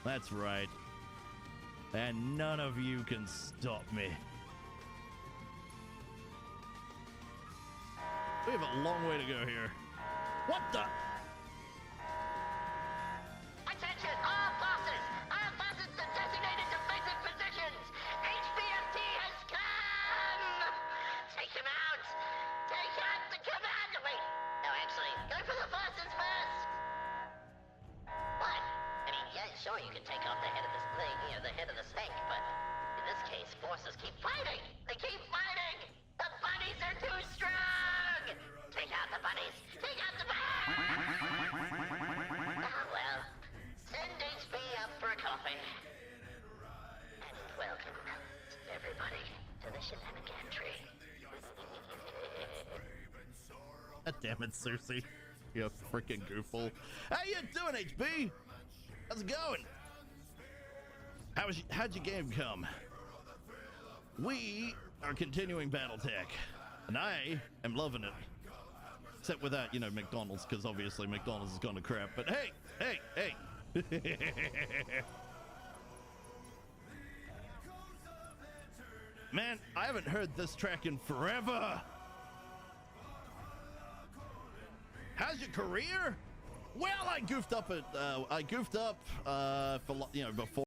That's right. And none of you can stop me. We have a long way to go here. What the? Attention, all bosses! All bosses to designated defensive positions! HBFT has come! Take him out! Take out the command! Wait, no, actually, go for the bosses first! What? I mean, yeah, sure, you can take off the head of this thing, you know, the head of the snake, but in this case, forces keep fighting! They keep fighting! The bunnies are too strong! Take out the bunnies! Take out the bunnies! Oh, well, send HB up for a coffee. And welcome, everybody, to the shenanigantry. God damn it, Cersei. You freaking goofball. How you doing, HB? How's it going? How'd your game come? We are continuing Battletech, and I am loving it. Except without, you know, McDonald's, because obviously McDonald's has gone to crap. But hey, hey, hey. Man, I haven't heard this track in forever. How's your career? Well, I goofed up for, you know, before.